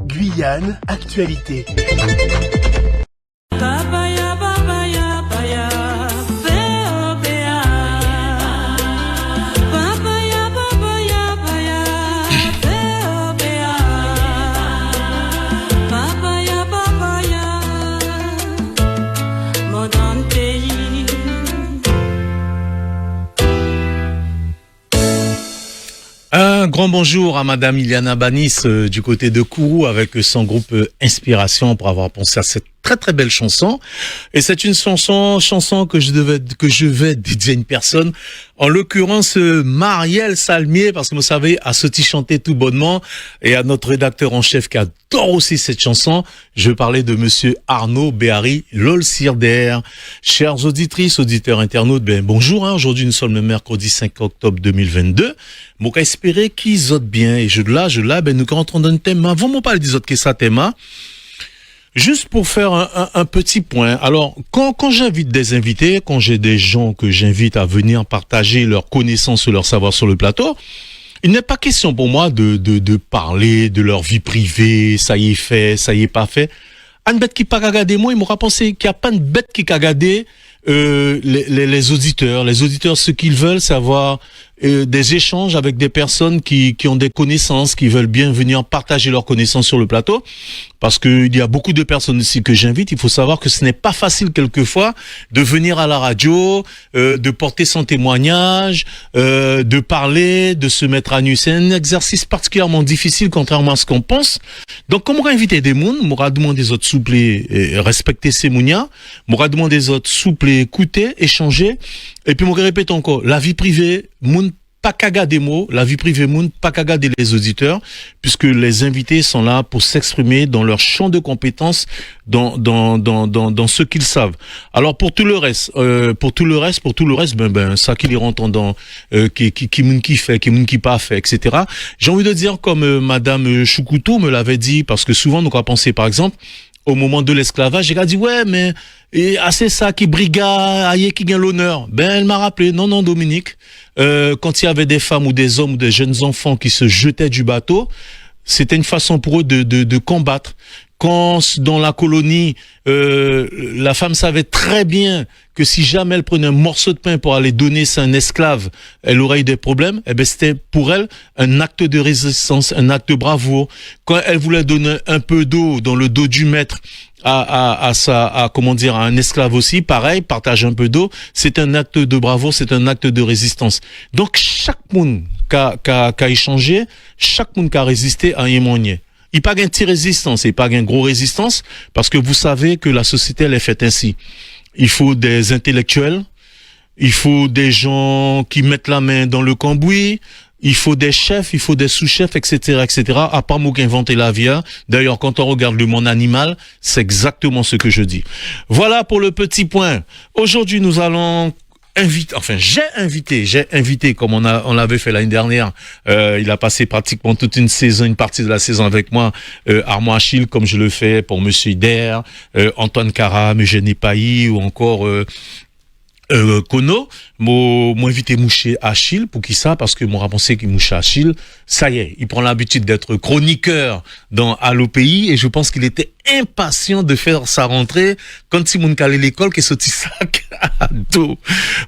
Guyane, actualité. Un grand bonjour à Madame Iliana Banis du côté de Kourou avec son groupe Inspiration pour avoir pensé à cette très belle chanson. Et c'est une chanson que je vais dédier à une personne, en l'occurrence Marielle Salmier, parce que vous savez, à Soti chanter tout bonnement, et à notre rédacteur en chef qui adore aussi cette chanson. Je parlais de monsieur Arnaud Béhari Lol-Sirder. Chères auditrices, auditeurs, internautes, bonjour, aujourd'hui nous sommes le mercredi 5 octobre 2022. Moi, espérer qu'ils autres bien, et nous rentrons dans un thème, avant de parler des autres que ça thème, juste pour faire un petit point. Alors, quand j'invite des invités, quand j'ai des gens que j'invite à venir partager leurs connaissances ou leur savoir sur le plateau, il n'est pas question pour moi de parler de leur vie privée, ça y est fait, ça y est pas fait. Une bête qui pas regardé moi, il m'aura pensé qu'il n'y a pas une bête qui a regardé les auditeurs. Les auditeurs, ce qu'ils veulent, c'est avoir des échanges avec des personnes qui ont des connaissances, qui veulent bien venir partager leurs connaissances sur le plateau. Parce que il y a beaucoup de personnes ici que j'invite. Il faut savoir que ce n'est pas facile quelquefois de venir à la radio, de porter son témoignage, de parler, de se mettre à nu. C'est un exercice particulièrement difficile, contrairement à ce qu'on pense. Donc, comme on va inviter des mouns, m'aura demandé des autres souples respecter ces mounia, m'aura demandé des autres souples écouter, échanger. Et puis, m'aura répété encore, la vie privée, moun pas caga des mots, la vie privée moun, pas caga des les auditeurs, puisque les invités sont là pour s'exprimer dans leur champ de compétences, dans ce qu'ils savent. Alors pour tout le reste, ça qui les rentre dans qui moun qui fait, qui moun qui pas fait, etc. J'ai envie de dire comme Madame Choucoutou me l'avait dit, parce que souvent nous avons pensé par exemple au moment de l'esclavage, j'ai dit ouais mais c'est ça qui briga, aïe qui gagne l'honneur. Elle m'a rappelé non Dominique, quand il y avait des femmes ou des hommes ou des jeunes enfants qui se jetaient du bateau, c'était une façon pour eux de combattre. Quand dans la colonie, la femme savait très bien que si jamais elle prenait un morceau de pain pour aller donner ça à un esclave, elle aurait eu des problèmes. C'était pour elle un acte de résistance, un acte de bravoure. Quand elle voulait donner un peu d'eau dans le dos du maître à un esclave aussi, pareil, partage un peu d'eau, c'est un acte de bravoure, c'est un acte de résistance. Donc chaque monde qui a échangé, chaque monde qui a résisté a émoigné. Il n'y a pas une petite résistance, il n'y a pas une grosse résistance, parce que vous savez que la société, elle est faite ainsi. Il faut des intellectuels, il faut des gens qui mettent la main dans le cambouis, il faut des chefs, il faut des sous-chefs, etc., etc., à part moi qui inventé la vie. D'ailleurs, quand on regarde le monde animal, c'est exactement ce que je dis. Voilà pour le petit point. Aujourd'hui, nous allons j'ai invité comme on l'avait fait l'année dernière. Il a passé pratiquement toute une partie de la saison avec moi, Armand Achille, comme je le fais pour Monsieur Hider, Antoine Karam, Eugénie Pailly ou encore Kono. Moi invité Mouché Achille, pour qui ça? Parce que moi pensé que Mouché Achille, ça y est, il prend l'habitude d'être chroniqueur dans Allo Pays, et je pense qu'il était impatient de faire sa rentrée quand Simon calait l'école, qui est sorti sac à dos.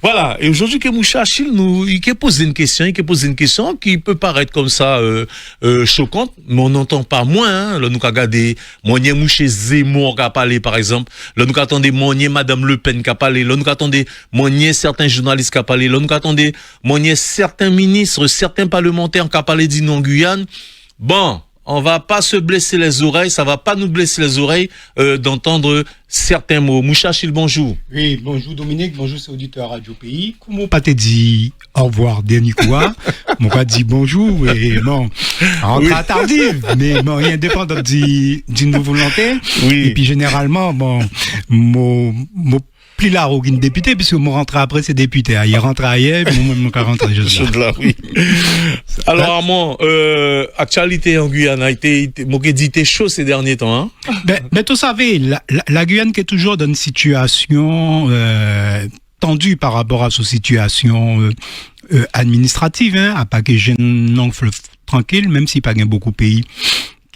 Voilà. Et aujourd'hui, que Mouché Achille il pose une question qui peut paraître comme ça, choquante, mais on n'entend pas moins, Là, nous regardé, Mounier Mouché Zemmour qui a parlé, par exemple. Là, nous attendez Mounier Madame Le Pen qui a parlé. Là, nous attendez Mounier certains journalistes qui a parlé. Là, nous attendez Mounier certains ministres, certains parlementaires qui a parlé d'Inno en Guyane. Bon, on va pas se blesser les oreilles, ça va pas nous blesser les oreilles d'entendre certains mots. Mouchachil, bonjour. Oui, bonjour Dominique, bonjour c'est auditeur Radio Pays. Comment pas te dit au revoir dernier quoi? Mon pas dit bonjour et bon, rentrée tardive, mais bon, il indépendant d'une volonté. Oui. Et puis généralement, bon, mon plus là aucune député puisque mon rentré après c'est député. Il rentre hier, puis moi mon rentré juste là. Oui. Alors Armand, actualité en Guyane a été chaud ces derniers temps, hein? Mais tu savez, la Guyane qui est toujours dans une situation tendue par rapport à sa situation administrative, hein, à pas que j'ai un oncle tranquille, même s'il n'y a pas beaucoup de pays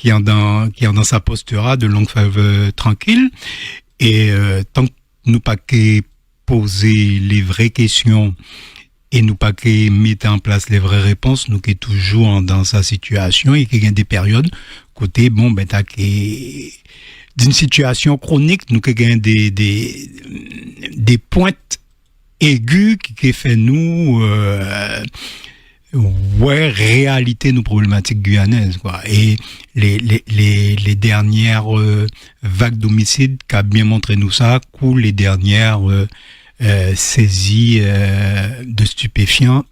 qui est dans sa posture de longue fleuve tranquille. Et tant que nous pas qu'à poser les vraies questions et nous pas qu'à mettre en place les vraies réponses, nous qui toujours dans sa situation et qu'il y a des périodes côté t'as d'une situation chronique, nous qui gagne des pointes aiguës qui fait nous réalité nos problématiques guyanaises quoi. Et les dernières vagues d'homicides qui a bien montré nous ça, ou les dernières saisies de stupéfiants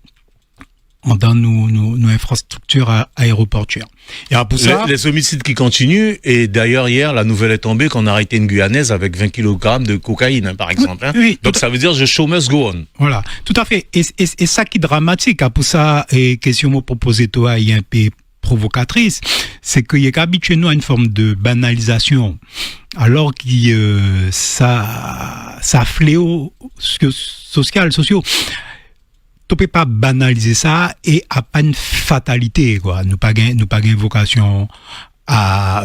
dans nos infrastructures aéroportuaires. Et alors pour ça, les homicides qui continuent, et d'ailleurs hier la nouvelle est tombée qu'on a arrêté une Guyanaise avec 20 kg de cocaïne par exemple. Oui, donc ça veut dire the show must go on. Voilà, tout à fait. Et ça qui est dramatique, pour ça, et question me proposer toi, il y a un peu provocatrice, c'est qu'il y a qu'habitué nous à une forme de banalisation, alors que ça fléau sociaux. Tu peux pas banaliser ça et à pas une fatalité quoi. Nous pas gain vocation à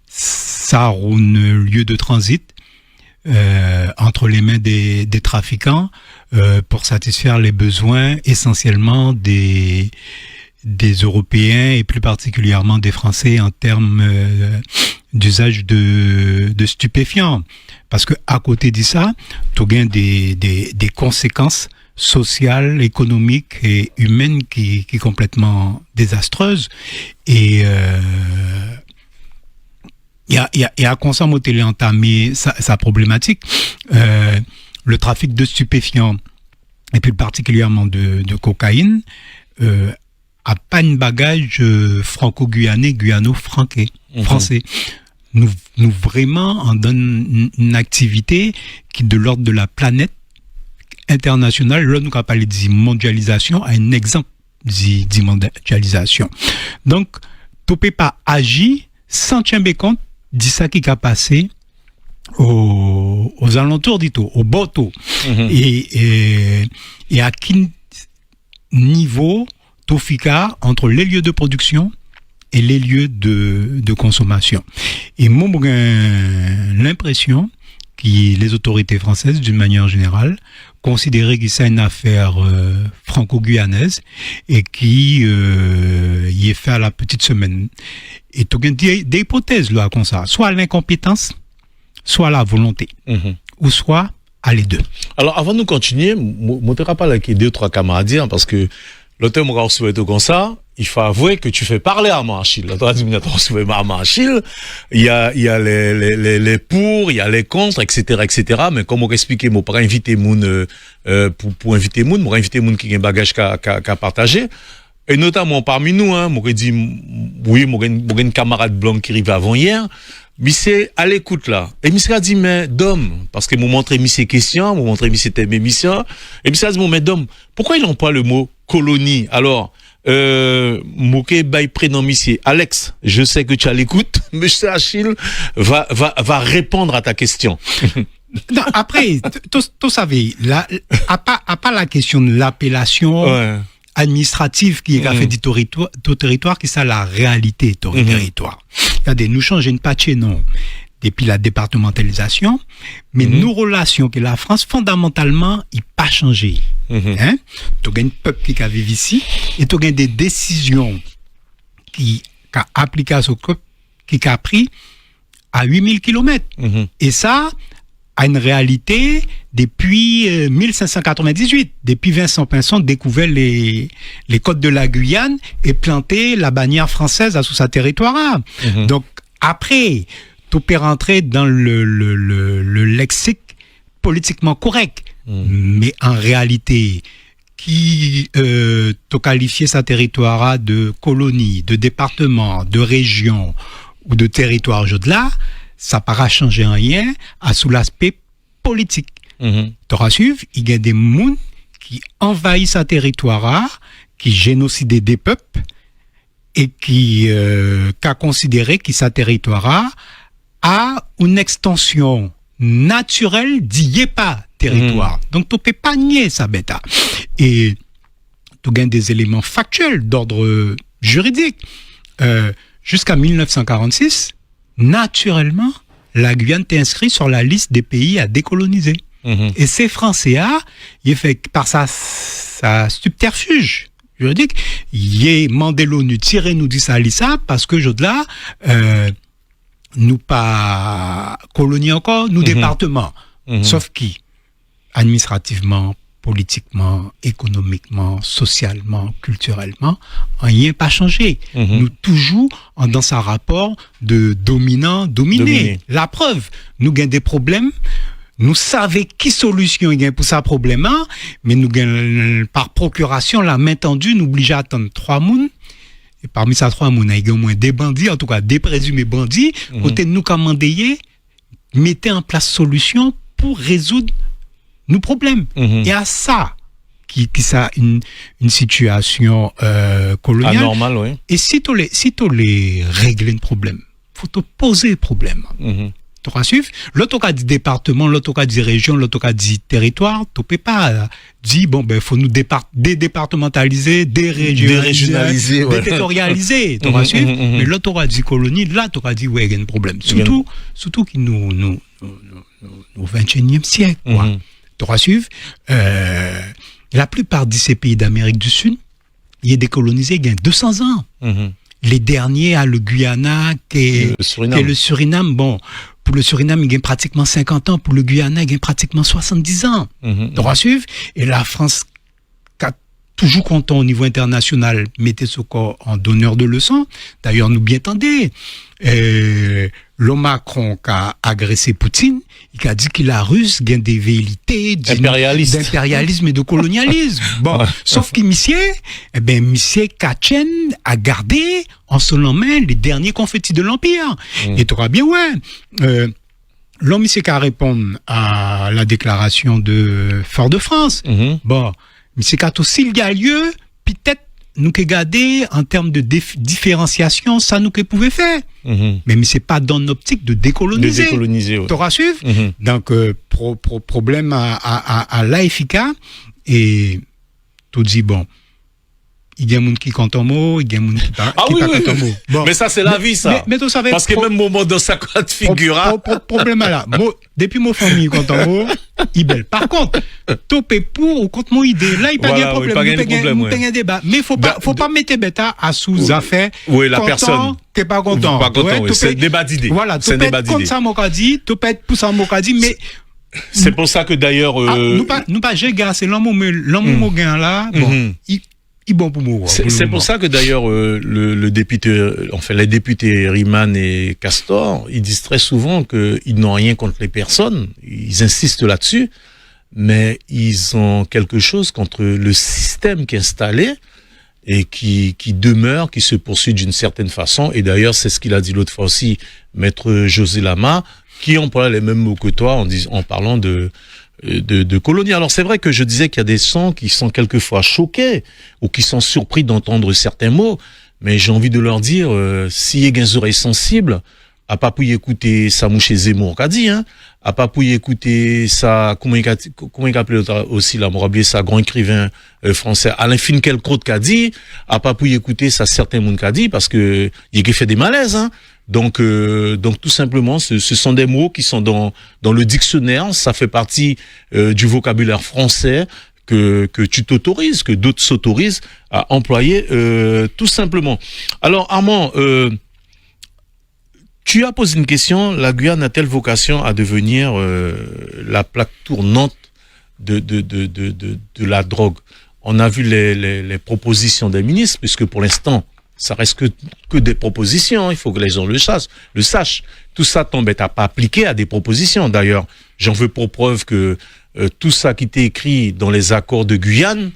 ça un lieu de transit entre les mains des trafiquants pour satisfaire les besoins essentiellement des Européens et plus particulièrement des Français en termes d'usage de stupéfiants. Parce que à côté de ça, tu gagnes des conséquences sociale, économique et humaine qui est complètement désastreuse. Et il y a constamment entamé sa problématique. Le trafic de stupéfiants et plus particulièrement de cocaïne a pas une bagage franco-guyanais, guyano-français. Nous vraiment en donne une activité qui est de l'ordre de la planète international, là nous avons parlé de mondialisation, à un exemple de mondialisation. Donc, tu ne peux pas agir sans tenir compte de ce qui a passé aux alentours d'Ito, au Boto. Et à quel niveau tu fais entre les lieux de production et les lieux de consommation. Et moi, j'ai l'impression que les autorités françaises, d'une manière générale, considéraient que c'est une affaire franco-guyanaise et qui y est fait à la petite semaine. Et tu as des hypothèses là comme ça, soit l'incompétence, soit la volonté, ou soit à les deux. Alors avant de continuer, je ne te rappelle avec 2 ou 3 camarades parce que l'auteur m'a reçu comme ça. Il faut avouer que tu fais parler à Achille. L'auteur a dit, Achille, il y a les pour, il y a les contre, etc. Mais comme on expliquait, moi, pour inviter moun, pour inviter moun, moi, inviter moun qui a un bagage qu'à partager. Et notamment parmi nous, moi, dit, oui, moi, une camarade blanc qui arrive avant hier. Mais c'est à l'écoute là. Et Monsieur a dit, mais Dom, parce que m'ont montré ses questions, m'ont montré ses thèmes émissions. Et Monsieur a dit, mais Dom, pourquoi ils n'ont pas le mot colonie? Alors, Mouké bail prénom monsieur Alex, je sais que tu as l'écoute, monsieur Achille va répondre à ta question. Non, après, tu savez, à part la question de l'appellation administrative qui est fait du territoire, qui est ça la réalité du territoire. Regardez, nous changeons une patché, non, depuis la départementalisation, mais nos relations que la France, fondamentalement, il pas changé. Tu as un peuple qui vit ici, et tu as des décisions qui a appliqué à ce peuple, qui a pris à 8000 km. Et ça, a une réalité depuis 1598, depuis Vincent Pinson découvert les côtes de la Guyane et planté la bannière française sous sa territoire. Donc, après, tu peux rentrer dans le lexique politiquement correct. Mais en réalité, qui te qualifier sa territoire de colonie, de département, de région ou de territoire au-delà, ça paraît changer rien à sous l'aspect politique. Tu auras suivi, il y a des gens qui envahissent sa territoire, qui génocident des peuples et qui a considéré que sa territoire a une extension naturelle d'y est pas territoire. Donc, tu peux pas nier ça, bêta. Et tu gagnes des éléments factuels d'ordre juridique. jusqu'à 1946, naturellement, la Guyane était inscrite sur la liste des pays à décoloniser. Et ces Français-là, il fait par sa subterfuge juridique, il est mandé l'ONU, tiré nous dit ça, parce que je là, nous pas colonie encore, nous départements. Sauf qui? Administrativement, politiquement, économiquement, socialement, culturellement, rien pas changé. Nous toujours dans un rapport de dominant-dominé. La preuve, nous gagnons des problèmes, nous savons qui solution il y a pour ça problème, mais nous gagnons par procuration la main tendue, nous obligés à attendre 3 mois. Et parmi ces 3 mois, il y a au moins des bandits, en tout cas des présumés bandits, côté nous commander, mettez en place solution pour résoudre nos problèmes. Et à ça, qui ça une situation coloniale. Anormale, oui. Et si tu les régler un problème, faut te poser problème. Tu vas suivre. L'autre cas dit département, l'autre cas dit région, l'autre cas dit territoire. Tu peux pas dire bon ben faut nous départementaliser, dérégionaliser, déterritorialiser. Tu vas suivre. Mais l'autre cas dit colonie, là tu vas dire ouais il y a un problème. Surtout qui nous au 21e siècle quoi. Tu vas suivre. La plupart de ces pays d'Amérique du Sud, il est décolonisé il y a 200 ans. Les derniers à le Guyana, qui est le Suriname. Bon, pour le Suriname, il gagne pratiquement 50 ans. Pour le Guyana, il gagne pratiquement 70 ans. Tu vas suivre. Et la France, toujours content au niveau international, mettez ce corps en donneur de leçons. D'ailleurs, nous bien entendez. Le Macron qui a agressé Poutine, il a dit que la Russe gagne des velléités d'impérialisme et de colonialisme. Bon, sauf que monsieur Kachin a gardé en son main les derniers confettis de l'Empire. Et tu auras bien, l'homme monsieur qui a répondu à la déclaration de Fort-de-France. Bon, monsieur Kato, s'il y a lieu, peut-être nous que garder en termes de différenciation, ça nous que pouvait faire. Mais c'est pas dans l'optique de décoloniser. Ouais. T'auras suivi? Donc, problème à l'AFK, et tu dis, bon, il y a des gens qui comptent en mots, il y a des gens qui pas comptent en mots. Bon. Mais ça, c'est la vie, ça. Mais tu savais, parce que même moment dans sa croix de figure. Problème là. Depuis mon famille compte en mots, il belle. Par contre, topé pour ou contre mon idée, là, il n'y a pas de problème. Il n'y a pas de débat. Mais faut pas mettre bêta à sous-affaire. Oui, la personne. T'es pas content. Pas content, oui. C'est débat d'idées. Voilà, tu peux être contre ça, mon dit, tu peux être pour ça, mon dit, mais. C'est pour ça que d'ailleurs. Nous pas, j'ai gars, c'est l'homme gain là, bon. Bon pour moi. C'est pour ça que d'ailleurs le député, enfin les députés Riemann et Castor, ils disent très souvent qu'ils n'ont rien contre les personnes, ils insistent là-dessus, mais ils ont quelque chose contre le système qui est installé et qui demeure, qui se poursuit d'une certaine façon. Et d'ailleurs, c'est ce qu'il a dit l'autre fois aussi, maître José Lama, qui emploie les mêmes mots que toi en parlant de colonie. Alors c'est vrai que je disais qu'il y a des gens qui sont quelquefois choqués ou qui sont surpris d'entendre certains mots, mais j'ai envie de leur dire, s'il y a des oreilles sensibles, à pas pouvoir écouter ça mouche Zemmour qu'a dit, à pas pouvoir écouter ça, comment il appelé aussi là, oublié ça, grand écrivain français Alain Finkielkraut qu'a dit, à pas pouvoir écouter ça certains monde qu'a dit, parce que il a fait des malaises, Donc tout simplement, ce sont des mots qui sont dans le dictionnaire. Ça fait partie du vocabulaire français que tu t'autorises, que d'autres s'autorisent à employer tout simplement. Alors Armand, tu as posé une question. La Guyane a-t-elle vocation à devenir la plaque tournante de la drogue? On a vu les propositions des ministres, puisque pour l'instant ça reste que des propositions, il faut que les gens le sachent. Tout ça tombe à pas appliquer à des propositions. D'ailleurs, j'en veux pour preuve que tout ça qui était écrit dans les accords de Guyane,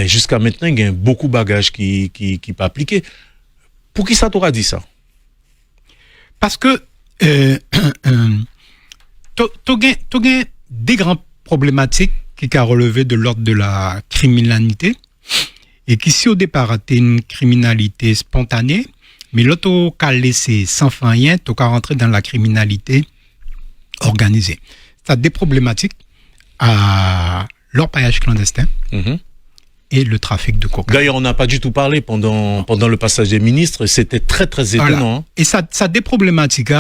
jusqu'à maintenant, il y a beaucoup de bagages qui pas appliqués. Pour qui ça t'aura dit ça? Parce que t'as des grandes problématiques qui a relevé de l'ordre de la criminalité. Et qui, si au départ, était une criminalité spontanée, mais l'autre qu'a laissé sans fin rien, tu qu'à rentrer dans la criminalité organisée. Ça a des problématiques à l'orpaillage clandestin et le trafic de cocaïne. D'ailleurs, on n'a pas du tout parlé pendant le passage des ministres. C'était très, très étonnant. Voilà. Hein. Et ça des problématiques,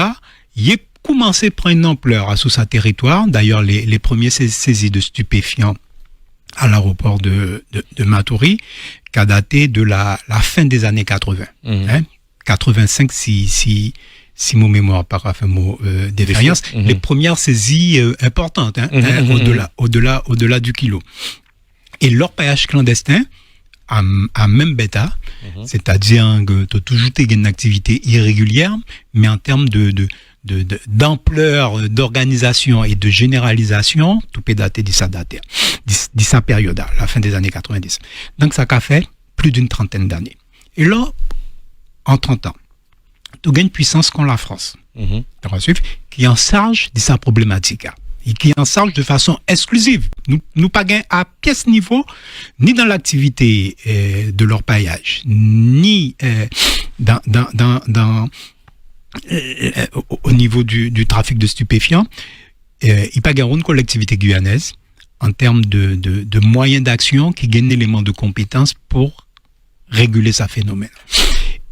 il est commencé à prendre une ampleur sous sa territoire. D'ailleurs, les premiers saisies de stupéfiants à l'aéroport de Matoury, qui a daté de la fin des années 80. 85, si mon mémoire par rapport mot défaillance, les premières saisies importantes, au-delà du kilo. Et l'orpaillage clandestin à même bêta, c'est-à-dire que tu as toujours une activité irrégulière, mais en termes d'ampleur, d'organisation et de généralisation, tout peut dater de sa période, la fin des années 90. Donc ça a fait plus d'une trentaine d'années. Et là, en 30 ans, tu as une puissance comme la France, qui est en charge de sa problématique, et qui est en charge de façon exclusive. Nous pas gain à pièce niveau, ni dans l'activité de l'orpaillage, ni au niveau du trafic de stupéfiants. Il pas gain une collectivité guyanaise en termes de moyens d'action qui gagnent éléments de compétences pour réguler ce phénomène.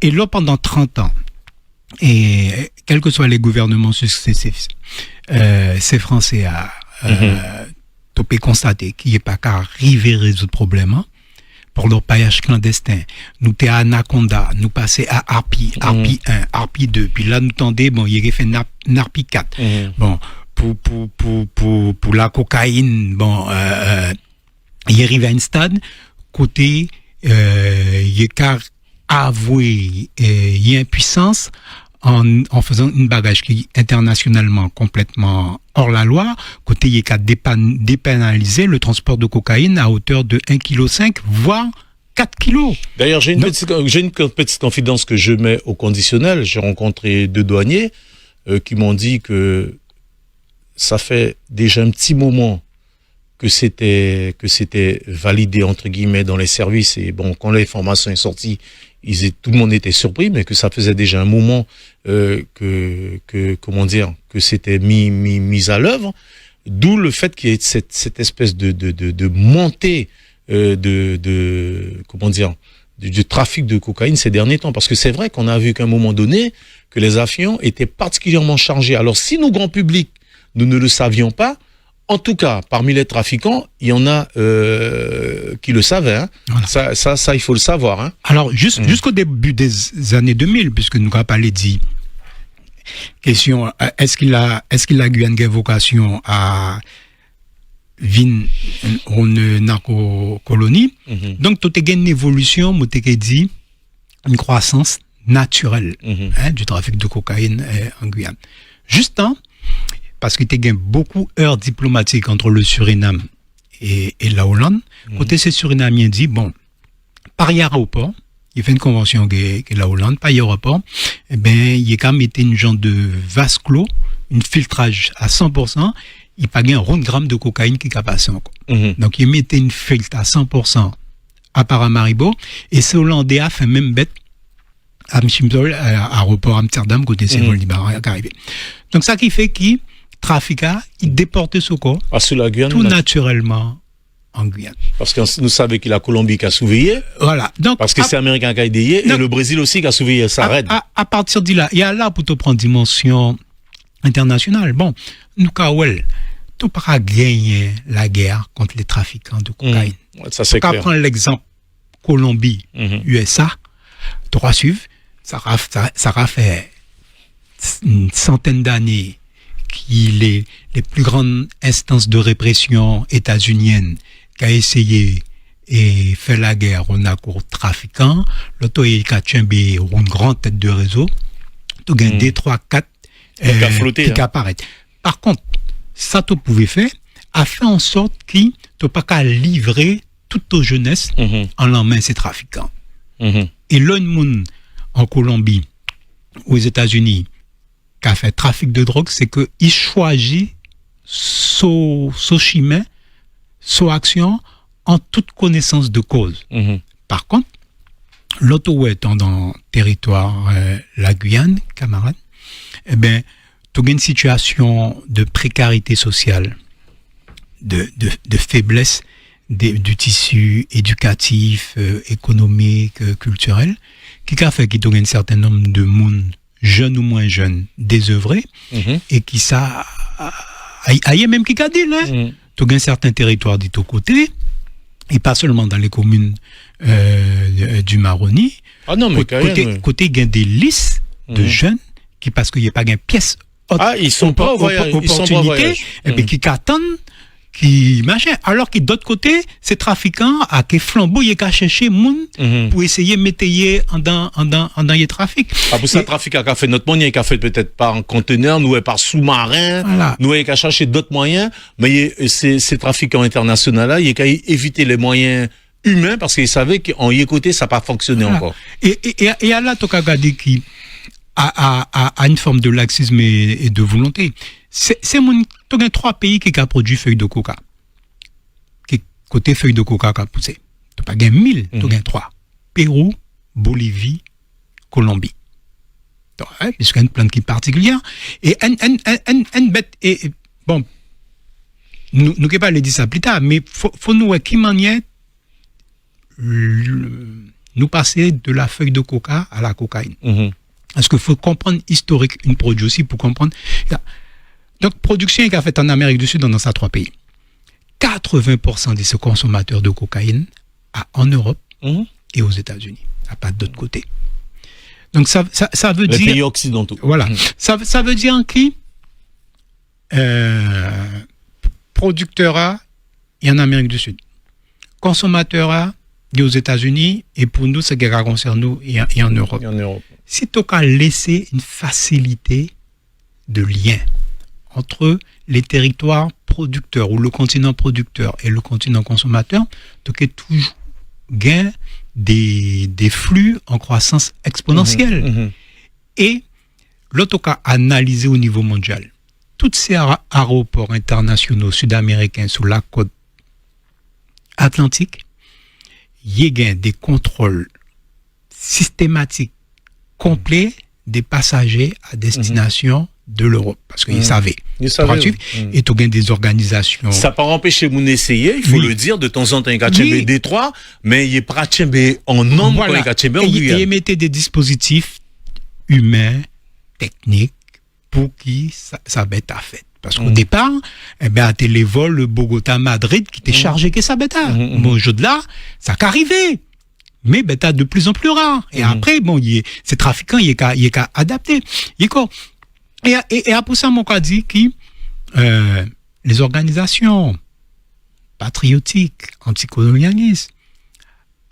Et là, pendant 30 ans, et quels que soient les gouvernements successifs, ces Français ont constaté qu'il n'y a pas qu'à arriver à résoudre le problème. Pour l'orpaillage clandestin, nous t'es à Anaconda, nous passer à Harpy 1, Harpy 2, puis là nous tendez, bon, il y a fait Harpy 4. Bon, pour la cocaïne, bon, il arrive à un stade, côté, il y a qu'à avouer, il y a une puissance en faisant une bagage qui est internationalement complètement hors la loi, côté il y a qu'à dépénaliser le transport de cocaïne à hauteur de 1,5 kg, voire 4 kg. D'ailleurs, j'ai une petite confidence que je mets au conditionnel. J'ai rencontré 2 douaniers qui m'ont dit que ça fait déjà un petit moment que c'était validé entre guillemets dans les services, et bon, quand l'information est sortie, tout le monde était surpris, mais que ça faisait déjà un moment que c'était mis à l'œuvre, d'où le fait qu'il y ait cette espèce de montée du trafic de cocaïne ces derniers temps, parce que c'est vrai qu'on a vu qu'à un moment donné que les avions étaient particulièrement chargés. Alors si nous, grand public, nous ne le savions pas, en tout cas, parmi les trafiquants, il y en a qui le savaient. Hein. Voilà. Ça, il faut le savoir. Hein. Alors, jusqu'au début des années 2000, puisque nous avons parlé dit, question, est-ce qu'il a Guyane vocation à vivre une narco-colonie? Donc, tu as une évolution, tu as dit, une croissance naturelle du trafic de cocaïne en Guyane. Juste parce que tu as beaucoup d'heures diplomatiques entre le Suriname et la Hollande. Côté ces Surinamiens dit, bon, par aéroport, il fait une convention avec la Hollande, par aéroport, eh ben, il y a quand même été une genre de vase clos, une filtrage à 100%, il pas un rond gramme de cocaïne qui a passé encore. Donc, il mettait une filtre à 100% à Paramaribo, et ces Hollandais a fait même bête à Mchimzol, à l'aéroport Amsterdam, côté ces vols libéraux qui arrivé. Donc, ça qui fait qu'il trafiquant, il déportait ce corps tout naturellement en Guyane. Parce que nous savons que la Colombie qui a surveillé. Voilà. Donc, parce que c'est l'Américain qui a aidé, et le Brésil aussi qui a surveillé sa raid. À partir de là, il y a là pour te prendre dimension internationale. Bon, nous, Kawel, tu ne peux pas gagner la guerre contre les trafiquants de cocaïne. Ça, c'est clair. Prendre l'exemple Colombie, USA, tu vas suivre, ça a fait une centaine d'années qui les plus grandes instances de répression états-uniennes qui a essayé et fait la guerre aux narcotrafiquants, l'auto est une grande tête de réseau, tu gagnes des 3, 4 qui apparaissent. Par contre, ça tu pouvais faire, a fait en sorte qu'il tu pas qu'à livrer toute ta jeunesse en la main ces trafiquants. Et l'un en Colombie, aux États-Unis, qui a fait trafic de drogue, c'est qu'il choisit son chemin, son action, en toute connaissance de cause. Par contre, l'auto étant dans le territoire la Guyane, camarade, eh ben, tu as une situation de précarité sociale, de faiblesse du tissu éducatif, économique, culturel, qui a fait qu'il y a un certain nombre de monde, jeunes ou moins jeunes, désœuvrés, et qui ça, aïe même qui a dit, là, tu as un certain territoire dit au côté, et pas seulement dans les communes du Maroni. Ah non, mais côté il y a des listes de jeunes qui, parce qu'il n'y a pas de pièce, ils sont pas opportunité, et puis qui attendent, qui machin, alors que d'autre côté, ces trafiquants à qui flambeau y a chercher monde pour essayer de mettre dans les trafics. Ah, pour ça, trafic a fait notre moyen, qui a fait peut-être par un conteneur, nous par sous-marin, voilà. Nous a cherché d'autres moyens, mais ces trafiquants internationaux là, il a qu'à éviter les moyens humains parce qu'ils savaient qu'en y côté ça n'a pas fonctionné encore. Et à là, Tokagadi qui a une forme de laxisme et de volonté. C'est mon, tu as 3 pays qui ont produit feuilles de coca. Qui côté feuilles de coca qui a poussé. Tu pas 1000, tu as 3. Pérou, Bolivie, Colombie. Donc, puisqu'il y a une plante qui est particulière. Et une bête, et bon, nous ne pouvons pas le dire ça plus tard, mais faut nous, qui manière, nous passer de la feuille de coca à la cocaïne. Parce qu'il faut comprendre historique une produit aussi pour comprendre. Donc, production qui a fait en Amérique du Sud dans ces 3 pays. 80% de ces consommateurs de cocaïne en Europe et aux États-Unis, à pas d'autre côté. Donc, ça veut dire... Les pays occidentaux. Voilà. Ça veut dire qui producteur A, il y a en Amérique du Sud. Consommateur A, il y a aux États-Unis. Et pour nous, c'est ce qui concerne nous, il y a en Europe. Si tu as laissé une facilité de lien entre les territoires producteurs ou le continent producteur et le continent consommateur, tu as toujours gain des flux en croissance exponentielle. Et l'autre cas analysé au niveau mondial, tous ces aéroports internationaux sud-américains sur la côte atlantique, il y a gain des contrôles systématiques complets des passagers à destination de l'Europe, parce qu'ils savaient. Et tu as des organisations. Ça n'a pas empêché mon essayer, il faut le dire, de temps en temps, il y a des Détroit, mais il y a pas en nombre, voilà. Il mettait des dispositifs humains, techniques, pour qui ça bête à fait. Parce qu'au départ, à télévol, le Bogota-Madrid, qui était chargé que ça bête à. Bon, jeu de là, ça qu'arrivait. Mais bêta de plus en plus rare. Et après, bon, ces trafiquants, il y a qu'à adapter. Et après ça, mon cas dit que les organisations patriotiques, anticolonialistes,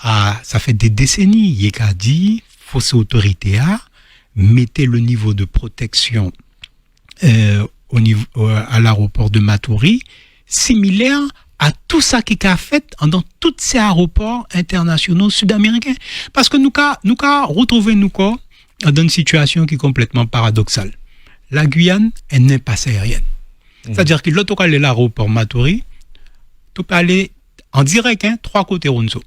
ça fait des décennies, il y a qu'à dire, faut ces autorités mettez le niveau de protection à l'aéroport de Maturi similaire à tout ça qui a fait dans tous ces aéroports internationaux sud-américains. Parce que nous avons retrouvé dans une situation qui est complètement paradoxale. La Guyane est une impasse aérienne. C'est-à-dire que l'autre cas, l'aéroport Maturi, tu peux aller en direct, 3 côtés Ronso,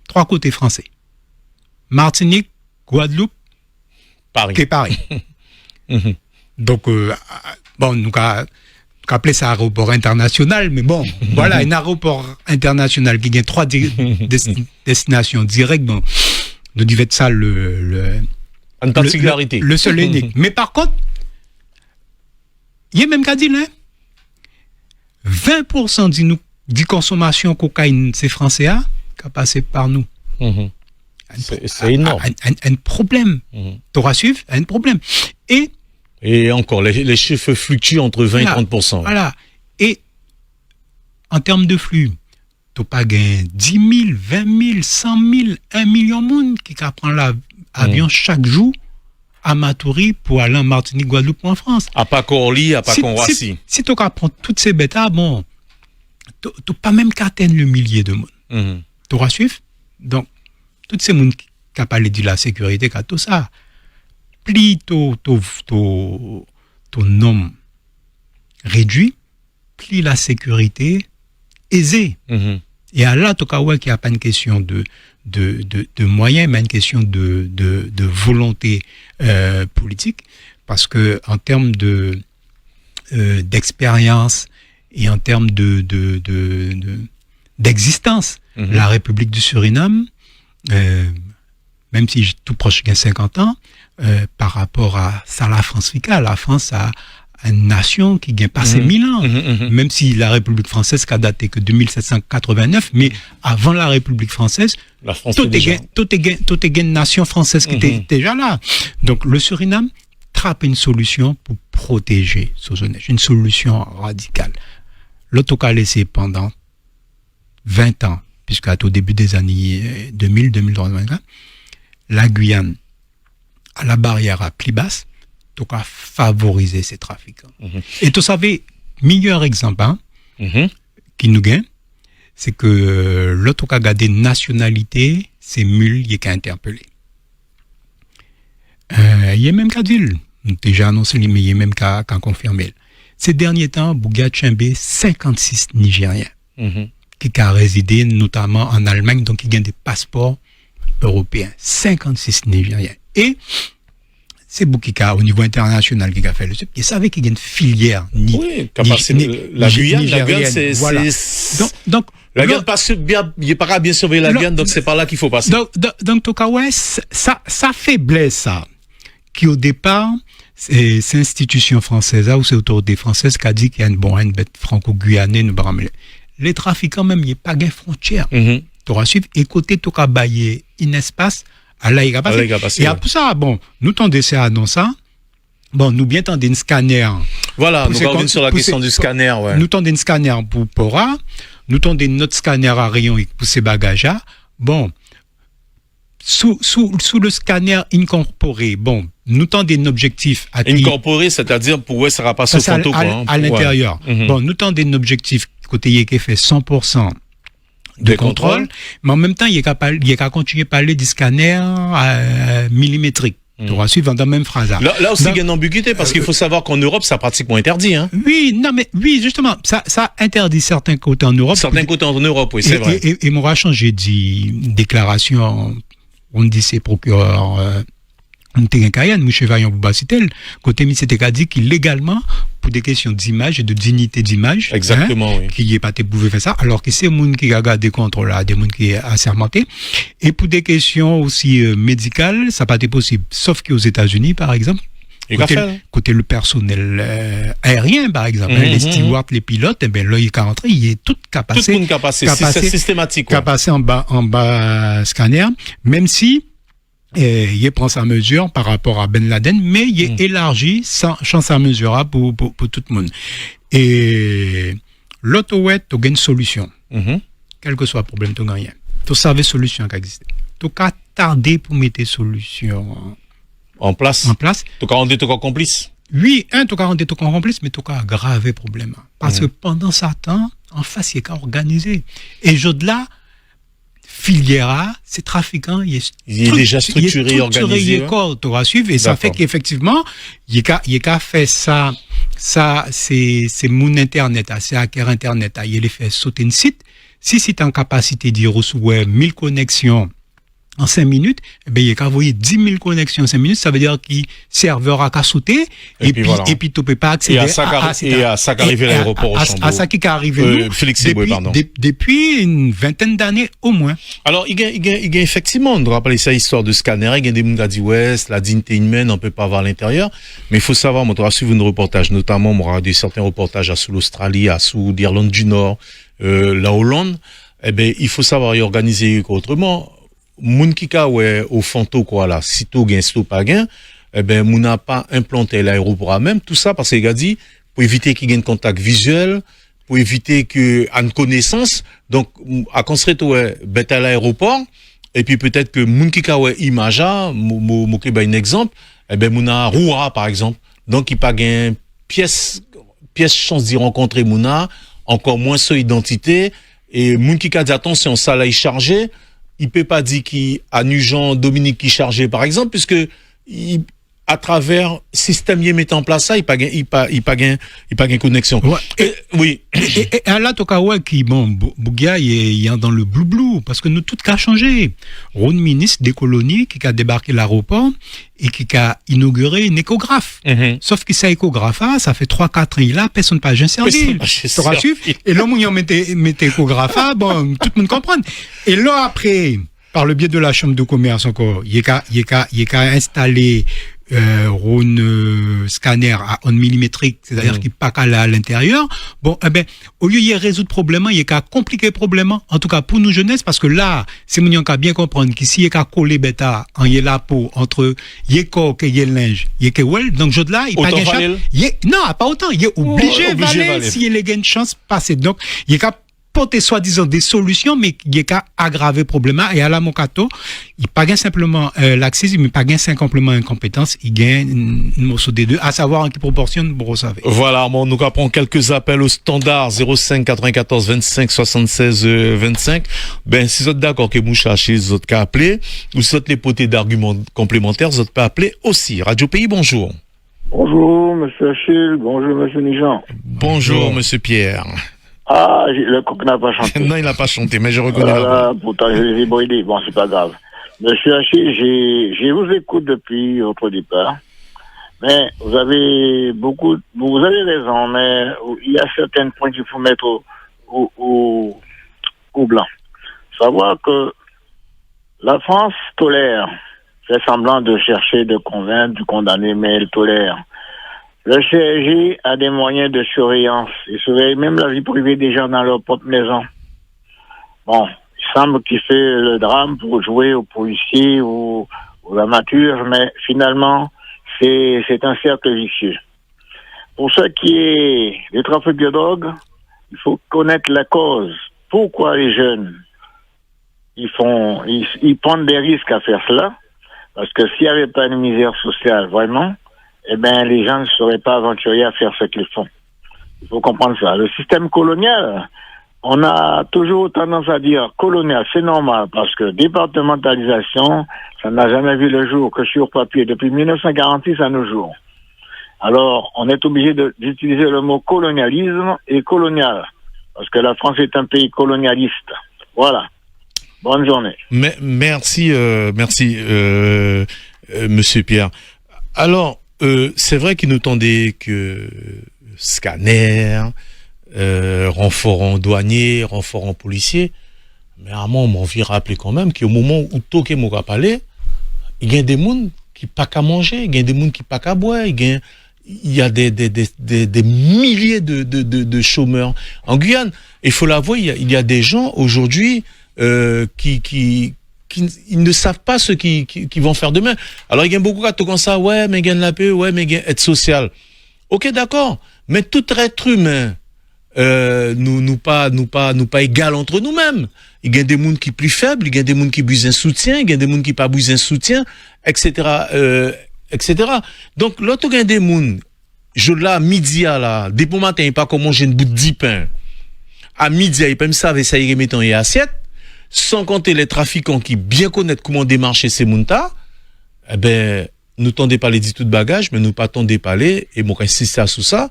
3 côtés français. Martinique, Guadeloupe, Paris. Donc, bon, nous avons appelé ça aéroport international, mais bon, voilà, un aéroport international qui a 3 destinations directes, bon, nous disons ça le seul unique. Mais par contre, il y a même qu'à dire, 20% de consommation cocaïne, c'est français, qui a passé par nous. C'est énorme. Un problème. Tu auras suivi, un problème. Et encore, les chiffres fluctuent entre 20 et 30%. Voilà. Et en termes de flux, tu n'as pas gagné 10 000, 20 000, 100 000, 1 million de monde qui prend l'avion chaque jour à Maturi pour aller en Martinique, Guadeloupe ou en France. À pas Corly, à pas Conroissy. Si tu prends toutes ces bêtes, bon, tu n'as pas même qu'à atteindre le millier de monde. Tu auras suivi. Donc, tous ces monde qui n'ont pas dit la sécurité, tout ça. Plus ton nombre réduit, plus la sécurité aisée. Et là, tu vois qu'il n'y a pas une question de moyens, mais une question de volonté politique, parce que en termes d'expérience et en termes d'existence. La République du Suriname, même si j'ai tout proche de 50 ans, par rapport à ça, la France, la France a une nation qui gagne passé 1000 ans, même si la République française qui a daté que de 1789, mais avant la République française, La France tout est est une nation française qui était déjà là. Donc le Suriname trappe une solution pour protéger ce jeunesse, une solution radicale. L'autre a laissé pendant 20 ans, puisqu'à au début des années 2000, 2020, la Guyane, à la barrière à plus basse, donc à favoriser ces trafiquants. Et tu savais, meilleur exemple qui nous gagne, c'est que l'autre a gardé nationalité, c'est Mul qui est interpellé. Il y a même qu'à dire, déjà annoncé, mais il y a même qu'à confirmer. Ces derniers temps, Bouga Tchembe, 56 Nigériens qui ont résidé notamment en Allemagne, donc qui ont des passeports européens. 56 Nigériens. Et c'est Boukika, au niveau international, qui a fait le sub. Il savait qu'il y a une filière. La Guyane, c'est... Voilà. Donc, la Guyane, il n'est pas bien surveiller la Guyane, donc c'est par là qu'il faut passer. Donc, ouais, ça faiblesse, ça, qui au départ, c'est institution française, ou c'est autorité française qui a dit qu'il y a une bête franco-guyanais, les trafiquants même, il n'y a pas de frontières. Tu auras suivi, et côté, tu as baillé un espace, là, il a passé. Et après ça, bon, nous tendons à annoncer ça. Bon, nous bien tendons un scanner. Voilà, nous revenons sur la question du scanner, ouais. Nous tendons un scanner pour Pora. Nous tendons notre scanner à rayon pour ces bagages. Bon, sous le scanner incorporé, bon, nous tendons un objectif à incorporé, c'est-à-dire pour ça va passer au photo, quoi. À l'intérieur. Bon, nous tendons un objectif côté qui fait 100% de contrôle, mais en même temps, il y a continuer à parler du scanner millimétrique. Tu vas suivre dans la même phrase. Là aussi, il y a une ambiguïté, parce qu'il faut savoir qu'en Europe, ça pratiquement interdit. Hein. Oui, justement, ça interdit certains côtés en Europe. Certains côtés en Europe, oui, c'est vrai. Et moi, j'ai dit déclaration, on dit c'est procureur, on était un Cayenne, M. Vaillant Boubacitel, côté M. dit qu'illégalement, pour des questions d'image et de dignité d'image, exactement, oui. Qui n'est pas pouvait faire ça, alors que c'est un monde qui a gardé contre là, des monde qui est assermenté. Et pour des questions aussi médicales, ça n'a pas été possible. Sauf qu'aux États-Unis, par exemple, côté le personnel aérien, par exemple, les stewards, les pilotes, là, il est rentré, il est tout capacé. Tout le monde capacé, c'est systématique. Capacé en bas scanner, même si, il prend sa mesure par rapport à Ben Laden, mais il élargi sa mesure pour tout le monde. Et l'autre, tu as une solution. Quel que soit le problème, tu n'as rien. Tu savais solution qui existe. Tu as tardé pour mettre solution en place. Tu as rendu ton complice. Oui, tu as rendu ton complice, mais tu as aggravé le problème. Parce que pendant ce temps, en face, il y a qu'à organiser. Et au-delà, filière, ces trafiquants, il est déjà structuré et organisé. Tu vas suivre, et ça fait qu'effectivement, il y a qu'à faire ça, c'est mon Internet, c'est hacker Internet, il les fait sauter un site. Si c'est en capacité de recevoir 1000 connexions en 5 minutes, il y a qu'à envoyer 10 000 connexions en 5 minutes, ça veut dire que le serveur a qu'à sauter, et puis tu ne peux pas accéder à ça qu'arrive à l'aéroport au Chambourg. À ça qui est arrivé depuis une vingtaine d'années au moins. Alors, il y a effectivement, on doit rappeler ça, histoire de scanner, il y a des gens qui disent, ouais, la dignité humaine, on ne peut pas avoir à l'intérieur, mais il faut savoir, moi, on doit suivre un reportage, notamment, on aura certains reportages sous l'Australie, sous l'Irlande du Nord, la Hollande, il faut savoir y organiser autrement. Moun qui ka au fanto quoi là, sitôt gain sitôt pas gain, moun n'a pas implanté l'aéroport à même tout ça parce qu'il a dit pour éviter qu'il y ait un contact visuel, pour éviter que une connaissance, donc à construire bête à l'aéroport et puis peut-être que moun qui ka image un exemple, moun a Roura par exemple, donc il pas gain pièce chance d'y rencontrer mouna, encore moins son identité et moun qui ka dit attention ça là il chargé. Il peut pas dire qu'il a Nugent Dominique qui chargeait par exemple puisque à travers système y met en place ça, il pas gain connexion. Ouais. Oui. Et là, tout cas, ouais, qui, bon, Bougia, il est dans le blou-blou, parce que nous, tout a changé. Ron ministre des colonies, qui a débarqué l'aéroport, et qui a inauguré une échographe. Sauf que ça échographe, ça fait 3-4 ans, il a, personne pas, j'ai servi. Tu rassures? Et l'homme, il mettait échographe, bon, tout le monde comprend. Et là, après, par le biais de la chambre de commerce encore, il y a installé scanner à 1 millimétrique, c'est-à-dire qu'il pas qu'à l'intérieur. Bon, eh ben, au lieu de résoudre le problème, il y a qu'à compliquer le problème. En tout cas, pour nous jeunesse, parce que là, c'est mon qu'à bien comprendre qu'ici, il y a qu'à coller bêta, en y a la peau, entre y a coque et y a le linge, y a que well, donc je là, il pas gain chance. Non, pas autant, il est obligé de valer s'il y a les gains de chance passer. Donc, il y a qu'à porter soi-disant des solutions, mais il y a qu'à aggraver le problème. Et à la Mocato, il pas gain simplement laxisme, mais pas gain simplement incompétence, il gagne une morceau des deux, à savoir en qui proportionne, vous savez. Voilà, bon, nous prendre quelques appels au standard 05 94 25 76 25. Ben, si vous êtes d'accord que vous cherchez, vous êtes qu'à appeler, ou si vous êtes les potés d'arguments complémentaires, vous êtes pas appeler aussi. Radio Pays, bonjour. Bonjour, monsieur Achille. Bonjour, monsieur Nijan. Bonjour, monsieur Pierre. Ah, le coq n'a pas chanté. Non, il n'a pas chanté, mais je reconnais la voix. Pourtant, je l'ai bridé. Bon, c'est pas grave. Monsieur Achille, je vous écoute depuis votre départ. Mais vous avez raison, mais il y a certains points qu'il faut mettre au blanc. Savoir que la France tolère, fait semblant de chercher, de convaincre, de condamner, mais elle tolère. Le CRJ a des moyens de surveillance. Il surveille même la vie privée des gens dans leur propre maison. Bon, il semble qu'il fait le drame pour jouer aux policiers ou aux amateurs, mais finalement, c'est un cercle vicieux. Pour ce qui est du trafic de drogue, il faut connaître la cause. Pourquoi les jeunes, ils prennent des risques à faire cela? Parce que s'il n'y avait pas une misère sociale, vraiment, eh ben, les gens ne seraient pas aventuriers à faire ce qu'ils font. Il faut comprendre ça. Le système colonial, on a toujours tendance à dire colonial, c'est normal, parce que départementalisation, ça n'a jamais vu le jour que sur papier, depuis 1946 à nos jours. Alors, on est obligé d'utiliser le mot colonialisme et colonial, parce que la France est un pays colonialiste. Voilà. Bonne journée. Merci, monsieur Pierre. Alors, c'est vrai qu'il nous tendait que scanner, renfort en douanier, renfort en policier, mais à moi, on m'en vient rappeler quand même qu'au moment où Toké m'a parlé, il y a des gens qui pas qu'à manger, il y a des gens qui pas qu'à boire, il y a des milliers de chômeurs. En Guyane, il faut l'avouer, il y a des gens aujourd'hui qui ils ne savent pas ce qu'ils vont faire demain. Alors, il y a beaucoup de comme ça, ouais, mais il y a la paix, ouais, mais il y a aide sociale. Ok, d'accord. Mais tout être humain, nous pas égal entre nous-mêmes. Il y a des gens qui sont plus faibles, il y a des gens qui besoin de soutien, il y a des gens qui pas besoin de soutien, etc., etc. Donc, l'autre, il y a des gens, je là, midi, là, dès pour matin, il pas comment j'ai une bout de 10 pains. À midi, il peut me savoir ça, il remet en assiette. Sans compter les trafiquants qui bien connaissent comment démarcher ces mountas, eh ben, nous tendez pas les dit tout de bagages, mais nous pas tendez pas les, et moi, insister sur ça,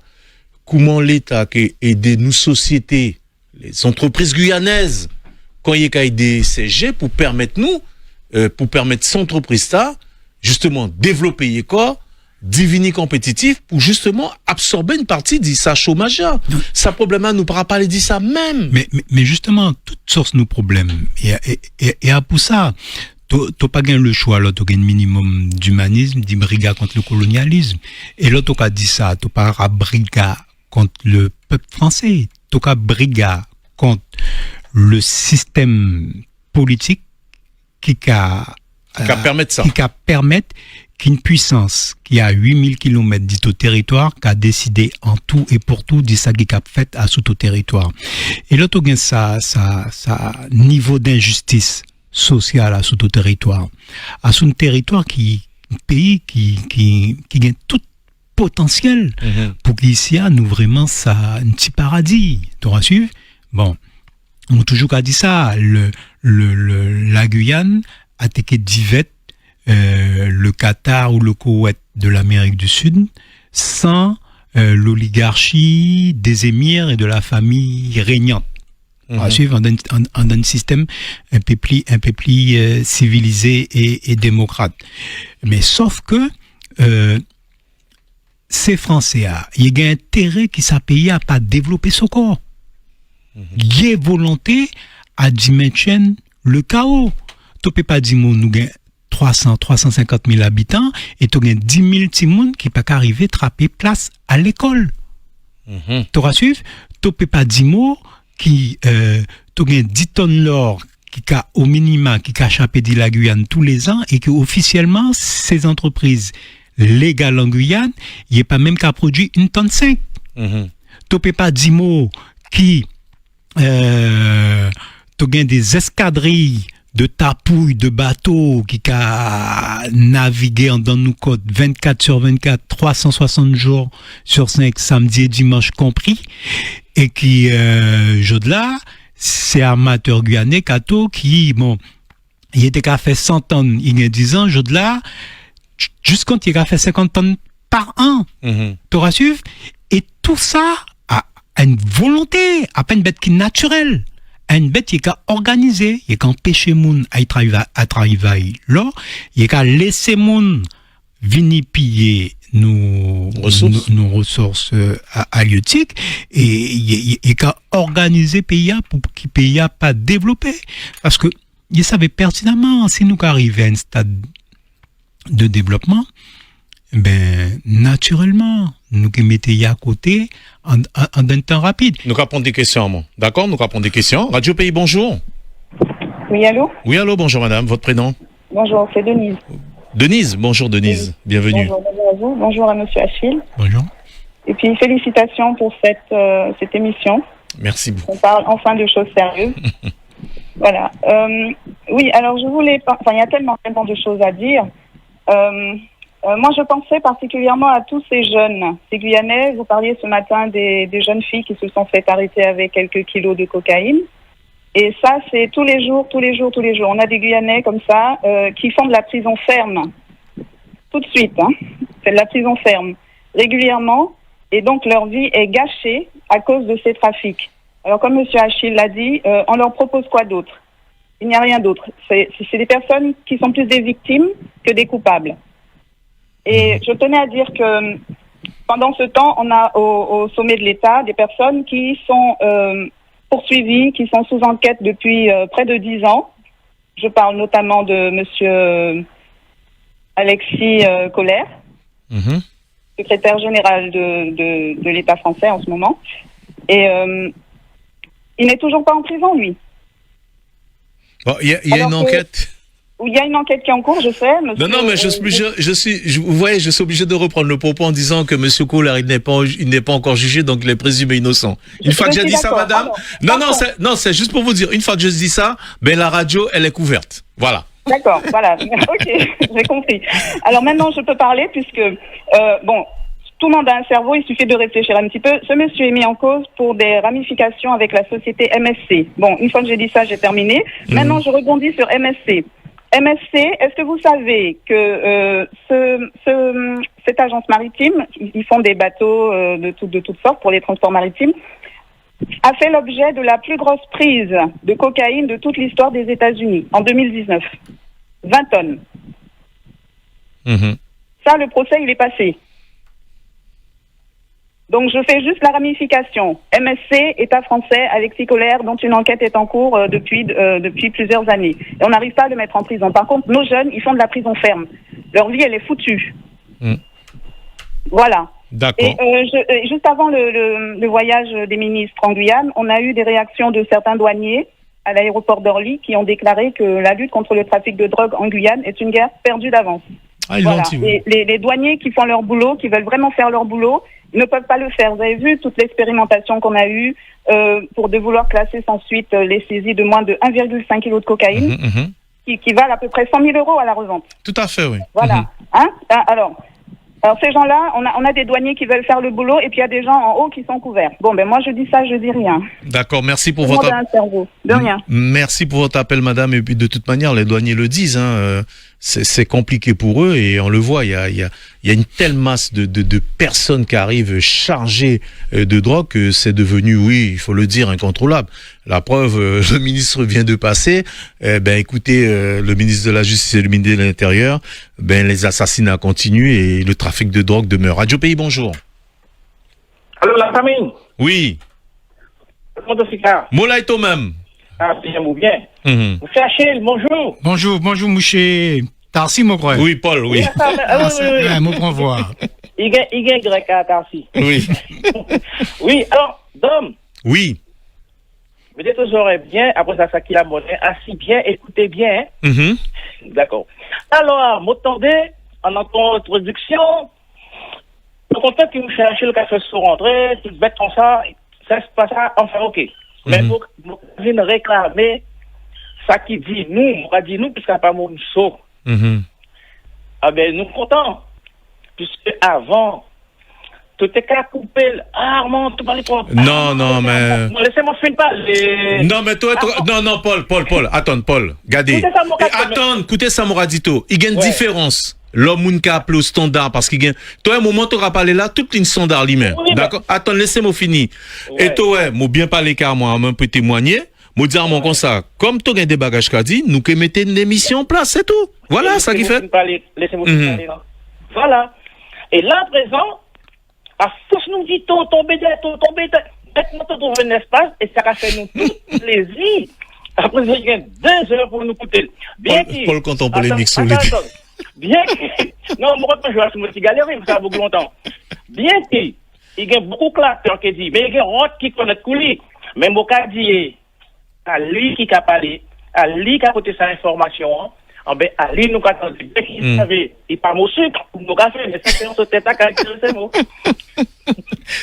comment l'État qui aide nos sociétés, les entreprises guyanaises, quand il y a des CG pour permettre ces entreprises-là, justement, développer les corps, devenir compétitif pour justement absorber une partie de ça chômage. Ça problème nous pourra pas les dire ça même. Mais justement, toutes sources nos problèmes. Et pour ça, t'as pas gagné le choix, là, t'as gagné un minimum d'humanisme, d'une brigade contre le colonialisme. Et là, t'as dit ça, t'as pas à brigade contre le peuple français, t'as qu'à brigade contre le système politique qui permettre qu'une puissance qui a 8000 km dit au territoire, qui a décidé en tout et pour tout, dit ça qui a fait à tout au territoire. Et là, tu as ça niveau d'injustice sociale à tout au territoire. À son territoire un pays qui gagne tout potentiel pour qu'ici, nous vraiment ça, un petit paradis. Tu vas suivre? Bon. On a toujours dit ça, la Guyane a été divette le Qatar ou le Koweït de l'Amérique du Sud, sans l'oligarchie des émirs et de la famille régnante. On va suivre un système un peu plus civilisé et démocrate. Mais sauf que ces Français, il y a intérêt qui s'appelle à pas développer ce corps. Il y a volonté à d'y maintenir le chaos. Tu peux pas dire nous gagnons 350 000 habitants et tu gagnes 10 000 petits monde qui pas arriver à trapper place à l'école. Tu vas suivre? Tu peux pas dire qui tu gagnes 10 tonnes d'or qui a au minimum qui a échappé de la Guyane tous les ans et que officiellement ces entreprises légales en Guyane, il n'y a pas même qu'à produire 1,5 tonne. Tu peux pas dire qui tu gagnes des escadrilles de tapouilles, de bateaux qui a navigué dans nos côtes 24 sur 24, 360 jours sur 5, samedi et dimanche compris, et qui, là, c'est armateur guyanais, Kato, qui, bon, il était qu'à faire 100 tonnes il y a 10 ans, là, jusqu'à quand il a fait 50 tonnes par an. T'auras su? Et tout ça a une volonté, à peine bête qui est naturelle. Une bête qui est organisée, il est empêcher moun à travailler là, il est laisser moun venir piller nos ressources halieutiques et il est organiser pays pour qu'il pays pas développer parce que il savait pertinemment si nous arrivons à un stade de développement, ben naturellement nous qui mettons à côté en un temps rapide. Nous répondons des questions, d'accord? Nous répondons des questions. Radio Pays, bonjour. Oui, allô? Oui, allô, bonjour madame, votre prénom? Bonjour, c'est Denise. Denise, bonjour Denise, bienvenue. Bonjour à vous, bonjour à monsieur Achille. Bonjour. Et puis félicitations pour cette émission. Merci beaucoup. On parle enfin de choses sérieuses. Voilà. Oui, alors je voulais... Enfin, il y a tellement de choses à dire. Moi, je pensais particulièrement à tous ces jeunes. Ces Guyanais, vous parliez ce matin des jeunes filles qui se sont fait arrêter avec quelques kilos de cocaïne. Et ça, c'est tous les jours. On a des Guyanais comme ça qui font de la prison ferme. Tout de suite, hein. C'est de la prison ferme. Régulièrement. Et donc, leur vie est gâchée à cause de ces trafics. Alors, comme M. Achille l'a dit, on leur propose quoi d'autre? Il n'y a rien d'autre. C'est des personnes qui sont plus des victimes que des coupables. Et je tenais à dire que pendant ce temps, on a au sommet de l'État des personnes qui sont poursuivies, qui sont sous enquête depuis près de 10 ans. Je parle notamment de monsieur Alexis Collère, secrétaire général de l'État français en ce moment. Et il n'est toujours pas en prison, lui. Bon, il y a une enquête. Il y a une enquête qui est en cours, je sais. Monsieur, Non, mais vous voyez, je suis obligé de reprendre le propos en disant que monsieur Collard, il n'est pas encore jugé, donc il est présumé innocent. Une fois que j'ai dit ça, madame. Non, c'est juste pour vous dire, une fois que je dis ça, ben, la radio, elle est couverte. Voilà. D'accord, voilà. Ok, j'ai compris. Alors maintenant, je peux parler puisque, bon, tout le monde a un cerveau, il suffit de réfléchir un petit peu. Ce monsieur est mis en cause pour des ramifications avec la société MSC. Bon, une fois que j'ai dit ça, j'ai terminé. Maintenant, je rebondis sur MSC. MSC, est-ce que vous savez que cette agence maritime, ils font des bateaux de toutes sortes pour les transports maritimes, a fait l'objet de la plus grosse prise de cocaïne de toute l'histoire des États-Unis en 2019. 20 tonnes. Ça, le procès, il est passé. Donc, je fais juste la ramification. MSC, État français, Alexis Collère, dont une enquête est en cours depuis plusieurs années. Et on n'arrive pas à le mettre en prison. Par contre, nos jeunes, ils font de la prison ferme. Leur vie, elle est foutue. Voilà. D'accord. Et juste avant le voyage des ministres en Guyane, on a eu des réactions de certains douaniers à l'aéroport d'Orly qui ont déclaré que la lutte contre le trafic de drogue en Guyane est une guerre perdue d'avance. Ah, voilà. Les douaniers qui font leur boulot, qui veulent vraiment faire leur boulot, ils ne peuvent pas le faire. Vous avez vu toute l'expérimentation qu'on a eue pour de vouloir classer sans suite les saisies de moins de 1,5 kg de cocaïne, qui valent à peu près 100 000 € à la revente. Tout à fait, oui. Voilà. Alors, ces gens-là, on a des douaniers qui veulent faire le boulot et puis il y a des gens en haut qui sont couverts. Bon, ben moi je dis ça, je dis rien. D'accord, merci pour Tout votre appel. De rien. Merci pour votre appel, madame. Et puis de toute manière, les douaniers le disent. c'est compliqué pour eux et on le voit, il y a une telle masse de personnes qui arrivent chargées de drogue que c'est devenu, oui, il faut le dire, incontrôlable. La preuve, le ministre vient de passer. Écoutez, le ministre de la Justice et le ministre de l'Intérieur, les assassinats continuent et le trafic de drogue demeure. Radio Pays, bonjour. Allô, la famille? Oui. Comment tu fais? Mola et toi-même. Ah, bien. Vous Achille, bonjour. Bonjour, Mouché. Tarsi, mon frère. Oui, Paul, oui. Oui, mon grand voix. Il y a grec à Tarsi. Oui. Oui, alors, Dom. Oui. Peut-être que j'aurais bien, après ça qui la monnaie, assis bien, écoutez bien. D'accord. Alors, m'attendez, en introduction, le contact que vous cherchez, le café se rentrer, tout bête comme ça se passe, enfin, ok. Mais pour nous réclamer, ça qui dit nous, on va dire nous, puisqu'il n'y a pas mon saut. Ah ben, nous contents. Puisque avant, tout est qu'à couper, Armand, tout parler pour... Non, mais... Laissez-moi finir parler. Non, mais toi, non, Paul, attends, Paul, regardez. Écoutez ça, Moradito. Il y a une différence. L'homme qui a appelé au standard, parce qu'il y a... Toi, un moment, tu auras parlé là, toute une standard lui-même. Oui, d'accord? Attends, laissez-moi finir. Ouais. Et toi, moi bien parler car moi, un peu témoigner. Moi dire mon comme ça, comme tu as des bagages qu'a dit, nous que mettez une émission en place, c'est tout. Voilà, ça qui fait. Laissez-moi parler là. Voilà. Et là, à présent, à force nous dit tomber, maintenant tu trouves un espace, et ça a fait nous tout plaisir. Après, il y a 2 heures pour nous écouter. Bien Paul, quand on polémique sur les... Bien que, non, moi, quand je vois sur mon petit galerie, ça a beaucoup longtemps. Bien qu'il y a beaucoup de clapeurs qui disent, mais il y a d'autres qui connaissent coulis. Mais mon cas dit, à lui qui a parlé, à lui qui a apporté sa information, à lui nous attendons. Dès qu'il savait, il parle au sucre, nous café, mais ça c'est un tête à caractériser moi.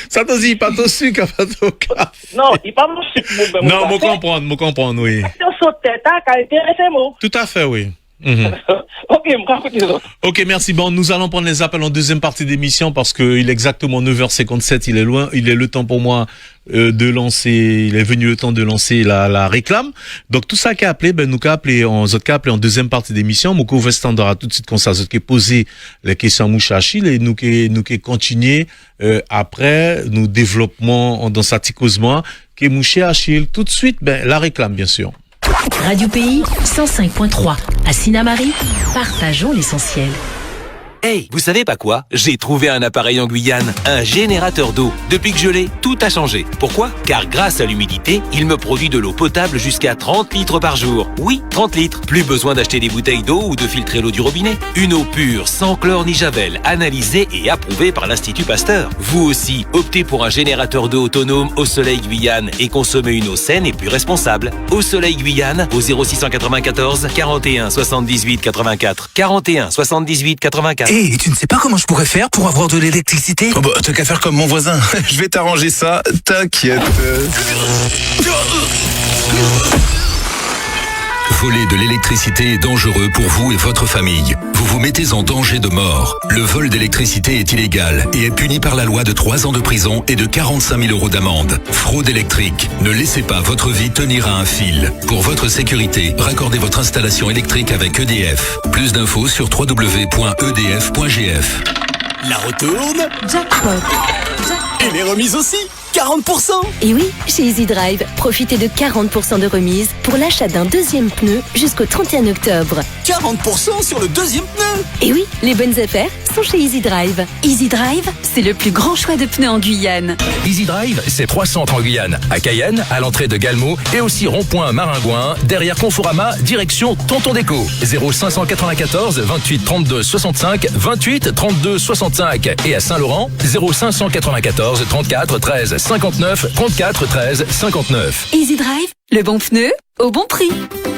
Ça te dit, pas au sucre, pas au café. Non, il parle au sucre. Non, me comprendre, oui. C'est un tête à caractériser moi. Tout à fait, oui. Ok, merci. Bon, nous allons prendre les appels en deuxième partie d'émission parce que il est exactement 9h57, il est loin. Il est le temps pour moi de lancer, il est venu le temps de lancer la réclame. Donc, tout ça qui a appelé, nous qu'a appelé, en deuxième partie d'émission. Moukou ouvert standard à tout de suite comme ça, qui poser les questions à Mouchachil et nous qui continuer, après, nous développement dans sa ticosement, qui Mouchachil tout de suite, la réclame, bien sûr. Radio Pays 105.3 à Sinamari, partageons l'essentiel. Hey, vous savez pas quoi? J'ai trouvé un appareil en Guyane, un générateur d'eau. Depuis que je l'ai, tout a changé. Pourquoi? Car grâce à l'humidité, il me produit de l'eau potable jusqu'à 30 litres par jour. Oui, 30 litres. Plus besoin d'acheter des bouteilles d'eau ou de filtrer l'eau du robinet. Une eau pure, sans chlore ni javel, analysée et approuvée par l'Institut Pasteur. Vous aussi, optez pour un générateur d'eau autonome Eau Soleil Guyane et consommez une eau saine et plus responsable. Eau Soleil Guyane au 0694 41 78 84. 41 78 84. Et tu ne sais pas comment je pourrais faire pour avoir de l'électricité? Oh bah, t'as qu'à faire comme mon voisin. Je vais t'arranger ça, t'inquiète. Voler de l'électricité est dangereux pour vous et votre famille. Vous vous mettez en danger de mort. Le vol d'électricité est illégal et est puni par la loi de 3 ans de prison et de 45 000 € d'amende. Fraude électrique. Ne laissez pas votre vie tenir à un fil. Pour votre sécurité, raccordez votre installation électrique avec EDF. Plus d'infos sur www.edf.gf. La retourne. Jackpot. Et les remises aussi. 40%. Et oui, chez Easy Drive, profitez de 40% de remise pour l'achat d'un deuxième pneu jusqu'au 31 octobre. 40% sur le deuxième pneu. Et oui, les bonnes affaires sont chez Easy Drive. Easy Drive, c'est le plus grand choix de pneus en Guyane. Easy Drive, c'est 3 centres en Guyane. À Cayenne, à l'entrée de Galmo et aussi rond-point Maringouin, derrière Conforama, direction Tonton Déco. 0594 28 32 65 28 32 65. Et à Saint-Laurent, 0594 34 13 59 34 13 59. Easy Drive, le bon pneu au bon prix.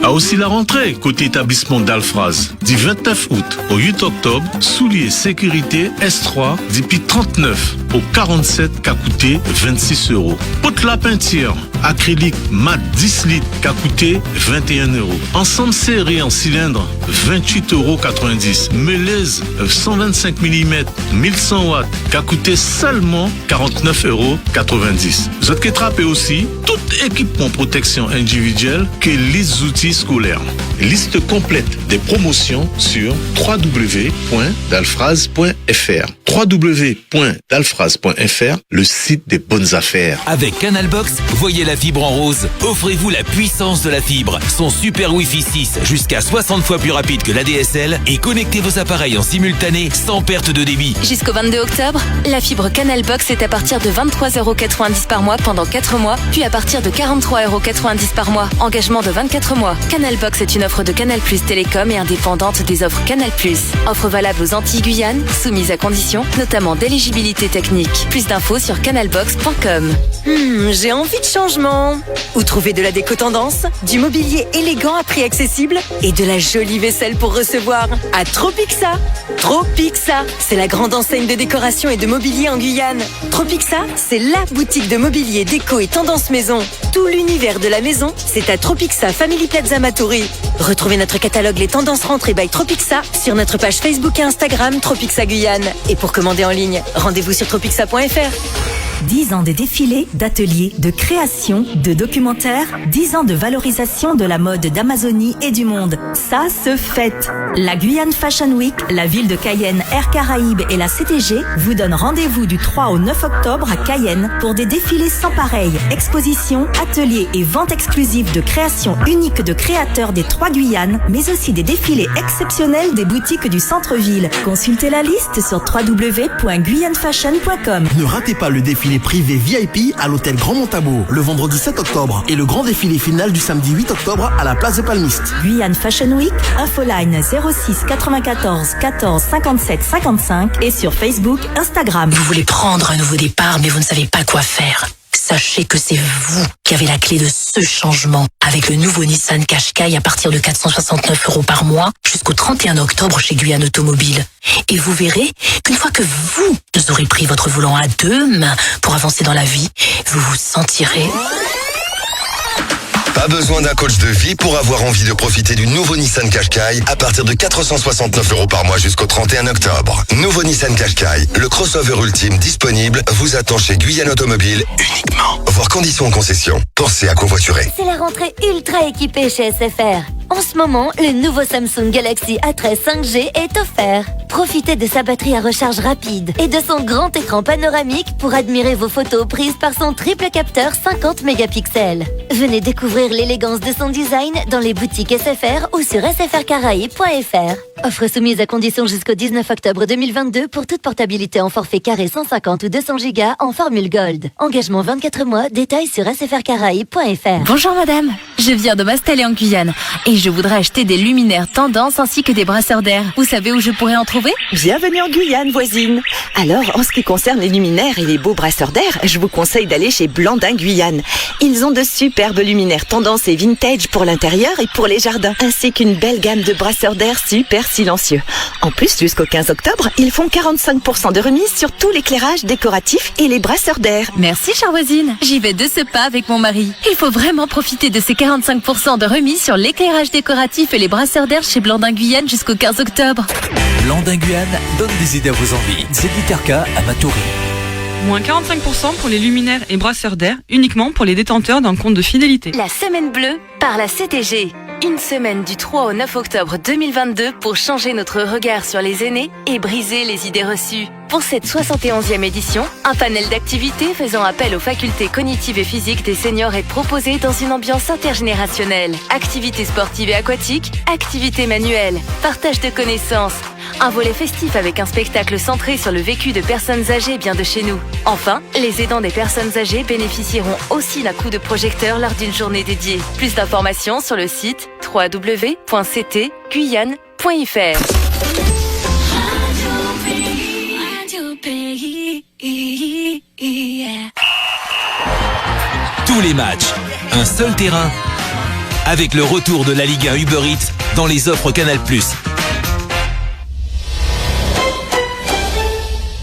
A aussi la rentrée côté établissement d'Alfraz du 29 août au 8 octobre, souliers sécurité S3 depuis 39 au 47 qui a coûté 26 €. Pote la peinture acrylique mat 10 litres qui a coûté 21 €. Ensemble serré en cylindre 28,90 €. Meleuse 125 mm 1100 watts qui a coûté seulement 49,90 €. Vous êtes trappé aussi tout équipement protection promotions individuelles que liste outils scolaires. Liste complète des promotions sur www.dalfraz.fr. www.dalfraz.fr, le site des bonnes affaires. Avec Canalbox, voyez la fibre en rose. Offrez-vous la puissance de la fibre. Son super Wi-Fi 6, jusqu'à 60 fois plus rapide que l'ADSL, et connectez vos appareils en simultané sans perte de débit. Jusqu'au 22 octobre, la fibre Canalbox est à partir de 23,90 € par mois pendant 4 mois, puis à partir de 43,90 € par mois. Engagement de 24 mois. Canalbox est une offre de Canal+ Télécom et indépendante des offres Canal+. Offre valable aux Antilles-Guyane, soumise à conditions, notamment d'éligibilité technique. Plus d'infos sur canalbox.com. J'ai envie de changement. Où trouver de la déco tendance, du mobilier élégant à prix accessible et de la jolie vaisselle pour recevoir? À Tropixa. Tropixa, c'est la grande enseigne de décoration et de mobilier en Guyane. Tropixa, c'est la boutique de mobilier, déco et tendance maison. Tout l'univers de la maison, c'est à Tropixa Family Plaza Matoury. Retrouvez notre catalogue Les Tendances Rentrées by Tropixa sur notre page Facebook et Instagram Tropixa Guyane. Et pour commander en ligne, rendez-vous sur tropixa.fr. 10 ans de défilés, d'ateliers, de création, de documentaires, 10 ans de valorisation de la mode d'Amazonie et du monde. Ça se fête. La Guyane Fashion Week, la ville de Cayenne, Air Caraïbes et la CTG vous donnent rendez-vous du 3 au 9 octobre à Cayenne pour des défilés sans pareil, expositions, ateliers et ventes exclusives de créations uniques de créateurs des 3 Guyanes, mais aussi des défilés exceptionnels des boutiques du centre-ville. Consultez la liste sur www.guyanefashion.com. Ne ratez pas le défilé privé VIP à l'hôtel Grand Montabo le vendredi 7 octobre et le grand défilé final du samedi 8 octobre à la place des Palmistes. Guyane Fashion Week, infoline 06 94 14 57 55 et sur Facebook, Instagram. Vous voulez prendre un nouveau départ mais vous ne savez pas quoi faire. Sachez que c'est vous qui avez la clé de ce changement avec le nouveau Nissan Qashqai à partir de 469 € par mois jusqu'au 31 octobre chez Guyane Automobile. Et vous verrez qu'une fois que vous aurez pris votre volant à 2 mains pour avancer dans la vie, vous vous sentirez... Pas besoin d'un coach de vie pour avoir envie de profiter du nouveau Nissan Qashqai à partir de 469 € par mois jusqu'au 31 octobre. Nouveau Nissan Qashqai, le crossover ultime disponible, vous attend chez Guyane Automobile uniquement. Voir conditions en concession. Pensez à covoiturer. C'est la rentrée ultra équipée chez SFR. En ce moment, le nouveau Samsung Galaxy A13 5G est offert. Profitez de sa batterie à recharge rapide et de son grand écran panoramique pour admirer vos photos prises par son triple capteur 50 mégapixels. Venez découvrir l'élégance de son design dans les boutiques SFR ou sur sfrcaraïbes.fr. Offre soumise à condition jusqu'au 19 octobre 2022 pour toute portabilité en forfait carré 150 ou 200 Go en formule Gold. Engagement 24 mois, détails sur sfrcaraïbes.fr. Bonjour madame, je viens de m'installer en Guyane et je voudrais acheter des luminaires tendance ainsi que des brasseurs d'air. Vous savez où je pourrais en trouver? Bienvenue en Guyane, voisine. Alors, en ce qui concerne les luminaires et les beaux brasseurs d'air, je vous conseille d'aller chez Blandin Guyane. Ils ont de superbes luminaires tendance et vintage pour l'intérieur et pour les jardins, ainsi qu'une belle gamme de brasseurs d'air super silencieux. En plus, jusqu'au 15 octobre, ils font 45% de remise sur tout l'éclairage décoratif et les brasseurs d'air. Merci, chère voisine. J'y vais de ce pas avec mon mari. Il faut vraiment profiter de ces 45% de remise sur l'éclairage décoratif et les brasseurs d'air chez Blandin Guyane jusqu'au 15 octobre. Blandin Guyane donne des idées à vos envies. Zediterka à Matoury. Moins 45% pour les luminaires et brasseurs d'air, uniquement pour les détenteurs d'un compte de fidélité. La semaine bleue par la CTG. Une semaine du 3 au 9 octobre 2022 pour changer notre regard sur les aînés et briser les idées reçues. Pour cette 71e édition, un panel d'activités faisant appel aux facultés cognitives et physiques des seniors est proposé dans une ambiance intergénérationnelle. Activités sportives et aquatiques, activités manuelles, partage de connaissances, un volet festif avec un spectacle centré sur le vécu de personnes âgées bien de chez nous. Enfin, les aidants des personnes âgées bénéficieront aussi d'un coup de projecteur lors d'une journée dédiée. Plus d'informations sur le site www.ctguyane.fr. Tous les matchs, un seul terrain, avec le retour de la Ligue 1 Uber Eats dans les offres Canal+.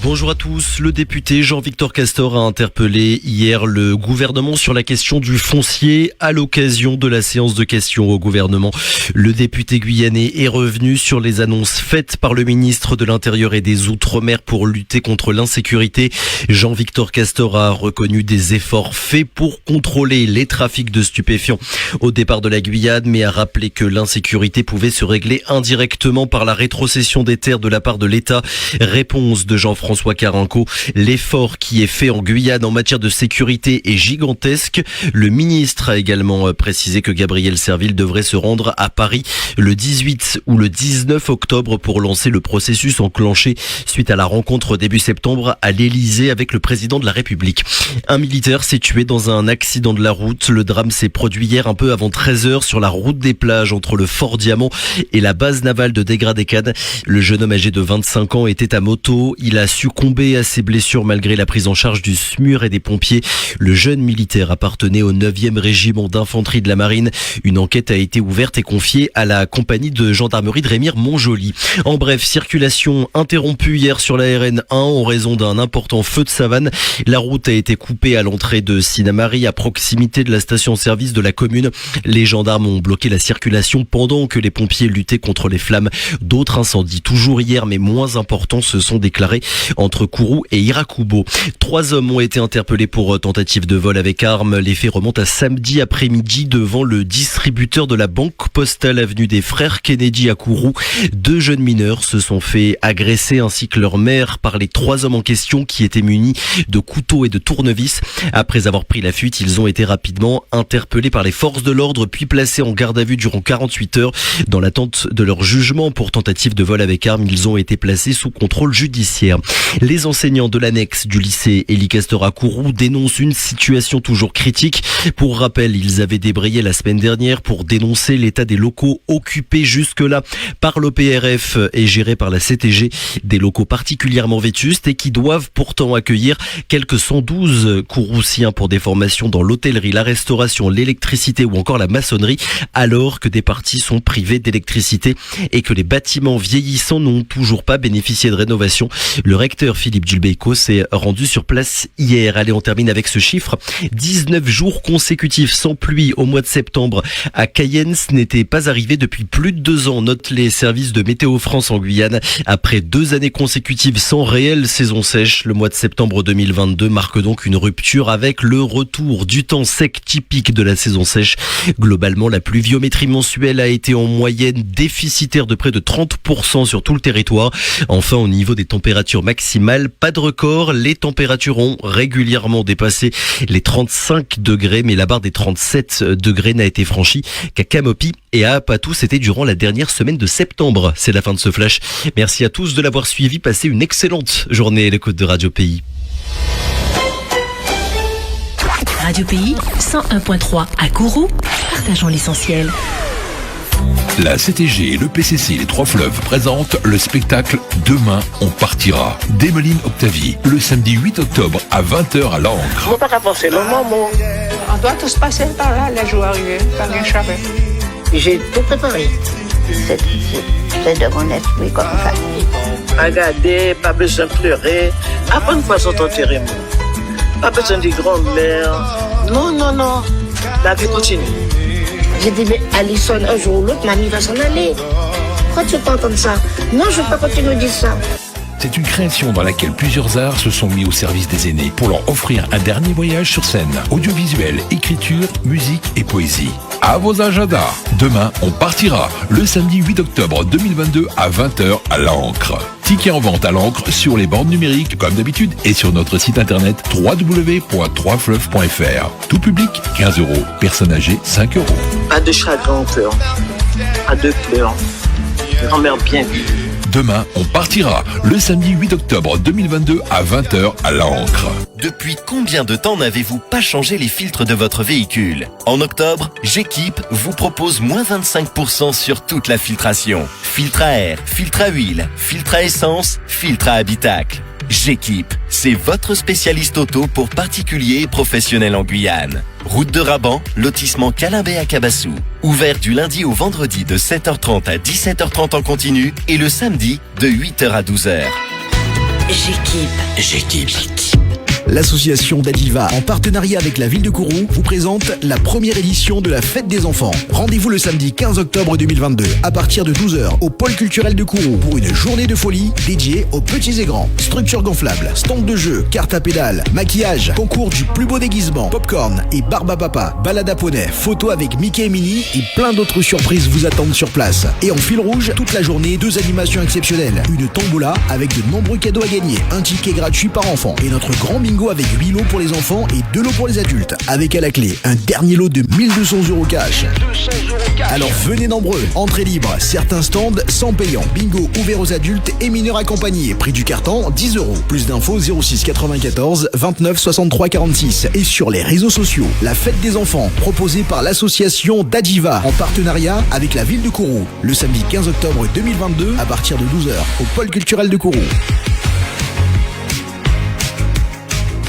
Bonjour à tous. Le député Jean-Victor Castor a interpellé hier le gouvernement sur la question du foncier à l'occasion de la séance de questions au gouvernement. Le député guyanais est revenu sur les annonces faites par le ministre de l'Intérieur et des Outre-mer pour lutter contre l'insécurité. Jean-Victor Castor a reconnu des efforts faits pour contrôler les trafics de stupéfiants au départ de la Guyane, mais a rappelé que l'insécurité pouvait se régler indirectement par la rétrocession des terres de la part de l'État. Réponse de Jean-François Carenco. L'effort qui est fait en Guyane en matière de sécurité est gigantesque. Le ministre a également précisé que Gabriel Serville devrait se rendre à Paris le 18 ou le 19 octobre pour lancer le processus enclenché suite à la rencontre début septembre à l'Elysée avec le président de la République. Un militaire s'est tué dans un accident de la route. Le drame s'est produit hier un peu avant 13h sur la route des plages entre le Fort Diamant et la base navale de Dégradé-Cannes. Le jeune homme âgé de 25 ans était à moto. Il a succombé à ses blessures malgré la prise en charge du SMUR et des pompiers. Le jeune militaire appartenait au 9e régiment d'infanterie de la marine. Une enquête a été ouverte et confiée à la compagnie de gendarmerie de Rémire-Montjoly. En bref, circulation interrompue hier sur la RN1 en raison d'un important feu de savane. La route a été coupée à l'entrée de Sinnamary à proximité de la station-service de la commune. Les gendarmes ont bloqué la circulation pendant que les pompiers luttaient contre les flammes. D'autres incendies, toujours hier mais moins importants, se sont déclarés entre Kourou et Irakubo. 3 hommes ont été interpellés pour tentative de vol avec arme. Les faits remontent à samedi après-midi devant le distributeur de la banque postale avenue des Frères Kennedy à Kourou. 2 jeunes mineurs se sont fait agresser ainsi que leur mère par les 3 hommes en question qui étaient munis de couteaux et de tournevis. Après avoir pris la fuite, ils ont été rapidement interpellés par les forces de l'ordre puis placés en garde à vue durant 48 heures. Dans l'attente de leur jugement pour tentative de vol avec arme, ils ont été placés sous contrôle judiciaire. Les enseignants de l'annexe du lycée Élie Castor à Kourou dénoncent une situation toujours critique. Pour rappel, ils avaient débrayé la semaine dernière pour dénoncer l'état des locaux occupés jusque-là par l'OPRF et gérés par la CTG. Des locaux particulièrement vétustes et qui doivent pourtant accueillir quelques 112 Kouroussiens pour des formations dans l'hôtellerie, la restauration, l'électricité ou encore la maçonnerie, alors que des parties sont privées d'électricité et que les bâtiments vieillissants n'ont toujours pas bénéficié de rénovation. Le recteur Philippe Dulbeyco s'est rendu sur place hier. Allez, on termine avec ce chiffre. 19 jours consécutifs sans pluie au mois de septembre à Cayenne. Ce n'était pas arrivé depuis plus de 2 ans, notent les services de Météo France en Guyane. Après 2 années consécutives sans réelle saison sèche, le mois de septembre 2022 marque donc une rupture avec le retour du temps sec typique de la saison sèche. Globalement, la pluviométrie mensuelle a été en moyenne déficitaire de près de 30% sur tout le territoire. Enfin, au niveau des températures maximales, pas de record. Les températures ont régulièrement dépassé les 35 degrés, mais la barre des 37 degrés n'a été franchie qu'à Camopi et à Apatou. C'était durant la dernière semaine de septembre. C'est la fin de ce flash. Merci à tous de l'avoir suivi. Passez une excellente journée à l'écoute de Radio Pays. Radio Pays, 101.3 à Kourou. Partageons l'essentiel. La CTG et le PCC Les Trois Fleuves présentent le spectacle Demain on partira d'Emeline Octavie le samedi 8 octobre à 20h à l'Ancre. Je ne veux pas qu'à penser le moment. On doit tous passer par là, les jours arrivés, par un chavet. J'ai tout préparé. C'est de mon esprit comme ça. Regardez, pas besoin de pleurer. Après une fois son enterrement. Pas besoin de grand-mère. Non, non, non. La vie continue. J'ai dit, mais Alison, un jour ou l'autre, mamie va s'en aller. Pourquoi tu pas comme ça? Non, je ne vais pas continuer de dire ça. C'est une création dans laquelle plusieurs arts se sont mis au service des aînés pour leur offrir un dernier voyage sur scène. Audiovisuel, écriture, musique et poésie. À vos agendas. Demain, on partira le samedi 8 octobre 2022 à 20h à l'Ancre. Tickets en vente à l'Ancre sur les bornes numériques comme d'habitude et sur notre site internet www.3fleuves.fr. Tout public 15 €, personnes âgées 5 €. À de chagrin on pleure. À de pleurs. Grand-mère bien vive. Demain, on partira le samedi 8 octobre 2022 à 20h à l'Ancre. Depuis combien de temps n'avez-vous pas changé les filtres de votre véhicule? En octobre, J'équipe vous propose moins 25% sur toute la filtration. Filtre à air, filtre à huile, filtre à essence, filtre à habitacle. J'équipe, c'est votre spécialiste auto pour particuliers et professionnels en Guyane. Route de Raban, lotissement Calimbé à Cabassou. Ouvert du lundi au vendredi de 7h30 à 17h30 en continu et le samedi de 8h à 12h. J'équipe. L'association d'Adiva, en partenariat avec la ville de Kourou, vous présente la première édition de la Fête des Enfants. Rendez-vous le samedi 15 octobre 2022, à partir de 12h, au pôle culturel de Kourou, pour une journée de folie dédiée aux petits et grands. Structures gonflables, stand de jeu, cartes à pédales, maquillage, concours du plus beau déguisement, popcorn et barbe à papa, balade à poney, photos avec Mickey et Minnie et plein d'autres surprises vous attendent sur place. Et en fil rouge, toute la journée, 2 animations exceptionnelles. Une tombola avec de nombreux cadeaux à gagner, un ticket gratuit par enfant et notre grand bingo avec 8 lots pour les enfants et 2 lots pour les adultes. Avec à la clé un dernier lot de 1200 € cash. Alors venez nombreux, entrée libre, certains stands sans payant. Bingo ouvert aux adultes et mineurs accompagnés. Prix du carton 10 €. Plus d'infos 06 94 29 63 46 et sur les réseaux sociaux. La Fête des Enfants proposée par l'association d'Adiva en partenariat avec la ville de Kourou. Le samedi 15 octobre 2022 à partir de 12h au pôle culturel de Kourou.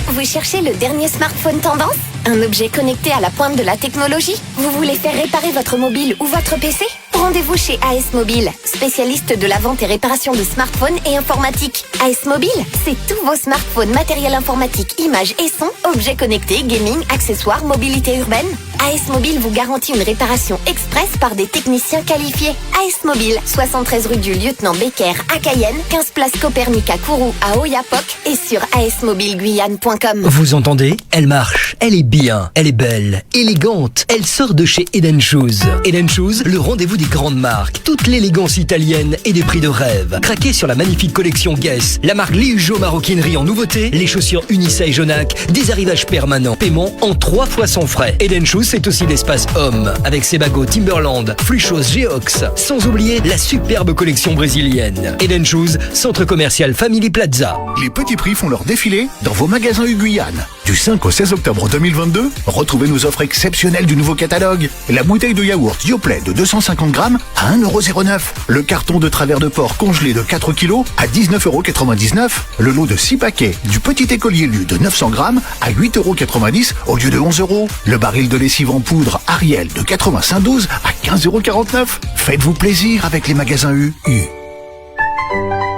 Vous cherchez le dernier smartphone tendance? Un objet connecté à la pointe de la technologie? Vous voulez faire réparer votre mobile ou votre PC? Rendez-vous chez AS Mobile, spécialiste de la vente et réparation de smartphones et informatique. AS Mobile, c'est tous vos smartphones, matériel informatique, images et sons, objets connectés, gaming, accessoires, mobilité urbaine. AS Mobile vous garantit une réparation express par des techniciens qualifiés. AS Mobile, 73 rue du Lieutenant Becker à Cayenne, 15 place Copernic à Kourou à Oyapock et sur asmobileguyane.com. Vous entendez? Elle marche, elle est bien, elle est belle, élégante. Elle sort de chez Eden Shoes. Eden Shoes, le rendez-vous des grandes marques. Toute l'élégance italienne et des prix de rêve. Craquez sur la magnifique collection Guess, la marque Liujo maroquinerie en nouveauté, les chaussures Unissa et Jonac, des arrivages permanents. Paiement en 3 fois sans frais. Eden Shoes, c'est aussi l'espace homme, avec Sebago, Timberland, Fluchos, Geox. Sans oublier la superbe collection brésilienne. Eden Shoes, centre commercial Family Plaza. Les petits prix font leur défilé dans vos magasins Guyane. Du 5 au 16 octobre 2022, retrouvez nos offres exceptionnelles du nouveau catalogue. La bouteille de yaourt Yoplait de 250 grammes à 1,09 €. Le carton de travers de porc congelé de 4 kg à 19,99 €. Le lot de 6 paquets du petit écolier Lu de 900 grammes à 8,90 € au lieu de 11 €. Le baril de lessive en poudre Ariel de 85,12 à 15,49 €. Faites-vous plaisir avec les magasins U.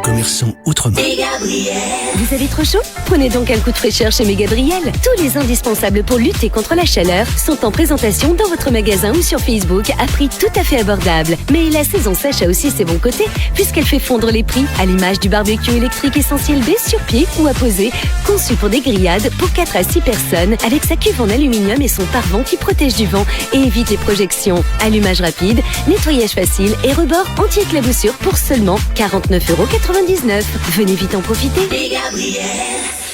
Commerçants autrement. Vous avez trop chaud? Prenez donc un coup de fraîcheur chez Mégadriel. Tous les indispensables pour lutter contre la chaleur sont en présentation dans votre magasin ou sur Facebook à prix tout à fait abordable. Mais la saison sèche a aussi ses bons côtés puisqu'elle fait fondre les prix, à l'image du barbecue électrique Essentiel B sur pied ou à poser, conçu pour des grillades pour 4 à 6 personnes avec sa cuve en aluminium et son pare-vent qui protège du vent et évite les projections. Allumage rapide, nettoyage facile et rebord anti-éclaboussure pour seulement 49,99 €. Venez vite en profiter.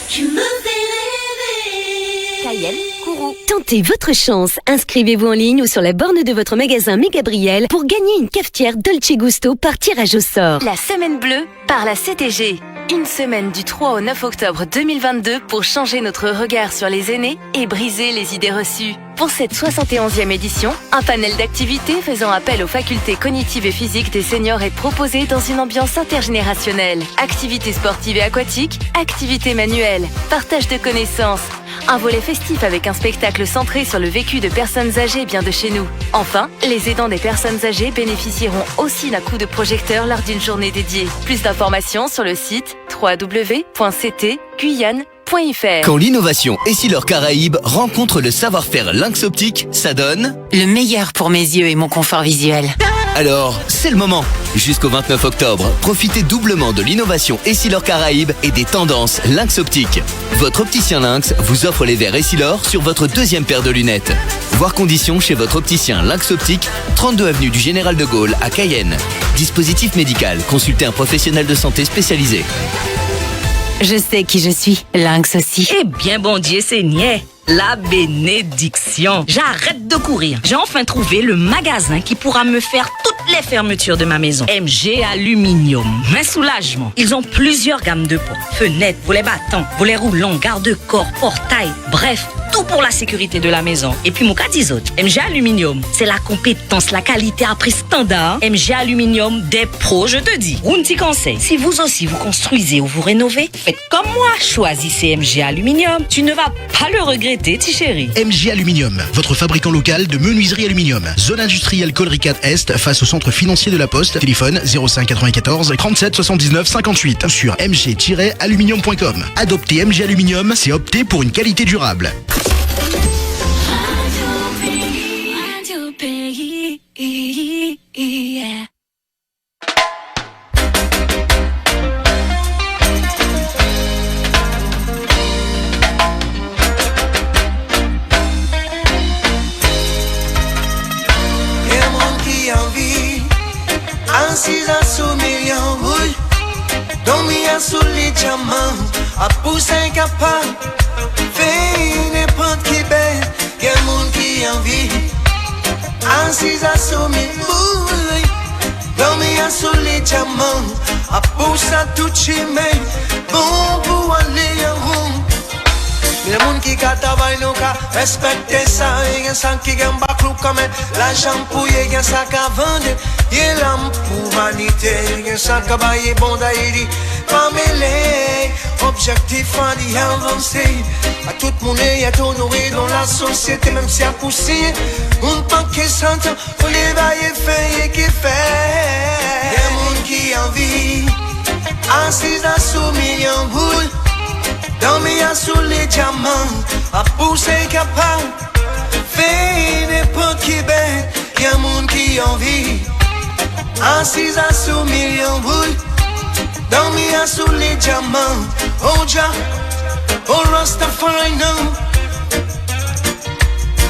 Tu me fais rêver. Cayenne, Kourou. Tentez votre chance. Inscrivez-vous en ligne ou sur la borne de votre magasin Mégabriel pour gagner une cafetière Dolce Gusto par tirage au sort. La semaine bleue par la CTG. Une semaine du 3 au 9 octobre 2022 pour changer notre regard sur les aînés et briser les idées reçues. Pour cette 71e édition, un panel d'activités faisant appel aux facultés cognitives et physiques des seniors est proposé dans une ambiance intergénérationnelle. Activités sportives et aquatiques, activités manuelles, partage de connaissances, un volet festif avec un spectacle centré sur le vécu de personnes âgées bien de chez nous. Enfin, les aidants des personnes âgées bénéficieront aussi d'un coup de projecteur lors d'une journée dédiée. Plus d'informations sur le site www.ctguyane.fr. Quand l'innovation Essilor Caraïbes rencontre le savoir-faire Lynx Optique, ça donne le meilleur pour mes yeux et mon confort visuel. Alors, c'est le moment. Jusqu'au 29 octobre, profitez doublement de l'innovation Essilor Caraïbes et des tendances Lynx Optique. Votre opticien Lynx vous offre les verres Essilor sur votre deuxième paire de lunettes. Voir conditions chez votre opticien Lynx Optique, 32 avenue du Général de Gaulle à Cayenne. Dispositif médical, consultez un professionnel de santé spécialisé. Je sais qui je suis, Lynx aussi. Eh bien, bon Dieu, Seigneur, la bénédiction. J'arrête de courir. J'ai enfin trouvé le magasin qui pourra me faire toutes les fermetures de ma maison. MG Aluminium. Un soulagement. Ils ont plusieurs gammes de portes, fenêtres, volets battants, volets roulants, garde-corps, portails, bref, tout pour la sécurité de la maison. Et puis, mon cas dit autres, MG Aluminium, c'est la compétence, la qualité à prix standard. MG Aluminium, des pros, je te dis. Un petit conseil, si vous aussi vous construisez ou vous rénovez, faites comme moi, choisissez MG Aluminium. Tu ne vas pas le regretter, ti chéri. MG Aluminium, votre fabricant local de menuiserie aluminium. Zone industrielle Colry 4 Est, face au centre financier de la Poste. Téléphone 05 94 37 79 58 sur mg-aluminium.com. Adopter MG Aluminium, c'est opter pour une qualité durable. Assis à sous millions, oui. Dormi à sous les diamants, à pousser incapable. Fait n'importe qui bête, y'a monde qui envie. Assis à sous millions, oui. Dormi à sous les diamants, à pousser tout chemin. Bon pour aller en rond. Le monde qui travaille nous ka respecter ça, y a ça qui gagne pas clou comme l'argent pour y a ça qui vendre, y a l'âme pour vanité, y a ça qui baille bon d'ailleurs, pas mêlé, objectif à d'y avancer, à tout le monde y a honoré dans la société même si à pousser, on pas que sente pour les bailler fait et qui fait, y a monde qui envie, assis à sous millions boules. Dormi à sous les diamants, à pousser capable. Fait n'importe qui bête, y'a monde qui envie. Assis à sous millions boules. Dormi à sous les diamants. Oh Jah, oh Rastafari now.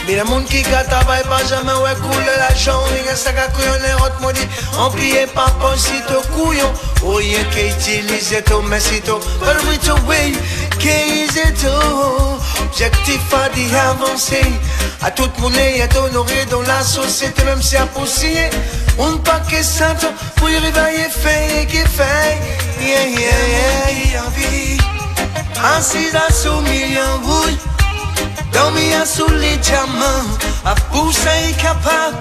Mais le monde qui travaille pas jamais ouais coule l'argent. Il y a ça qui couillonne autre modi. On plie pas pour si to couillon. Oh y'a qui utilise to messito. But we to way, qui est to. Objectif à d'y avancer. À tout le monde y est honoré dans la société même si à pousser. On pas que ça pour y réveiller fait qui fait. Yeah yeah yeah envie. Assis à sous millions boules. Dormi à sous les diamants, à pousser capable,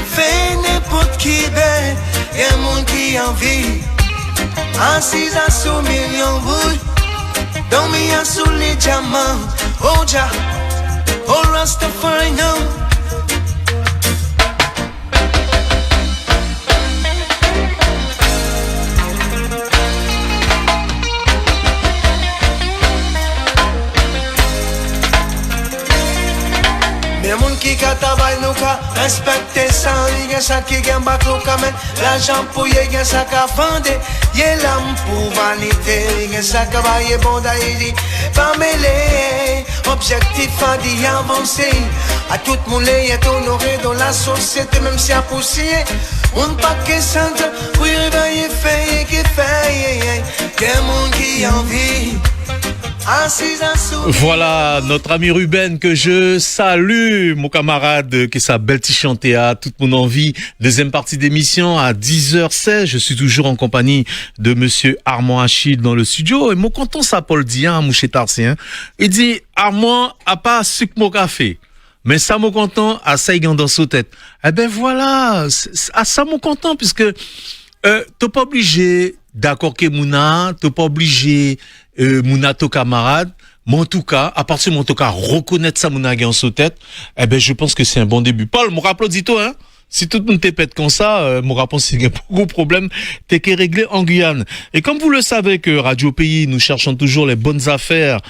fait n'importe qui bête, y'a monde qui envie. Assis à sous millions boules, dormi à sous les diamants, oh Jah, oh Rastafari now. Le monde qui travaille nous ka respecter ça, y a ça qui gagne pas clou comme l'argent pour y a ça qui vendre, y a l'âme pour vanité, y a ça qui va y bon d'ailleurs, pas mêlé, objectif à d'y avancer, à tout le monde y est honoré dans la société même si à pousser, on pas que sente, pour y réveiller fait qui fait, y a monde qui envie. Voilà notre ami Ruben que je salue, mon camarade qui sa belle petit chanté à toute mon envie. Deuxième partie d'émission à 10h16. Je suis toujours en compagnie de monsieur Armand Achille dans le studio. Et mon content ça Paul Dian, mon chétarsien. Il dit Armand a pas sucre mon café. Mais ça mon content à ça il dans sa tête. Eh ben voilà, à ça mon content puisque t'es pas obligé d'accord que Mouna, t'es pas obligé Mouna ton camarade, mais en tout cas, à partir de mon cas reconnaître ça Mouna en sa tête, eh ben je pense que c'est un bon début. Paul, mon applaudito hein. Si tout le monde te pète comme ça, mon réponse c'est qu'il y a beaucoup de problèmes, t'es qu'à régler en Guyane. Et comme vous le savez que Radio Pays, nous cherchons toujours les bonnes affaires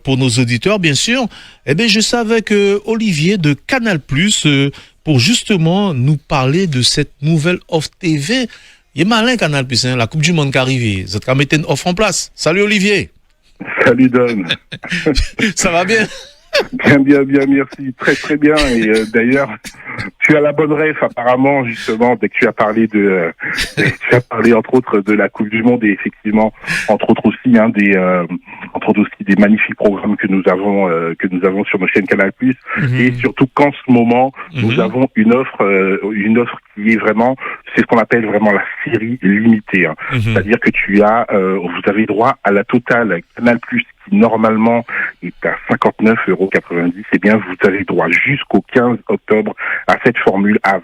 pour nos auditeurs, bien sûr. Eh ben je savais que Olivier de Canal+, pour justement nous parler de cette nouvelle offre TV. Il est malin Canal+, hein, la Coupe du Monde qui arrive. Vous avez mis une offre en place. Salut Olivier. Salut Don. Ça va bien? Bien, merci. Très, très bien. Et d'ailleurs, tu as la bonne ref apparemment, justement, dès que tu as parlé entre autres de la Coupe du Monde et effectivement, entre autres aussi des magnifiques programmes que nous avons sur nos chaînes Canal+. Et surtout qu'en ce moment, nous avons une offre qui est vraiment, c'est ce qu'on appelle vraiment la série limitée. Hein. C'est-à-dire que vous avez droit à la totale Canal+, qui normalement est à 59,90 €. Eh bien, vous avez droit jusqu'au 15 octobre à cette formule à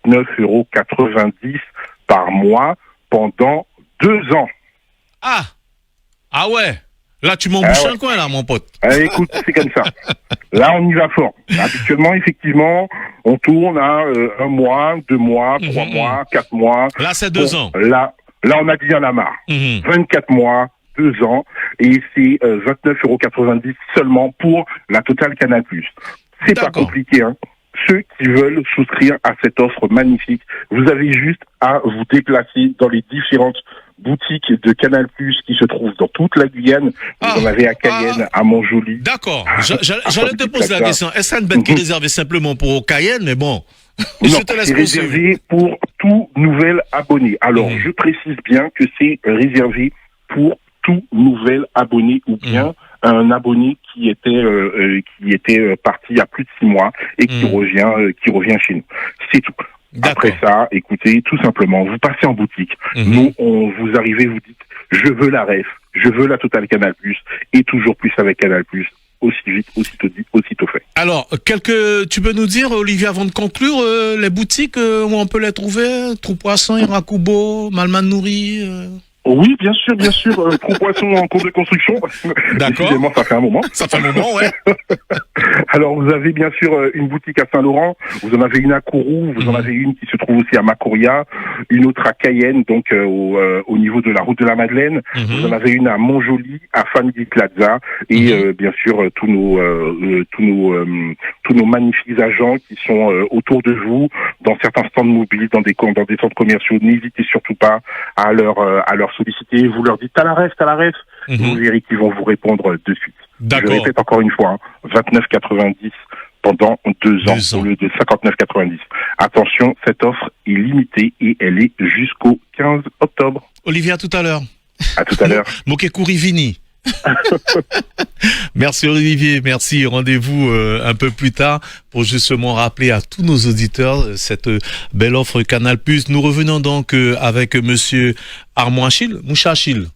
29,90 € par mois pendant 2 ans. Ah ouais. Là, tu m'embouches un coin, là, mon pote. Écoute, c'est comme ça. Là, on y va fort. Habituellement, effectivement, on tourne à 1 mois, 2 mois, 3 mois, 4 mois. Là, c'est 2 ans. Là, on a dit y'en a marre. 24 mois, 2 ans, et c'est 29,90 € seulement pour la Total Canal+. C'est pas compliqué, hein. Ceux qui veulent souscrire à cette offre magnifique, vous avez juste à vous déplacer dans les différentes boutiques de Canal+, qui se trouvent dans toute la Guyane. Vous en avez à Cayenne, à Montjoly. D'accord. J'allais te poser la question. Est-ce une bête qui est réservée simplement pour Cayenne, mais bon. Non, c'est réservé pour tout nouvel abonné. Alors, je précise bien que c'est réservé pour tout nouvel abonné ou bien un abonné qui était parti il y a plus de 6 mois et qui revient chez nous. C'est tout. Après ça, écoutez, tout simplement, vous passez en boutique. Nous, vous arrivez, vous dites, je veux la ref, je veux la Total Canal+, et toujours plus avec Canal+. Aussi vite, aussitôt dit, aussitôt fait. Alors, tu peux nous dire, Olivier, avant de conclure, les boutiques où on peut les trouver? Trou Poisson, Irakubo, Malman Nourri Oui, bien sûr. Trou Poisson en cours de construction. D'accord. Décidément, ça fait un moment. Ça fait un moment, ouais. Alors, vous avez bien sûr une boutique à Saint-Laurent, vous en avez une à Kourou, vous en avez une qui se trouve aussi à Macoria, une autre à Cayenne, donc au niveau de la route de la Madeleine. Vous en avez une à Montjoly, à Family Plaza, et bien sûr tous nos magnifiques agents qui sont autour de vous, dans certains stands mobiles, dans des centres commerciaux. N'hésitez surtout pas à leur solliciter. Vous leur dites t'as la ref. Vous verrez qu'ils vont vous répondre de suite. Je répète encore une fois, 29,90 pendant 2 ans au lieu de 59,90. Attention, cette offre est limitée et elle est jusqu'au 15 octobre. Olivier, à tout à l'heure. À tout à l'heure. Mokekouri Vini. Merci Olivier, merci. Rendez-vous un peu plus tard pour justement rappeler à tous nos auditeurs cette belle offre Canal+. Nous revenons donc avec monsieur Armand Achille, Moucha Achille.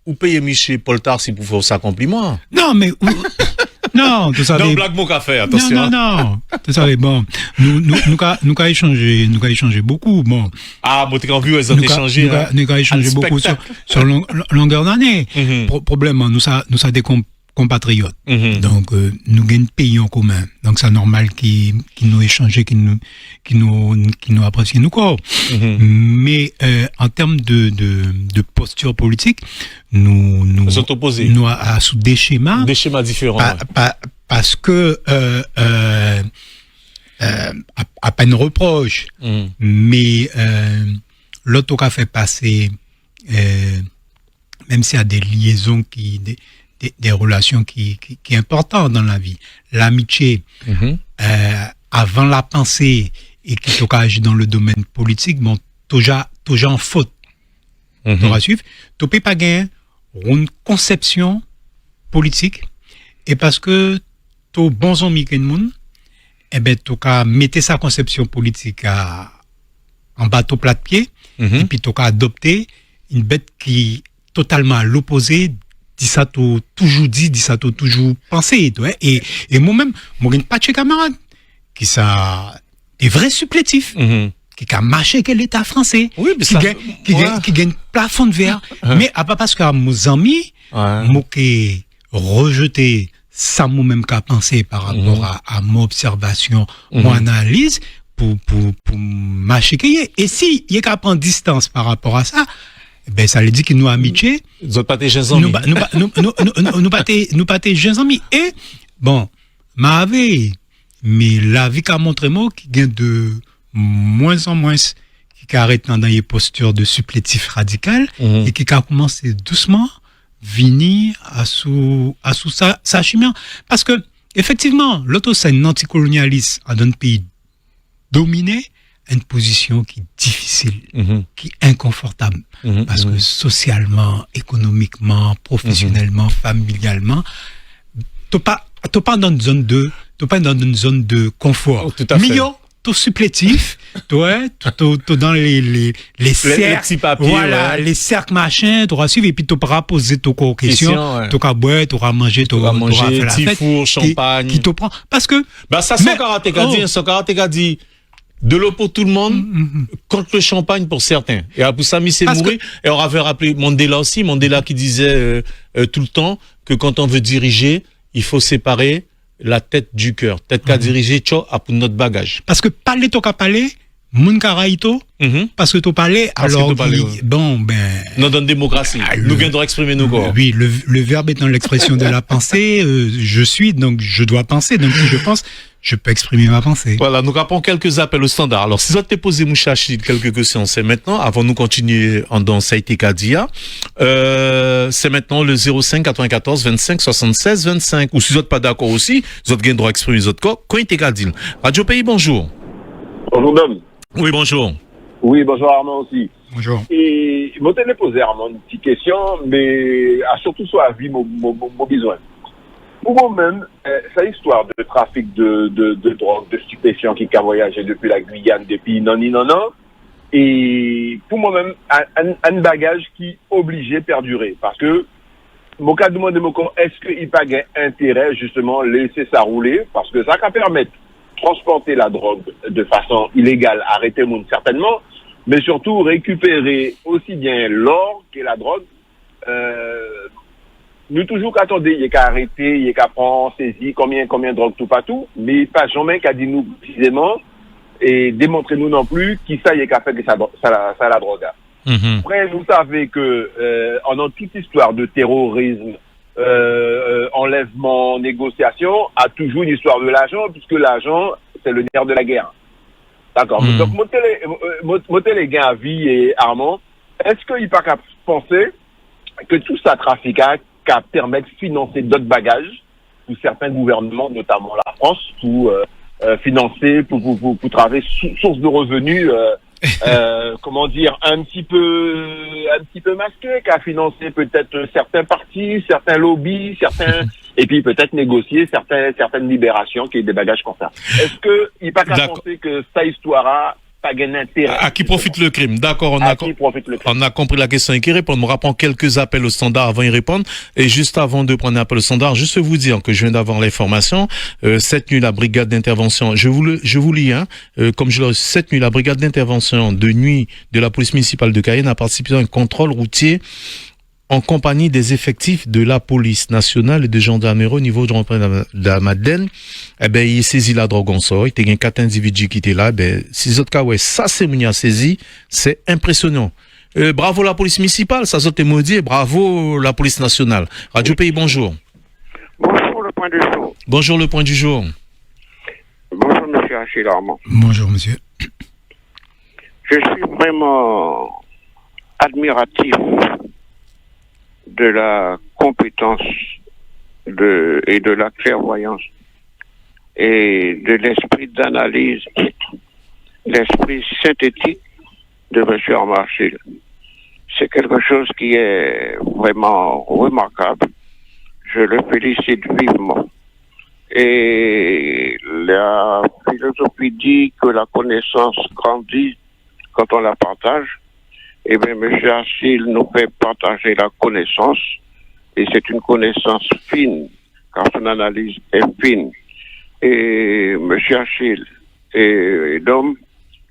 Ou payer Miché Poltar si vous faites ça compliment. Non, mais... Non, tout ça. Non, blague mon café, attention. Non. Tout ça, bon. Nous avons échangé beaucoup, bon. Ah, moi, t'es en vue, elles ont échangé. Nous avons échangé beaucoup sur longueur d'année. Problème, nous avons des compatriotes. Donc, nous gagnons pays en commun. Donc, c'est normal qu'ils nous échangent, qu'ils nous apprécient nous corps. Mais, en termes de posture politique, nous sommes opposés. Nous à sous des schémas. Des schémas différents. Parce que, à peine reproche, mais, l'autre qu'a fait passer, même s'il y a des liaisons des relations qui importantes dans la vie. L'amitié, avant la pensée et qui t'occasion dans le domaine politique, bon, toujours en faute. Tu vas suivre. Tu peux pas gagner une conception politique et parce que tu bons amis que monde, eh ben, tu as mettre sa conception politique en bateau plat de pied et puis tu as adopté une bête qui est totalement à l'opposé. Dit ça toujours pensé, et moi-même, moi, j'ai pas de camarade qui ça des vrais supplétifs, qui a marché que l'État français, qui gagne plafond de verre, mais à pas parce que mes amis, moi qui rejeté ça moi-même qu'à penser par rapport à mon observation, mon analyse, pour marcher et si il y a qu'à prendre distance par rapport à ça, ben ça veut dire que nous amitié nous pas des jeunes amis nous pas des jeunes amis et bon mais la vie qu'a montré moi qui gagne de moins en moins qui arrête dans les postures de supplétif radical et qui a commencé doucement venir à sous sa chimère parce que effectivement l'autre c'est un anticolonialiste dans un pays dominé une position qui est difficile, qui est inconfortable, parce que socialement, économiquement, professionnellement, familialement, t'es pas dans une zone de confort. Oh, tout à fait. tout supplétif, toi, tout dans les cercles, les petits papiers, voilà, les cercles machin, tu vas suivre et puis tu pourras poser tes questions, tu vas boire, tu vas manger, tu vas faire la fête, four, champagne, qui te prend, parce que ça son karatéka dit de l'eau pour tout le monde, contre le champagne pour certains. Et Abou Sami s'est mouru. Et on avait rappelé Mandela aussi, Mandela qui disait tout le temps que quand on veut diriger, il faut séparer la tête du cœur. Tête qu'à diriger, pour notre bagage. Parce que parler, tu qu'à parler, moun karaïto, parce que tu parlais, alors, nous dans démocratie, nous viendrons exprimer nos corps. Oui, le verbe étant l'expression de la pensée, je suis, donc je dois penser, donc si je pense, je peux exprimer ma pensée. Voilà, nous rappelons quelques appels au standard. Alors, si vous avez posé Mouchachi quelques questions, c'est maintenant, avant nous continuer dans Saïté Kadia, c'est maintenant le 05 94 25 76 25. Ou si vous n'êtes pas d'accord aussi, vous avez le droit d'exprimer votre corps. Koïté Kadil. Radio Pays, bonjour. Bonjour, Dom. Oui, bonjour. Oui, bonjour Armand aussi. Bonjour. Et je vais poser Armand une petite question, mais surtout sur la vie, mon besoin. Pour moi-même, cette histoire de trafic de drogue, de stupéfiants qui a voyagé depuis la Guyane, depuis non, et pour moi-même, un bagage qui est obligé de perdurer. Parce que, mon cas demande est-ce qu'il n'y a pas intérêt, justement, laisser ça rouler? Parce que ça va permettre de transporter la drogue de façon illégale, arrêter le monde certainement, mais surtout récupérer aussi bien l'or que la drogue. Nous toujours qu'attendons, il y a qu'à arrêter, il y a qu'à prendre, saisir, combien de drogue tout partout, mais pas jamais qu'à dire nous précisément et démontrer nous non plus qui ça y est qu'à faire que ça la drogue. Après, vous savez que on a toute histoire de terrorisme, enlèvement, négociation, a toujours une histoire de l'argent, puisque l'argent, c'est le nerf de la guerre. D'accord. Donc, monter les gains à vie et Armand, est-ce qu'il n'y a pas qu'à penser que tout ça trafiquage qu'à permettre de financer d'autres bagages pour certains gouvernements, notamment la France, pour financer, pour travailler source de revenus, comment dire, un petit peu masqué, qu'à financer peut-être certains partis, certains lobbies, et puis peut-être négocier certaines libérations qui est des bagages comme ça. Est-ce que il n'y a pas qu'à penser que ça histoire a pas gain d'intérêt? À qui profite le crime? D'accord, on a compris la question et qui répond. Nous rappelons quelques appels au standard avant d'y répondre. Et juste avant de prendre un appel au standard, juste vous dire que je viens d'avoir l'information. Cette nuit, la brigade d'intervention, je vous lis, comme je l'ai reçu, cette nuit, la brigade d'intervention de nuit de la police municipale de Cayenne a participé à un contrôle routier en compagnie des effectifs de la police nationale et de gendarmerie au niveau de la Madeleine. Eh ben, il saisit la drogue en sort. Il y a 4 individus qui étaient là. Ben, si autres cas, ouais, ça c'est mon saisi. C'est impressionnant. Bravo la police municipale, ça c'est maudit. Bravo la police nationale. Radio Pays, bonjour. Bonjour le point du jour. Bonjour le point du jour. Bonjour monsieur Achille Armand. Bonjour monsieur. Je suis vraiment admiratif de la compétence et de la clairvoyance et de l'esprit d'analyse, l'esprit synthétique de M. Armand Achille. C'est quelque chose qui est vraiment remarquable. Je le félicite vivement. Et la philosophie dit que la connaissance grandit quand on la partage. Eh bien, M. Achille nous fait partager la connaissance, et c'est une connaissance fine, car son analyse est fine. Et M. Achille et Dom,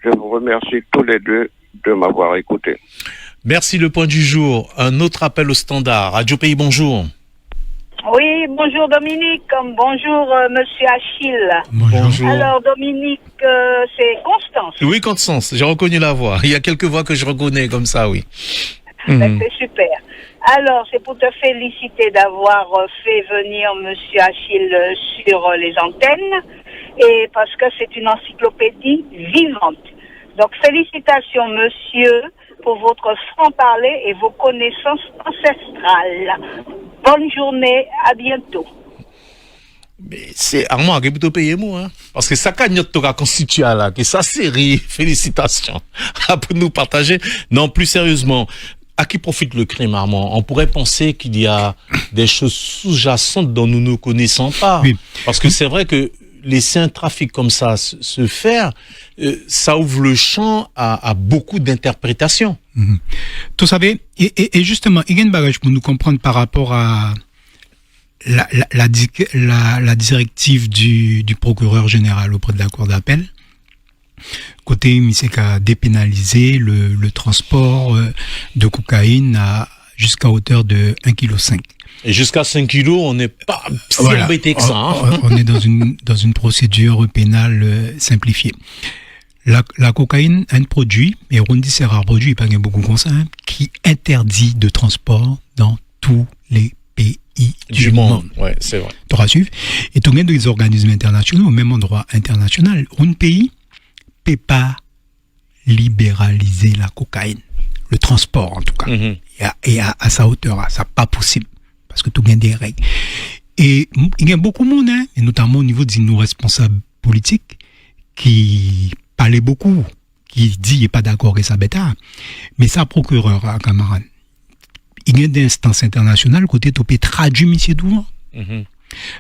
je vous remercie tous les deux de m'avoir écouté. Merci, le point du jour. Un autre appel au standard. Radio Pays, bonjour. Oui, bonjour Dominique, bonjour Monsieur Achille. Bonjour. Alors Dominique, c'est Constance. Oui, Constance, j'ai reconnu la voix. Il y a quelques voix que je reconnais comme ça, oui. C'est super. Alors, c'est pour te féliciter d'avoir fait venir Monsieur Achille sur les antennes, et parce que c'est une encyclopédie vivante. Donc, félicitations Monsieur pour votre franc-parler et vos connaissances ancestrales. Bonne journée, à bientôt. Mais c'est Armand qui est plutôt payé moi, parce que ça cagnotte t'aura constitué là, que sa série, félicitations, pour nous partager. Non, plus sérieusement, à qui profite le crime, Armand? On pourrait penser qu'il y a des choses sous-jacentes dont nous ne connaissons pas, oui. Parce que c'est vrai que laisser un trafic comme ça se faire, ça ouvre le champ à beaucoup d'interprétations. Vous savez, et justement, il y a une bagage pour nous comprendre par rapport à la directive du procureur général auprès de la Cour d'appel. Côté, il s'est qu'à dépénaliser le transport de cocaïne jusqu'à hauteur de 1,5 kg. Et jusqu'à 5 kilos, on n'est pas si embêté que ça. Hein. On est dans une procédure pénale simplifiée. La cocaïne, un produit, et on dit c'est rare produit, il n'y a pas beaucoup comme ça, qui interdit de transport dans tous les pays du monde. Ouais, c'est vrai. Tu auras suivi. Et tu as des organismes internationaux, même en droit international. Un pays ne peut pas libéraliser la cocaïne. Le transport, en tout cas. Et à sa hauteur, ça pas possible. Parce que tu as des règles. Et il y a beaucoup de monde, et notamment au niveau de nos responsables politiques, qui parlaient beaucoup, qui disent qu'il n'est pas d'accord avec ça, bêta. Mais ça, procureur, camarade, il y a des instances internationales côté tu peux traduire monsieur Douan.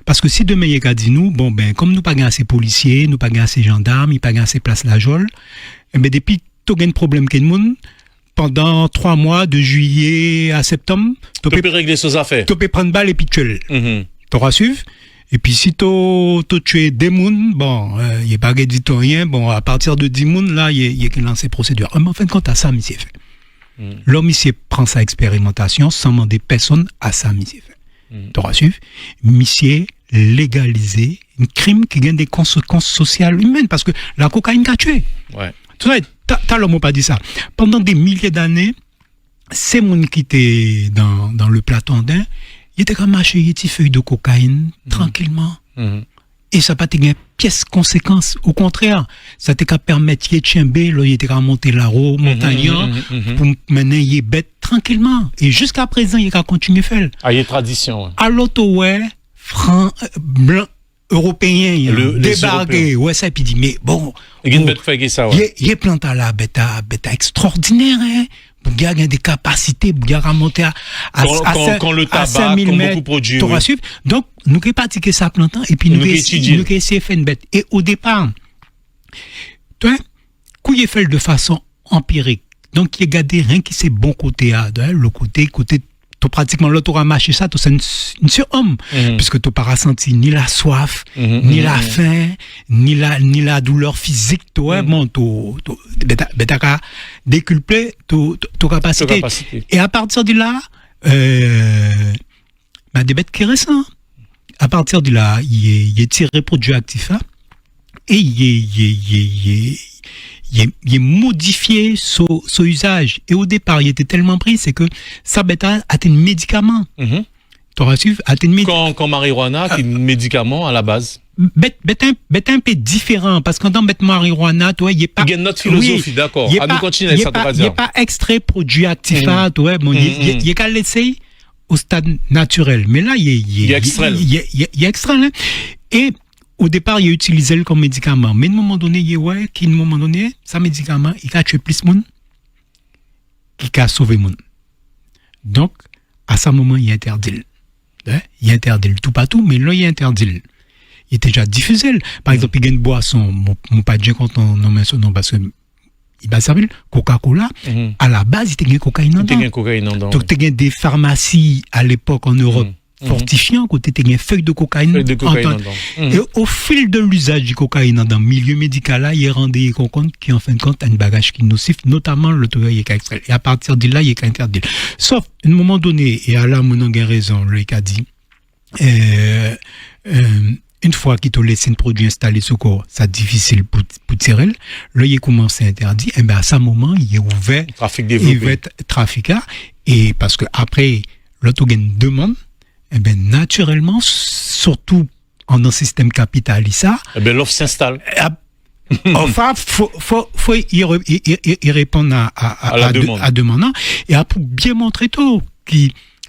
Parce que si demain il y a dit nous, bon ben comme nous pas assez policiers, nous pas assez gendarmes, il pas assez place la jole, ben depuis tu as un problème qu'un monde pendant 3 mois de juillet à septembre, tu peux régler ces affaires. Tu peux prendre balle et puis tuer. Tu auras suivi. Et puis si tu tues des mouns, bon, il n'y a pas dit rien, bon à partir de 10 mouns là, il y a qu'une lancée procédure. Mais en fin de compte à ça monsieur fait. L'homme ici prend sa expérimentation sans demander personne à ça monsieur fait. Tu auras suivi. Monsieur légaliser un crime qui gagne des conséquences sociales humaines parce que la cocaïne qu'a tué. Ouais. Tu sais, t'as l'homme pas dit ça. Pendant des milliers d'années, ces gens qui étaient dans le plateau andin, ils étaient comme marcher des feuilles de cocaïne tranquillement. Et ça n'a pas été une pièce conséquence. Au contraire, ça t'a permettre de chember, il était qu'à monter là-haut, montagnard, pour mener les bêtes tranquillement. Et jusqu'à présent, il a continué à faire. Ah, il y a tradition. Ouais. Alors, ouais, franc, blanc, européen, débarqué, ouais, ça, et puis dit, mais bon. Il y a une bête fait ça, ouais. Il y a planté la bête extraordinaire, hein. Pour gagner des capacités, pour gagner monter à le tabac, 5000 mètres, beaucoup produit. Oui. Donc, nous avons pratiqué ça plantant et puis nous avons essayé de faire une bête. Et au départ, toi, quand il est fait de façon empirique, donc il y a gardé rien qui c'est bon côté, le côté, pratiquement là, tu auras marché ça, c'est une surhomme, puisque tu n'as pas ressenti ni la soif, ni la faim, ni la douleur physique, toi, bon, tu as déculpé ta capacité. Et à partir de là, des bêtes qui récents. À partir de là, il est tiré produit actif, et il est modifié son usage. Et au départ, il était tellement pris, c'est que ça bête a un médicament. Tu auras su, quand marijuana, qui est un médicament à la base. Bête un peu différent, parce qu'en tant que marijuana, toi, il y a pas. Il y a notre philosophie, d'accord. À nous continuer, ça te va dire. Il n'y a pas extrait produit actif, toi, bon, il y a qu'à laisser au stade naturel. Mais là, il y a extrait. Il y a extrait, hein. Et, au départ, il a utilisé le comme médicament. Mais à un moment donné, ce médicament, il a tué plus de monde qu'il a sauvé de monde. Donc, à ce moment, il interdit. Il interdit tout partout, mais là, il interdit. Il était déjà diffusé. Par exemple, il y a une boisson, mon pas de quand on nomme son nom, parce que il va servir Coca-Cola. À la base, il y a cocaïne dedans. Donc, il y a des pharmacies à l'époque en Europe. Fortifiant, côté t'es une feuille de cocaïne. Et au fil de l'usage du cocaïne dans le milieu médical, là, il est rendu compte qui en fin de compte a une bagage qui est nocif, notamment le taux est extrait. Et à partir de là, il est interdit. Sauf, à un moment donné, et à là, mon a raison, le a dit, une fois qu'il t'a laissé un produit installé sur corps, c'est difficile pour tirer. Là, il commence à interdire. Et bien, à ce moment, il est ouvert. Trafic développé. Il va être trafiquant. Et parce que après, l'autre a une demande. Eh bien, naturellement, surtout en un système capitaliste, eh bien, l'offre s'installe. Enfin, faut y répondre à la demande. Et pour bien montrer tout,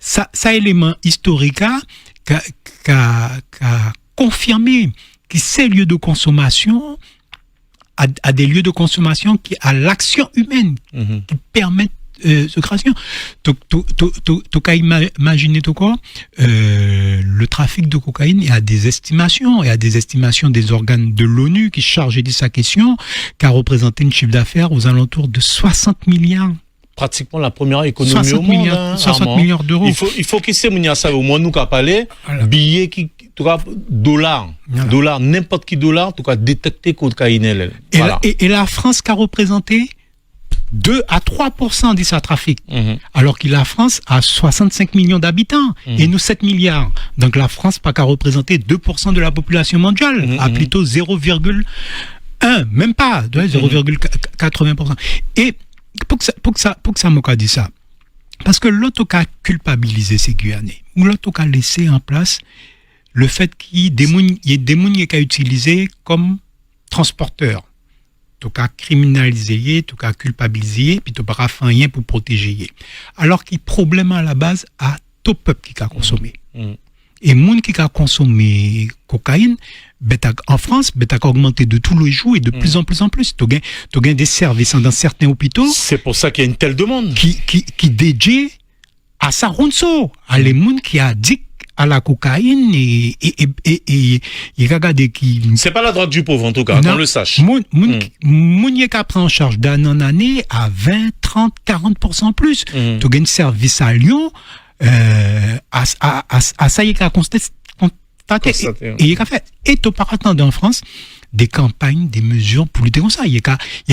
ça élément historique qu'a confirmé que ces lieux de consommation, à des lieux de consommation qui, à l'action humaine, qui permettent séquestration. Tu qu'à imaginer quoi? Le trafic de cocaïne, il y a des estimations des organes de l'ONU qui chargent de sa question, qui a représenté un chiffre d'affaires aux alentours de 60 milliards. Pratiquement la première économie au monde. 60 milliards d'euros. Il faut qu'il s'est ça au moins nous qu'à parler, billets qui, tout cas, dollars, n'importe qui dollar, tout cas, détecté cocaïne. Voilà. Et la France qui a représenté 2 à 3% de sa trafic. Alors que la France a 65 millions d'habitants et nous 7 milliards. Donc la France pas qu'à représenter 2% de la population mondiale, à plutôt 0,1, même pas, 0,80%. Et pour que ça m'a dit ça, parce que l'autre a culpabilisé ces Guyanais, ou l'autre a laissé en place le fait qu'il y ait des gens qui ont utilisé comme transporteurs. Tu as criminalisé, tu as culpabilisé, puis tu n'as pas fait rien pour protéger. Alors qu'il y a problème à la base à tout peuple qui a consommé. Et les gens qui a consommé cocaïne, en France, a augmenté de tous les jours et de plus en plus. Tu as des services dans certains hôpitaux. C'est pour ça qu'il y a une telle demande. Qui dédié à ça, à les gens qui a dit à la cocaïne et regardez qui. C'est pas la drogue du pauvre en tout cas, qu'on le sache. Moun qui prend en charge d'un an en année à 20, 30, 40% plus. Tu as un service à Lyon, à ça y est qu'à constater. Et il a fait. Et tu pas attendre en France des campagnes, des mesures pour lutter contre ça. Il y a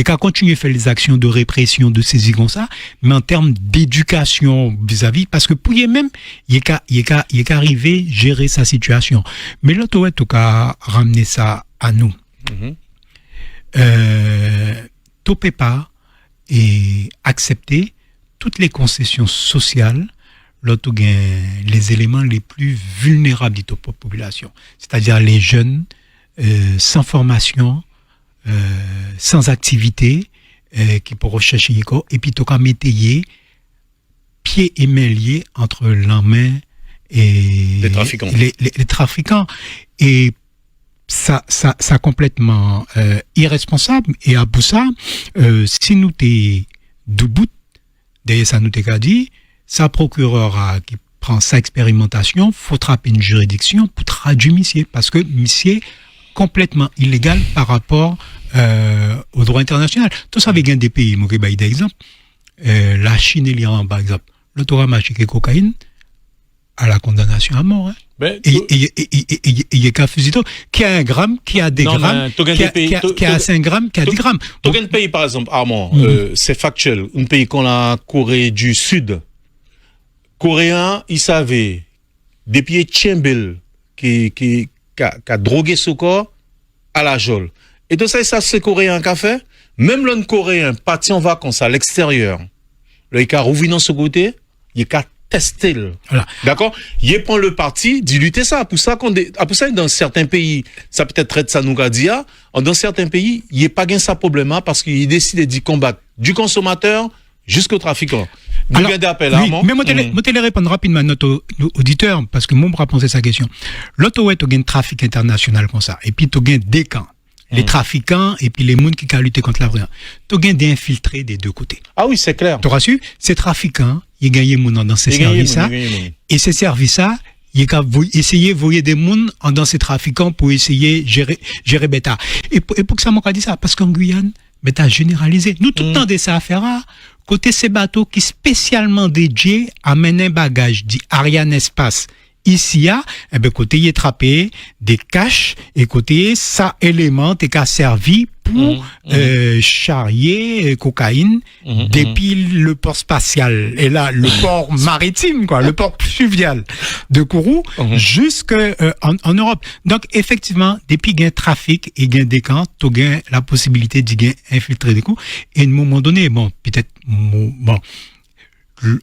qu'à continuer à faire les actions de répression, de saisie comme ça, mais en termes d'éducation vis-à-vis, parce que pour y même, il y a qu'à arriver à gérer sa situation. Mais là, tu as ramener ça à nous. Tu peux pas et accepter toutes les concessions sociales, l'autre les éléments les plus vulnérables de la population, c'est-à-dire les jeunes sans formation, sans activité, qui pour rechercher et puis tu as mettre pieds et mains liés entre la main et les trafiquants. Et ça complètement irresponsable. Et à bout ça, si nous t'es debout, d'ailleurs ça nous t'est dit, sa procureur qui prend sa expérimentation, faut trapper une juridiction pour traduire monsieur, parce que monsieur complètement illégal par rapport au droit international. Tout ça avec des pays, moi, par exemple, la Chine et l'Iran, par exemple, l'autoramachie et cocaïne à la condamnation à mort. Et il y a qu'un fusil qui a 1 gramme, qui a des grammes, qui a 5 grammes, qui a 10 grammes. Donc, un pays, par exemple, Armand, c'est factuel, un pays comme la Corée du Sud, Coréens, ils savaient, depuis Tchembel, qui a drogué ce corps à la geôle. Et tout ça, c'est Coréen qui a fait. Même l'un Coréen parti en vacances à l'extérieur, il a rouvert dans ce côté, il a testé. Voilà. D'accord? Il prend le parti diluter ça. Pour ça, dans certains pays, ça peut-être traite ça nous dia. Dans certains pays, il n'y a pas gain ça problème parce qu'il décide d'y combattre du consommateur jusqu'au trafiquant. Alors, oui, mais moi, je répondre rapidement à notre auditeur, parce que moi, je vais poser sa question. L'auto est un trafic international comme ça, et puis tu as des camps, les trafiquants, et puis les gens qui ont lutté contre la vraie. Tu as des infiltrés des deux côtés. Ah oui, c'est clair. Tu as su, ces trafiquants, ils gagnent dans ces services-là, et ces services-là, ils ont essayé de voyer des gens dans ces trafiquants pour essayer de gérer bêta. Et pour que ça m'a dit ça, parce qu'en Guyane, bêta généralisé. Nous, tout le temps, des affaires à côté ces bateaux qui spécialement dédiés amènent un bagage dit Ariane Espace. Ici, côté y est trappé des caches et côté ça élément est qu'a servi pour charrier cocaïne depuis le port spatial et là le port maritime le port fluvial de Kourou jusque en Europe. Donc effectivement depuis gain trafic et gain des camps, tu gain la possibilité d'y gain infiltrer des coups et à un moment donné peut-être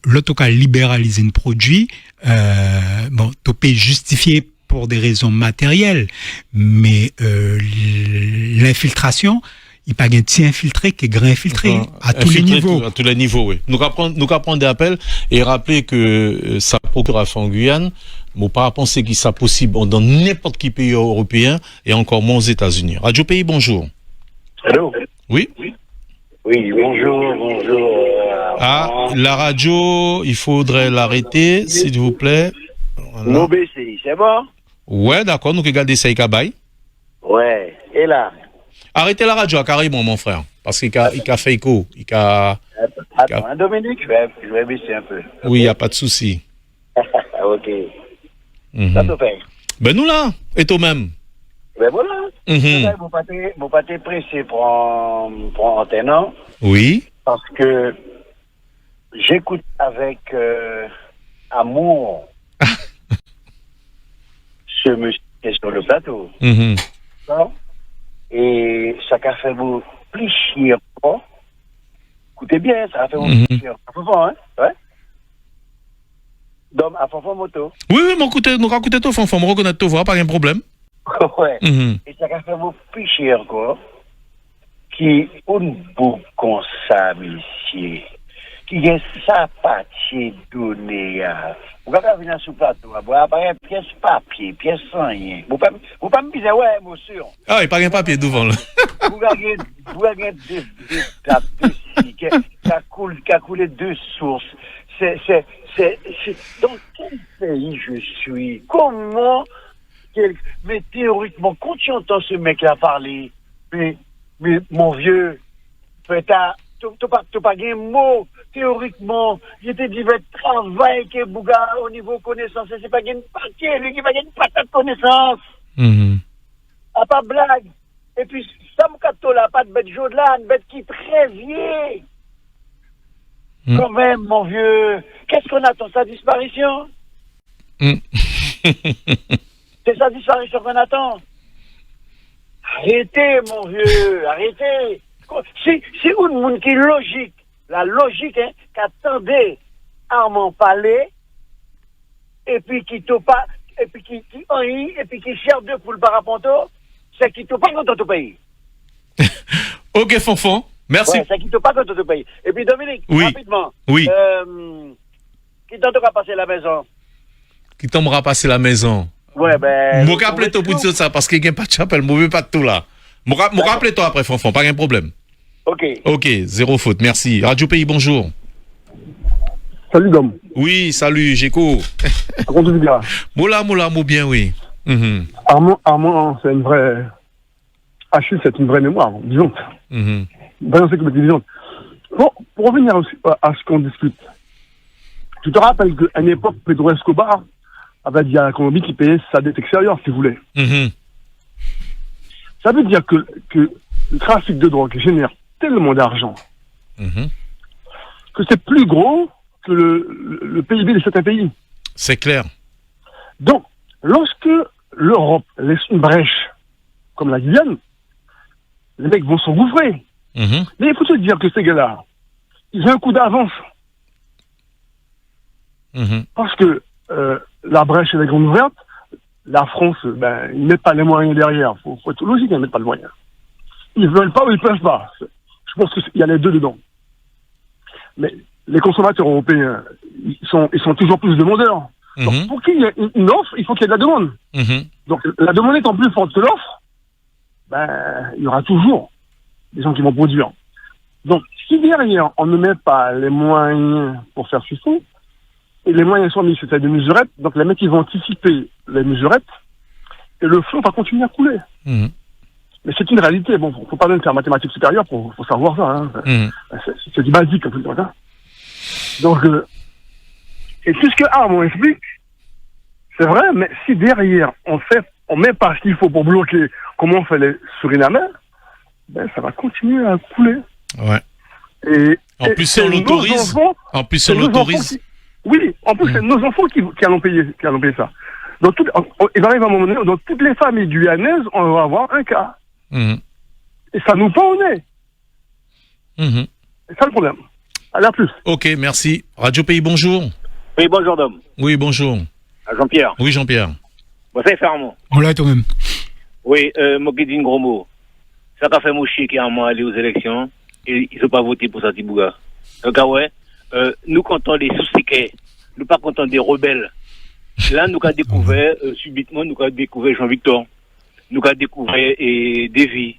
l'auto a libéralisé un produit, tu peux justifier pour des raisons matérielles, mais l'infiltration, il n'y a pas un petit infiltré qui est grand infiltré à tous les niveaux. À tous les niveaux, oui. Nous allons prendre des appels et rappeler que ça procure en Guyane, mais pas penser que ça possible dans n'importe quel pays européen et encore moins aux États-Unis. Radio Pays, bonjour. Allô? Oui. Oui, bonjour. La radio, il faudrait l'arrêter, s'il vous plaît. Voilà. Nous baisser, c'est bon? Ouais, d'accord, nous regardons ça, Ikabaï. Ouais, et là? Arrêtez la radio, carrément, mon frère. Parce qu'il a fait écho. Attends, Dominique, je vais baisser un peu. Oui, il n'y a pas de souci. Ok. Ça te fait? Ben nous là, et toi-même. Ben voilà. Vous pas être pressé pour antenne, non? Oui. Parce que j'écoute avec amour ce monsieur qui est sur le plateau. Non? Et ça a fait vous plichir. Écoutez bien, ça a fait vous plichir. À fond, hein? Ouais? Donc, à fond moto. Oui, nous écoutons tout, Fonfon, me reconnaître ta voix, pas de problème. Ouais. Et ça a fait vous plichir encore. Qui une boucle comme ça, monsieur. Qui a sa partie donnée. Vous pouvez venir sur le plateau, vous avez pièce papier, pièce sans rien. Vous ne pas me dire, ouais, monsieur. Ah, il n'y a pas de papier devant là. Vous avez des dates ici, qui a coulé deux sources. C'est dans quel pays je suis? Comment? Mais théoriquement, quand tu entends ce mec-là parler, mais mon vieux, tu pas un mot, théoriquement, il était dit, travail que Bouga au niveau connaissance, c'est pas une partie, lui qui va gagner pas de connaissance. Ah, pas blague. Et puis, Sam Kato là, pas de bête jaune là, une bête qui est très vieille. Quand même, mon vieux, qu'est-ce qu'on attend, sa disparition? C'est sa disparition qu'on attend. Arrêtez, mon vieux, arrêtez. C'est où le monde qui est logique? La logique, hein, qu'attendait Armand Palais, et puis qui t'a pas, et puis qui et puis qui cherche deux poules par rapport, c'est qui t'a pas contre ton pays. Ok, Fonfon, merci. Ouais, c'est qui t'a pas contre ton pays. Et puis Dominique, rapidement. Oui. Qui t'entendra passer la maison? Qui t'aimera passer la maison? Ouais, ben. Moi, rappelle-toi pour dire ça, parce qu'il n'y a pas de chapelle, moi, pas de tout là. Moi, rappelle-toi après, Fonfon, pas de problème. Ok, zéro faute, merci. Radio Pays, bonjour. Salut, Dom. Oui, salut, Géco. Comment tu vas? Moula, bien, oui. Armand, c'est une vraie. Achille, c'est une vraie mémoire, vivante. Une vraie encyclopédie vivante. Bon, pour revenir aussi à ce qu'on discute, tu te rappelles qu'à une époque, Pedro Escobar avait dit à la Colombie qu'il payait sa dette extérieure, s'il voulait. Ça veut dire que le trafic de drogue génère tellement d'argent que c'est plus gros que le PIB de certains pays. C'est clair. Donc, lorsque l'Europe laisse une brèche comme la Guyane, les mecs vont s'engouffrer. Mais il faut se dire que ces gars-là, ils ont un coup d'avance. Parce que la brèche est la grande ouverte, la France, ils ne mettent pas les moyens derrière. Faut être logique, ils ne mettent pas les moyens. Ils veulent pas ou ils peuvent pas. Je pense qu'il y a les deux dedans. Mais les consommateurs européens, ils sont toujours plus demandeurs. Donc, pour qu'il y ait une offre, il faut qu'il y ait de la demande. Donc, la demande étant plus forte que l'offre, il y aura toujours des gens qui vont produire. Donc, si derrière, on ne met pas les moyens pour faire ce qu'il faut, et les moyens sont mis, c'est-à-dire des mesurettes, donc les mecs, ils vont anticiper les mesurettes, et le flot va continuer à couler. Mais c'est une réalité. Bon, faut pas même faire mathématiques supérieures pour savoir ça. Hein. C'est du basique, en tout cas. Donc, et tout ce que Armand explique, c'est vrai, mais si derrière, on met pas ce qu'il faut pour bloquer, comment on fait les Surinamais, ça va continuer à couler. Ouais. Et plus, on l'autorise. Oui, en plus, c'est nos enfants qui allons payer ça. Il arrive un moment donné, dans toutes les familles guyanaises, on va avoir un cas. Et ça nous pend au nez. C'est ça le problème. Allez, à plus. Ok, merci. Radio Pays, bonjour. Oui, bonjour, Dom. Oui, bonjour. Jean-Pierre. Oui, Jean-Pierre. Bon, ça y est, Fermont. On l'a toi-même. Oui, moi qui dis un gros mot. Ça a fait moucher qui a allé aux élections et ils n'ont pas voté pour Sati Bouga. Donc, nous comptons les sous-séquets. Nous pas comptons des rebelles. Là, nous avons découvert, subitement, nous avons découvert Jean-Victor. Nous avons découvert Davy.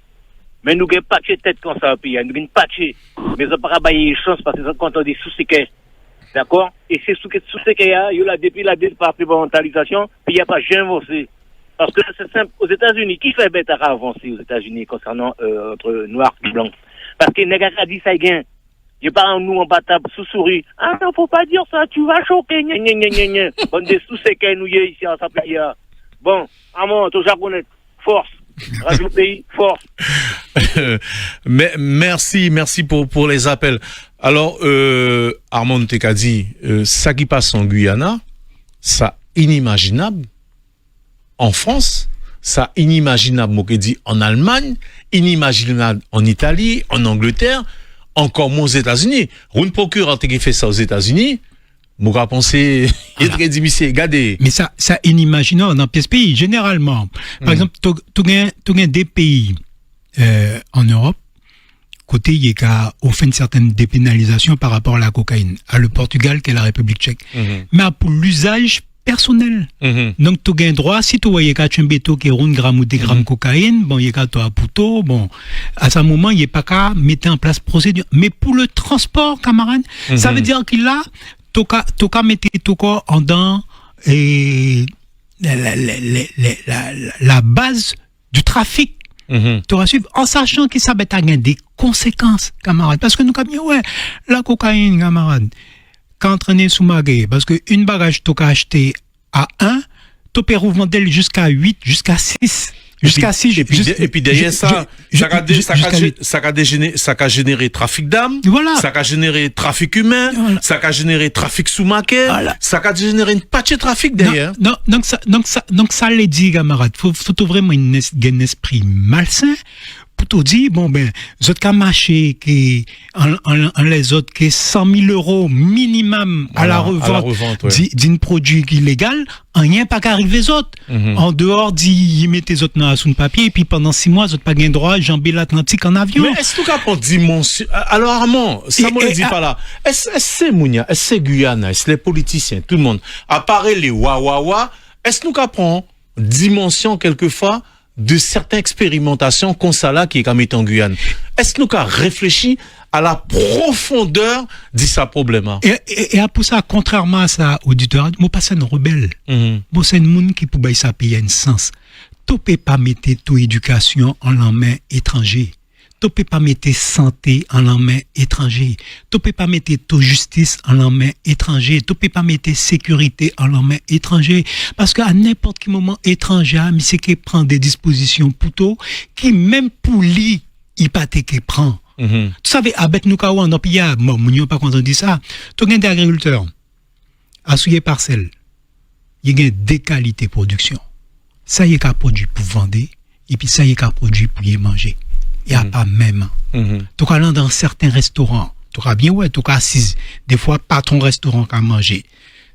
Mais nous avons pas de tête comme ça au pays, nous avons pas de mais on pas bailler chance parce que nous comptons des sous-séquelles. D'accord? Et c'est sous-séquelles, il y a depuis la départementalisation, puis il n'y a pas jamais avancé. Parce que c'est simple, aux États-Unis, qui fait bête à avancer aux États-Unis concernant entre noirs et blancs? Parce que les gars dit ça gain. Je parle nous en bataille sous-souris. Ah non, faut pas dire ça, tu vas choquer. Bon, des sous-séquelles nous y est ici en sa place. Bon, Armand, toi japonais, force. Radio Pays, force. Mais merci pour les appels. Alors, Armand Tekadi, ça qui passe en Guyana, ça inimaginable en France, ça inimaginable, moi qui dis, en Allemagne, inimaginable en Italie, en Angleterre, encore moins aux États-Unis. Une procureur qui fait ça aux États-Unis, moi penser, il est très difficile, regardez. Mais ça inimaginable dans ce pays, généralement. Par exemple, tu as des pays en Europe, côté il y a offert une certaine dépénalisation par rapport à la cocaïne, à le Portugal qui est la République tchèque. Mais pour l'usage personnel. Donc tu as droit, si tu vois qu'il y a un béto qui est 1 gramme ou 2 grammes de cocaïne, bon, il y a un pouto, bon, à ce moment, il n'y a pas qu'à mettre en place procédure. Mais pour le transport, camarade, ça veut dire qu'il a, tu as mettre tout corps en dans la base du trafic. Tu vas suivre en sachant que ça va avoir des conséquences, camarade. Parce que nous, comme ouais, la cocaïne, camarade, qu'entraîner sous maguet, parce que une bagage tu as acheté à 1, tu peux revendre jusqu'à 8, jusqu'à 6. Jusqu'à 6. Et puis derrière ça, ça a généré trafic d'armes, voilà. Ça a généré trafic humain, voilà. Ça a généré trafic sous-maquet, voilà. Ça a généré une patch de trafic derrière. Donc ça les dit, camarades, faut vraiment un esprit malsain. Pour te dire, bon, ben, les autres qui ont marché, les autres qui 100 000 euros minimum à la revente ouais. D'un produit illégal, rien pas qu'arriver les autres. En dehors, ils mettent les autres dans un papier, et puis pendant 6 mois, les autres pas gain droit, jamber l'Atlantique en avion. Mais est-ce que pour dimension, alors Armand, ça me le dit pas là. Est-ce c'est Mounia, est-ce c'est Guyana, est-ce les politiciens, tout le monde, à part les wawawa, est-ce que nous prend dimension quelquefois de certaines expérimentations comme ça là qui est comme en Guyane. Est-ce que nous avons réfléchi à la profondeur de ce problème? Et pour ça, contrairement à ça, auditeur, moi pas un rebelle. Moi c'est un monde qui peut ça payer un sens. Tu peux pas mettre ton éducation en la main étranger. Tu peux pas mettre santé en la main étranger. Tu peux pas mettre ta justice en la main étranger. Tu peux pas mettre sécurité en la main étranger. Parce qu'à n'importe quel moment étranger, mais c'est qu'il prend des dispositions pour toi, qui même pour lui, il pas te qu'il prend. Tu savais, avec nous, quand on a payé, bon, nous pas quand on dit ça, tu as des agriculteurs, à souiller parcelle, il y a des qualités de production. Ça y est qu'à produire pour vendre, et puis ça y est qu'à produire pour y manger. Il n'y a pas même. Tu as dans certains restaurants, tu as bien, ouais, tu as assis, des fois, pas ton restaurant qu'à manger.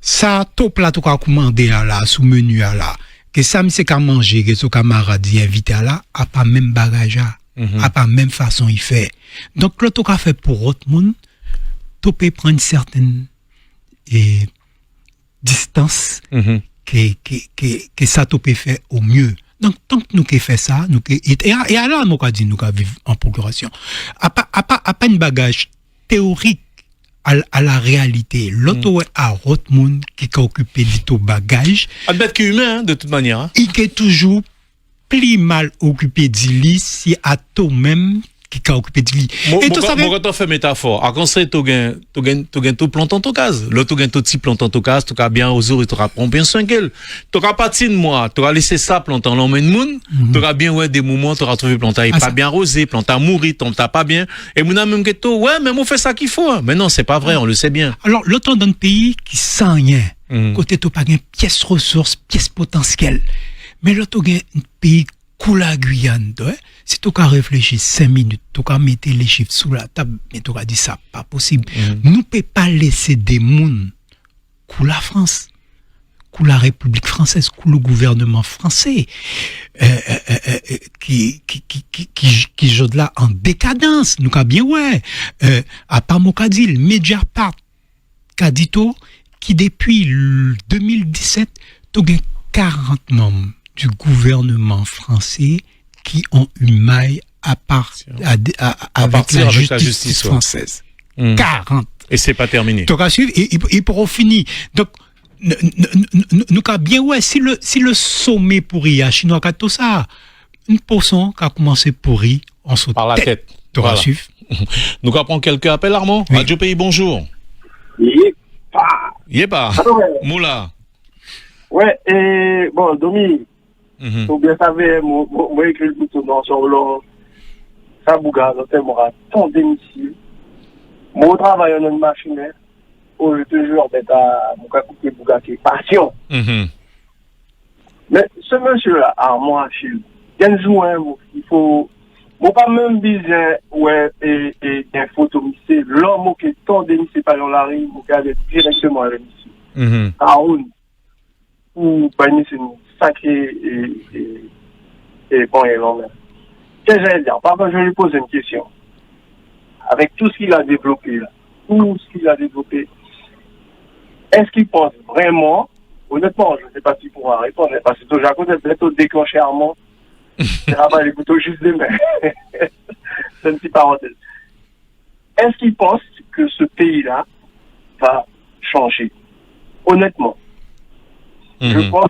Ça, top là, tu as commandé à la, sous menu à la, que ça, c'est qu'à manger, que son camarade y invité à la, a pas même bagage a pas même façon il fait. Donc, là, tu as fait pour autre monde, tu peux prendre une certaine distance, que ça, tu peux faire au mieux. Donc, tant que nous fait ça, et alors, nous dit, nous vivre en procuration. À pas une bagage théorique à la réalité. L'autre à autre monde qui a occupé de ton bagage. À bête qui humain, de toute manière. Il est toujours plus mal occupé d'ili si à toi-même qui a occupé de lui. Et tu savais quand on fait métaphore, à conseil tu gain tout plantant ton case. L'autre gain tout petit plantant ton case, tu as bien osé, tu as bien cinquel. Tu as pas de moi, tu as laissé ça plantant l'homme moun, tu as bien ouais des moments tu as trouvé plantant il pas bien rosé, plantant mourir, t'as pas bien et mon même que toi ouais mais on fait ça qu'il faut. Mais non, c'est pas vrai, on le sait bien. Alors l'autre dans un pays qui sent rien. Côté tu pas gain pièce ressources, pièce potentielle. Mais l'autre gain un pays la Guyane, si tu as réfléchi 5 minutes, tu as mis les chiffres sous la table, mais tu as dit ça, pas possible. Nous ne pouvons pas laisser des gens pour la France, pour la République française, pour le gouvernement français, qui jouent là en décadence. Nous avons bien, ouais, à Pamokadil, Mediapart, Kadito, qui depuis 2017, tu as 40 membres du gouvernement français qui ont eu maille avec la justice française. 40. Et c'est pas terminé. Donc, à suivre, et pour finir. Donc, nous avons bien, ouais, si le sommet pourri à Chinois, tout ça, une portion qui a commencé pourri, on saute par la tête. Donc, à suivre. Nous allons prendre quelques appels, Armand. Oui. Radio Pays, bonjour. Yépa. Moula. Ouais, et bon, Domi, vous bien savez, moi, écrit le bouton dans son long, ça bouga, notamment, tant d'émissions. Mon travail en une machine, où je te jure d'être à mon côté bouga, qui est passion. Mais ce monsieur-là, Armand Achille, il y a un joint, il faut. Bon, pas même besoin, ouais, et un photo, c'est l'homme qui est tant d'émissions par la rue, vous regardez directement à l'émission. Aoun, ou pas une sacrée et bon, et l'homme. Qu'est-ce que j'allais dire? Par contre, je lui pose une question. Avec tout ce qu'il a développé, là, est-ce qu'il pense vraiment, honnêtement, je ne sais pas s'il pourra répondre, parce que déjà, quand elle peut déclencher Armand, c'est rabat les couteaux juste des mains. C'est une petite parenthèse. Est-ce qu'il pense que ce pays-là va changer? Honnêtement. Je pense,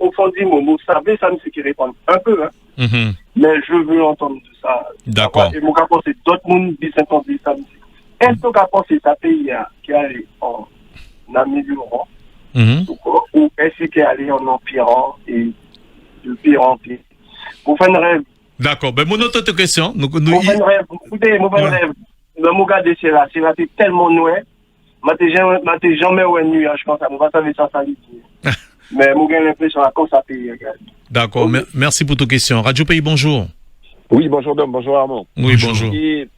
au fond du mot, vous savez, ça me fait qu'il répond un peu, hein. Mais je veux entendre tout ça. D'accord. Et mon cas, c'est d'autres mondes qui s'entendent ça. Est-ce que vous pensez que c'est un pays qui allait en améliorant? Ou est-ce qu'il est allé en empirant et de pire en pire? Vous faites un rêve. D'accord. Ben, mon autre question. Vous faites un rêve. Écoutez, mon rêve. Le mot gars de c'est là c'est tellement noué. Je jamais eu une nuit, je pense, on va savoir ça, mais moi, j'ai l'impression à cause ça paye. D'accord, merci pour ta question. Radio Pays, bonjour. Oui, bonjour Dom, bonjour Armand. Oui, bonjour. Il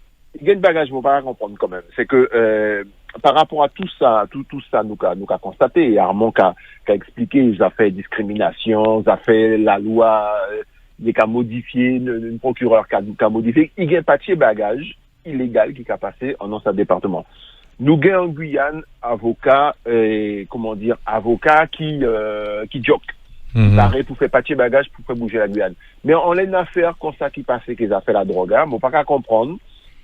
y a une bagage, je ne peux pas comprendre quand même. C'est que par rapport à tout ça, nous a constaté, et Armand qui a expliqué, il a fait discrimination, il a fait la loi, il a modifié, une procureur qui a modifié, il y a un papier bagage illégal qui a passé en dans sa département. Nous gagnons en Guyane avocat qui joke. L'arrêt pour faire papier bagage pour faire bouger la Guyane. Mais on a une affaire comme ça qui passait, qu'ils a fait la drogue, mais pas qu'à comprendre.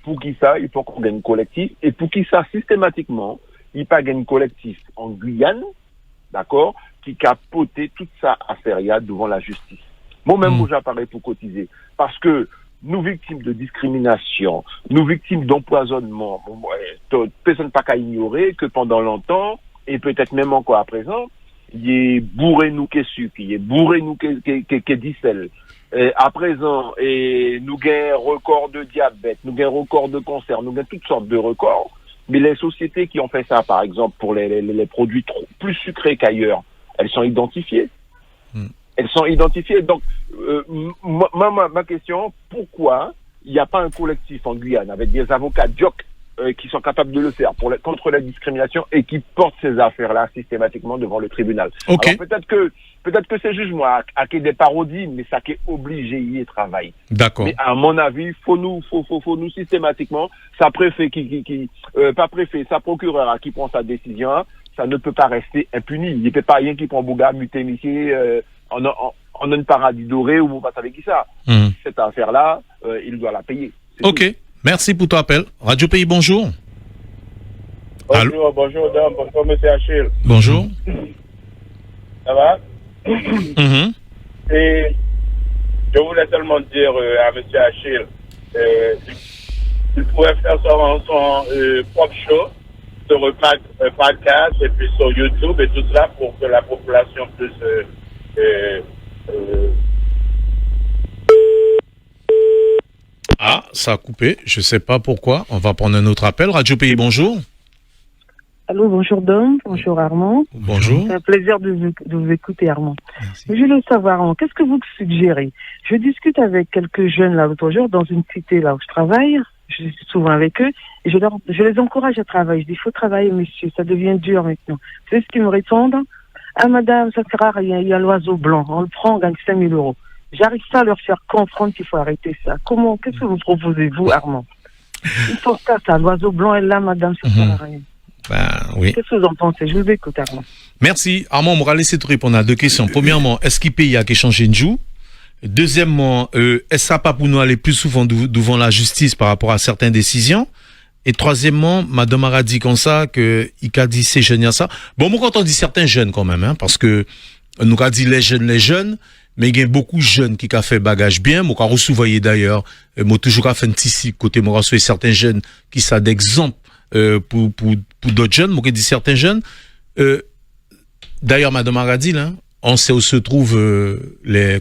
Pour qui ça, il faut qu'on gagne collectif. Et pour qui ça, systématiquement, il pas gagne collectif en Guyane, d'accord, qui capoté toute sa affaire devant la justice. Moi-même, j'apparais pour cotiser. Parce que, nous victimes de discrimination, nous victimes d'empoisonnement, personne pas qu'à ignorer que pendant longtemps, et peut-être même encore à présent, il est bourré nous qu'est sucre, il est bourré nous qu'est dissel. À présent, et nous gagnons record de diabète, nous gagnons record de cancer, nous gagnons toutes sortes de records, mais les sociétés qui ont fait ça, par exemple, pour les produits plus sucrés qu'ailleurs, elles sont identifiées. Elles sont identifiées. Donc, ma question, pourquoi il n'y a pas un collectif en Guyane avec des avocats jock qui sont capables de le faire contre la discrimination et qui portent ces affaires-là systématiquement devant le tribunal? Okay. Alors peut-être que c'est juste moi à qui des parodies, mais ça qui est obligé y travailler. D'accord. Mais à mon avis, faut nous systématiquement, sa préfet pas préfet, sa procureur à qui prend sa décision, ça ne peut pas rester impuni. Il ne peut pas rien qui prend Bouga, muté, on a une paradis doré ou vous pas savez qui ça. Cette affaire-là, il doit la payer. Ok, tout. Merci pour ton appel. Radio Pays, bonjour. Bonjour Dom, bonjour monsieur Achille. Bonjour. Ça va? Et je voulais seulement dire à monsieur Achille, il pourrait faire son propre show sur un podcast et puis sur YouTube et tout cela pour que la population puisse Ah, ça a coupé. Je sais pas pourquoi. On va prendre un autre appel. Radio Pays, bonjour. Allô, bonjour Dom, bonjour Armand. Bonjour. C'est un plaisir de vous écouter Armand. Merci. Je voulais savoir, Armand, qu'est-ce que vous suggérez? Je discute avec quelques jeunes là l'autre jour dans une cité là où je travaille. Je suis souvent avec eux et je les encourage à travailler. Je dis, il faut travailler, monsieur, ça devient dur maintenant. C'est ce qu'ils me répondent. Ah, madame, ça sert à rien, il y a l'oiseau blanc. On le prend, on gagne 5 000 €. J'arrive pas à leur faire comprendre qu'il faut arrêter ça. Qu'est-ce que vous proposez, vous, Armand? Il faut ça, l'oiseau blanc est là, madame, ça sert à rien. Oui. Qu'est-ce que vous en pensez? Je vous écoute, Armand. Merci. Armand, on va laisser te répondre à deux questions. Premièrement, est-ce qu'il paye à qui changer de joue? Deuxièmement, est-ce pas pour nous aller plus souvent devant la justice par rapport à certaines décisions? Et troisièmement, Madame a dit comme ça que il a dit ces jeunes ça. Bon, moi quand on dit certains jeunes quand même, hein, parce que nous a dit les jeunes, mais il y a beaucoup de jeunes qui ont fait bagage bien. Moi quand vous voyez d'ailleurs, moi toujours fait un petit côté moi reçoit certains jeunes qui ça d'exemple pour d'autres jeunes. Moi qui dit certains jeunes. D'ailleurs, Madame a dit là, on sait où se trouvent les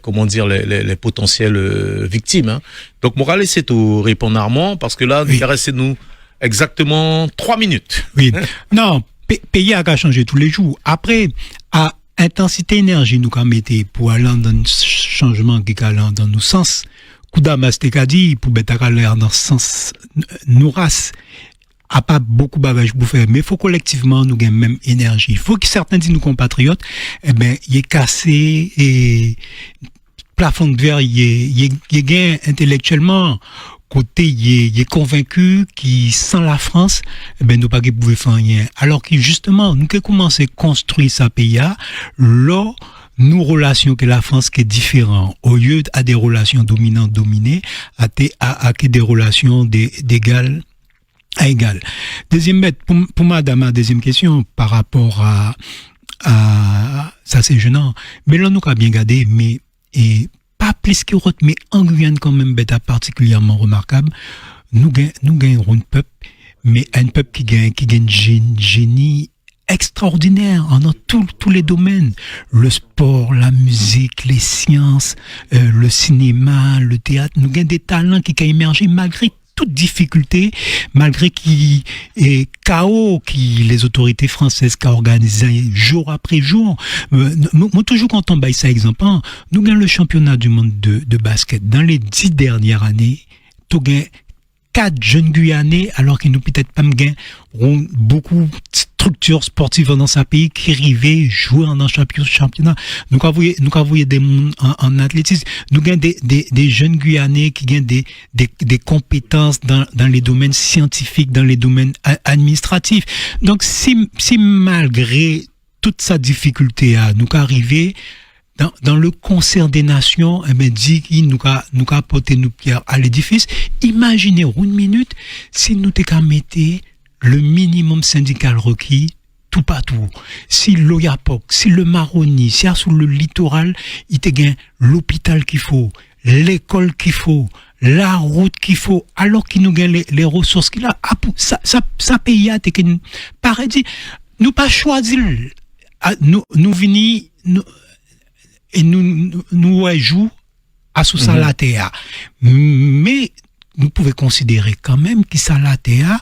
potentielles victimes. Hein. Donc moi laisser tout répondre Armand parce que là, il reste nous exactement 3 minutes. Oui. Non, pays a changé tous les jours. Après, à intensité énergie, nous avons mis pour aller dans un changement qui est dans nos sens. Koudama, c'était dit, pour mettre à l'air dans le sens, nous race. A pas beaucoup bagage pour faire, mais il faut collectivement nous gagner même énergie. Il faut que certains de nos compatriotes, y est cassé et plafond de verre, y est gain intellectuellement. Côté, y est convaincu qui sans la France, nous pas pouvoir faire rien. Alors que justement, nous qui commencé à construire ce pays-là, là, nous relations que la France qui est différent, au lieu à des relations dominantes dominées, à des relations d'égal à égal. Deuxième pour madame, ma deuxième question par rapport à ça c'est gênant. Mais là nous avons bien gardé, mais et pas plus que autre, mais en Guyane quand même bête particulièrement remarquable. Nous gagnons un peuple, mais un peuple qui gagne génie extraordinaire dans tous les domaines, le sport, la musique, les sciences, le cinéma, le théâtre. Nous gagnons des talents qui ont émergé malgré toute difficulté, malgré qui est chaos qui les autorités françaises qui organisent jour après jour. Moi toujours quand on baille ça exemple, nous gagnons le championnat du monde de basket. Dans les 10 dernières années, tu gagnes 4 jeunes Guyanais, alors qu'ils nous peut-être pas gagnent beaucoup structures sportives dans sa pays qui arrivaient jouer dans un championnat. Nous avons des mondes en athlétisme. Nous avons des jeunes Guyanais qui gagnent des compétences dans les domaines scientifiques, dans les domaines administratifs. Donc, si malgré toute sa difficulté à nous arriver dans le concert des nations, dit qu'il nous a porté nos pierres à l'édifice. Imaginez une minute si nous t'es mettre le minimum syndical requis tout partout. Si l'Oyapock, si le Maroni, si sur le littoral, il te gagne l'hôpital qu'il faut, l'école qu'il faut, la route qu'il faut, alors qu'il nous gagne les ressources qu'il a. Ça paye à te paradis. Nous pas choisi, nous vini, et nous jouons à sous ça la terre. Mais nous pouvons considérer quand même que ça la terre,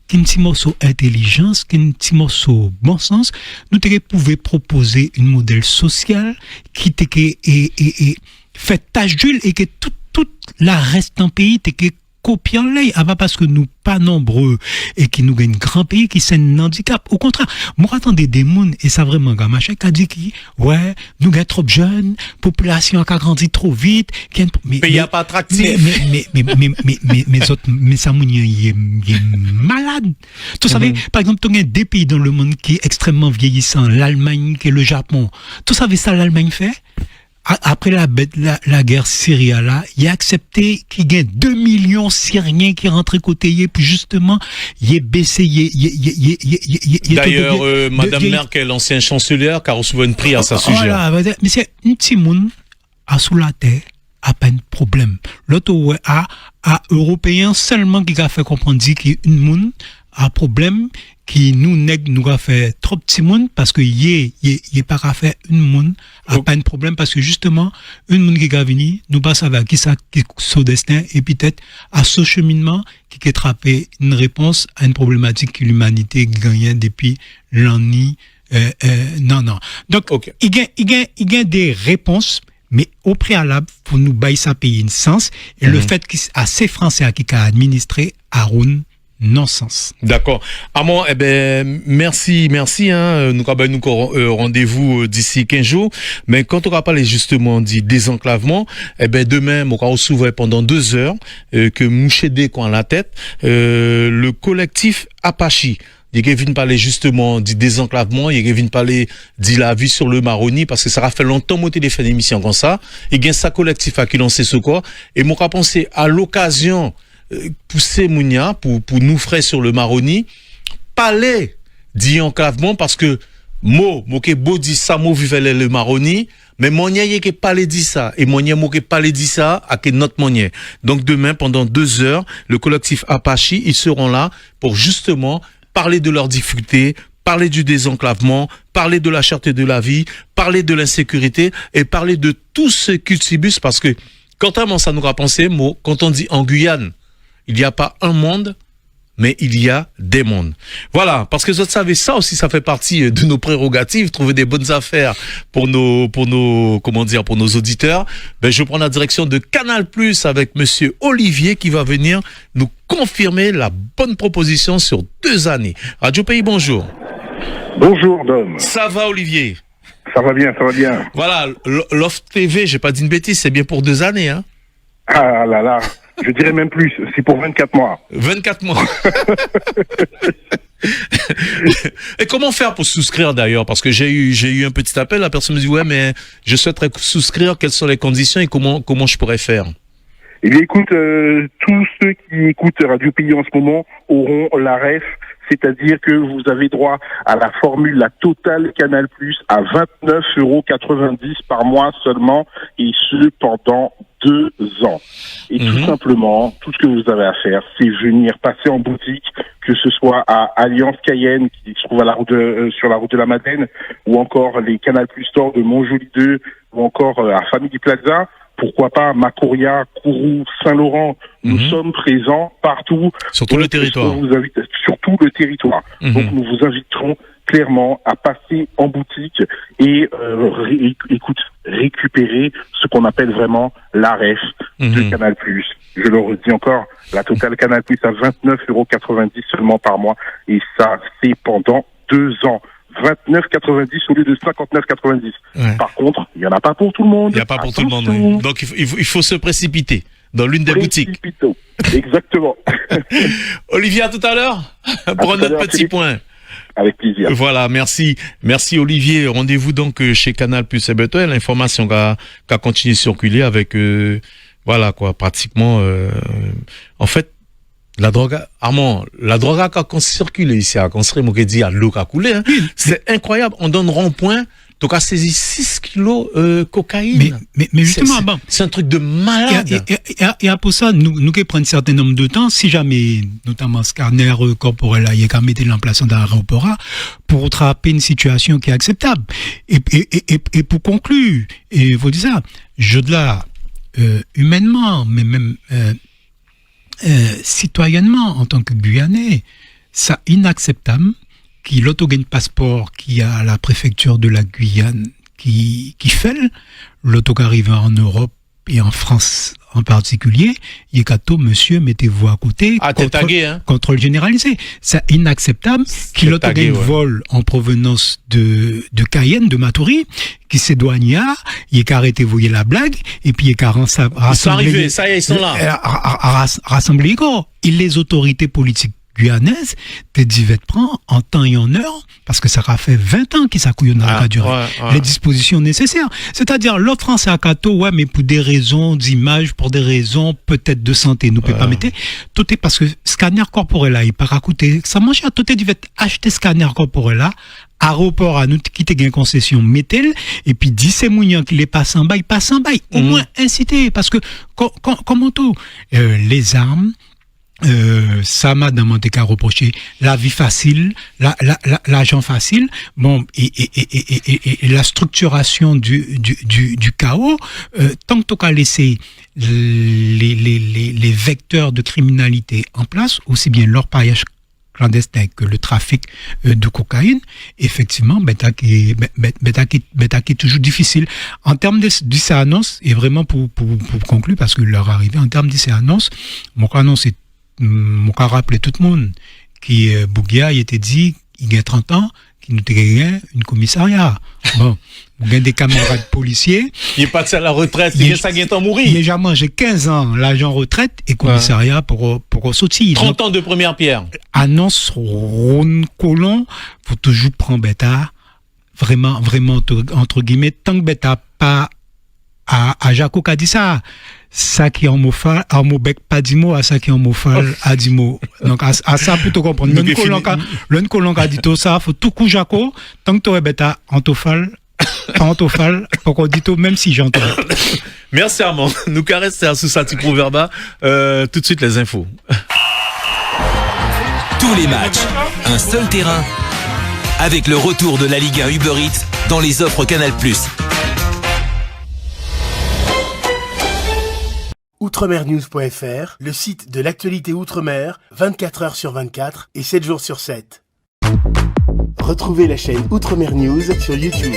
qu'un petit morceau intelligence, qu'un petit morceau bon sens, nous pouvons proposer un modèle social qui est fait tâche d'huile et que toute la reste en pays est copiant l'œil, parce que nous pas nombreux et qui nous gagnent grand pays qui c'est un handicap. Au contraire, moi attendez des mouns et ça vraiment gamache qui a dit qui ouais, nous gagnons trop jeunes, population qui a grandi trop vite, mais il y a pas attractif. Mais ça moun il est malade. Tu savez, par exemple, tu as des pays dans le monde qui est extrêmement vieillissant, l'Allemagne et le Japon. Tu savais ça l'Allemagne fait? Après la guerre syrienne là, il a accepté qu'il y ait 2 millions Syriens qui rentrent côté, puis justement, il est baissé, D'ailleurs, Madame Merkel, l'ancienne chancelière, qui a reçu une prière à ce sujet. Voilà, mais c'est un petit monde à sous la terre, à peine problème. L'autre, à Européens seulement qui a fait comprendre qu'il y a une monde à problème, qui nous a fait trop petit monde parce que y est pas à faire une monde a pas un problème parce que justement une monde qui a venu nous pas savoir qui son destin et peut-être à ce cheminement qui a attrapé une réponse à une problématique que l'humanité gagne depuis l'année non donc il y a des réponses mais au préalable pour nous bailler ça payer une sens et le fait que ces Français qui a administré Haroun non-sens. D'accord. Armand, merci, hein. Nous avons rendez-vous d'ici 15 jours. Mais quand on va parler justement du désenclavement, demain, on va s'ouvrir pendant 2 heures, que Mouchédé, qu'on a la tête, le collectif Apache. il y a parler justement du désenclavement, il y a parler de la vie sur le Maroni, parce que ça a fait longtemps monter des faits d'émission comme ça. Il y a ça collectif à qui lancer ce quoi. Et moi, je pensé à l'occasion, pousser Mounia, pour nous frères sur le Maroni, parler d'enclavement, parce que moi qui beau dit ça, moi vivais le Maroni, mais Monia y est pas dit ça, et Monia moi qui pas dit ça à notre Monia. Donc demain, pendant 2 heures, le collectif Apache, ils seront là pour justement parler de leurs difficultés, parler du désenclavement, parler de la cherté de la vie, parler de l'insécurité et parler de tout ce qu'ils subissent, parce que quand ça nous a pensé, quand on dit en Guyane, il n'y a pas un monde, mais il y a des mondes. Voilà, parce que vous savez, ça aussi, ça fait partie de nos prérogatives, trouver des bonnes affaires pour nos auditeurs. Je prends la direction de Canal+ avec monsieur Olivier qui va venir nous confirmer la bonne proposition sur 2 années. Radio Pays, bonjour. Bonjour, Dom. Ça va, Olivier? Ça va bien, ça va bien. Voilà, l'offre TV, j'ai pas dit une bêtise, c'est bien pour 2 années, hein? Ah là là. Je dirais même plus, c'est pour 24 mois. 24 mois. Et comment faire pour souscrire d'ailleurs? Parce que j'ai eu un petit appel, la personne me dit ouais, mais je souhaiterais souscrire, quelles sont les conditions et comment je pourrais faire? Eh bien écoute, tous ceux qui écoutent Radio Pays en ce moment auront la ref, c'est-à-dire que vous avez droit à la formule, la totale Canal+ à 29,90 € par mois seulement, et ce pendant 2 ans. Et tout simplement, tout ce que vous avez à faire, c'est venir passer en boutique, que ce soit à Alliance Cayenne, qui se trouve à sur la route de la Madeleine, ou encore les Canal+ Store de Montjoly 2, ou encore à Family Plaza. Pourquoi pas Macoria, Kourou, Saint-Laurent, nous sommes présents partout. Sur tout le territoire. Sur tout le territoire. Donc nous vous inviterons clairement à passer en boutique et récupérer ce qu'on appelle vraiment la ref de Canal+. Je le redis encore, la totale Canal+ à 29,90 € seulement par mois, et ça c'est pendant 2 ans. 29,90 au lieu de 59,90. Ouais. Par contre, il n'y en a pas pour tout le monde. Il n'y a pas pour tout le monde. Oui. Donc il faut se précipiter dans l'une des boutiques. Exactement. Olivier, à tout à l'heure pour notre petit point. Avec plaisir. Voilà, merci Olivier. Rendez-vous donc chez Canal+ et l'information qu'a continué de circuler avec voilà quoi, pratiquement en fait la drogue, Armand, la drogue a circulé ici à construire, moi qui dis à l'eau a coulé, hein. C'est incroyable. On donne rond-point, donc a saisi 6 kilos cocaïne. Mais justement, c'est un truc de malade. Et pour ça, nous qui prenons un certain nombre de temps, si jamais, notamment scanner corporel, il y a qu'à mettre l'emplacement dans l'aéroport pour attraper une situation qui est acceptable. Et pour conclure, et vous dites ça, je de là, humainement, mais même citoyennement, en tant que Guyanais, c'est inacceptable qu'il autogagne passeport qui a à la préfecture de la Guyane qui fait l'auto arrive en Europe et en France en particulier, il y a qu'à monsieur, mettez-vous à côté, contrôle généralisé. C'est inacceptable qu'il autogagne vol en provenance de Cayenne, de Matoury, qui s'éloigne là, il est qu'à arrêter, vous voyez la blague, et puis il est qu'à rassembler. Ils sont arrivés, ça y est, ils sont là. Rassembler, et les autorités politiques guyanaises, te disaient prendre en temps et en heure, parce que ça a fait 20 ans qu'ils s'accouillent dans la durée, les dispositions nécessaires. C'est-à-dire, l'autre français à Cato, ouais, mais pour des raisons d'image, pour des raisons peut-être de santé, nous peut pas mettre, tout est parce que scanner corporel là, il part à coûter, ça mange à tout est, tu vas acheter scanner corporel là, aéroport à nous qui te gagne concession mettez-le, et puis 10 c'est mounions qui les passe en bas, il passe en bas, au moins inciter, parce que, comment tout, les armes, ça m'a demandé qu'à reprocher la vie facile, l'argent facile, bon, et la structuration du chaos, tant que qu'à laisser les vecteurs de criminalité en place, aussi bien l'orpaillage clandestin que le trafic de cocaïne, effectivement, qui est toujours difficile. En termes de annonce, et vraiment pour conclure, parce que leur arrivée, en termes de annonce, mon annonce est mon cas rappelé tout le monde qui Bouguia il était dit il y a 30 ans qu'il nous était une commissariat. Bon, Il y a des camarades policiers. Il est parti à la retraite, il est mourir. Il a déjà mangé 15 ans l'argent retraite et commissariat pour sortir. 30 ans de première pierre. Annonce Ron Colon, faut toujours prendre bêta, vraiment, entre guillemets, tant que bêta pas à Jaco qui a dit ça. Ça qui est en mot bec pas 10 mots, à ça qui est en mot fal à 10 mots. Donc, à ça, plutôt comprendre. L'un colon a dit tout ça, faut tout coup Jaco, tant que tu aurais bêta en tofal, pour qu'on dit tout, même si j'entends. Merci Armand. Nous caressons sous ça, Tipro Verba. Tout de suite, les infos. Tous les matchs, un seul terrain, avec le retour de la Ligue 1 Uber Eats dans les offres Canal+. Outremernews.fr, le site de l'actualité Outre-mer, 24 heures sur 24 et 7 jours sur 7. Retrouvez la chaîne Outremer News sur YouTube.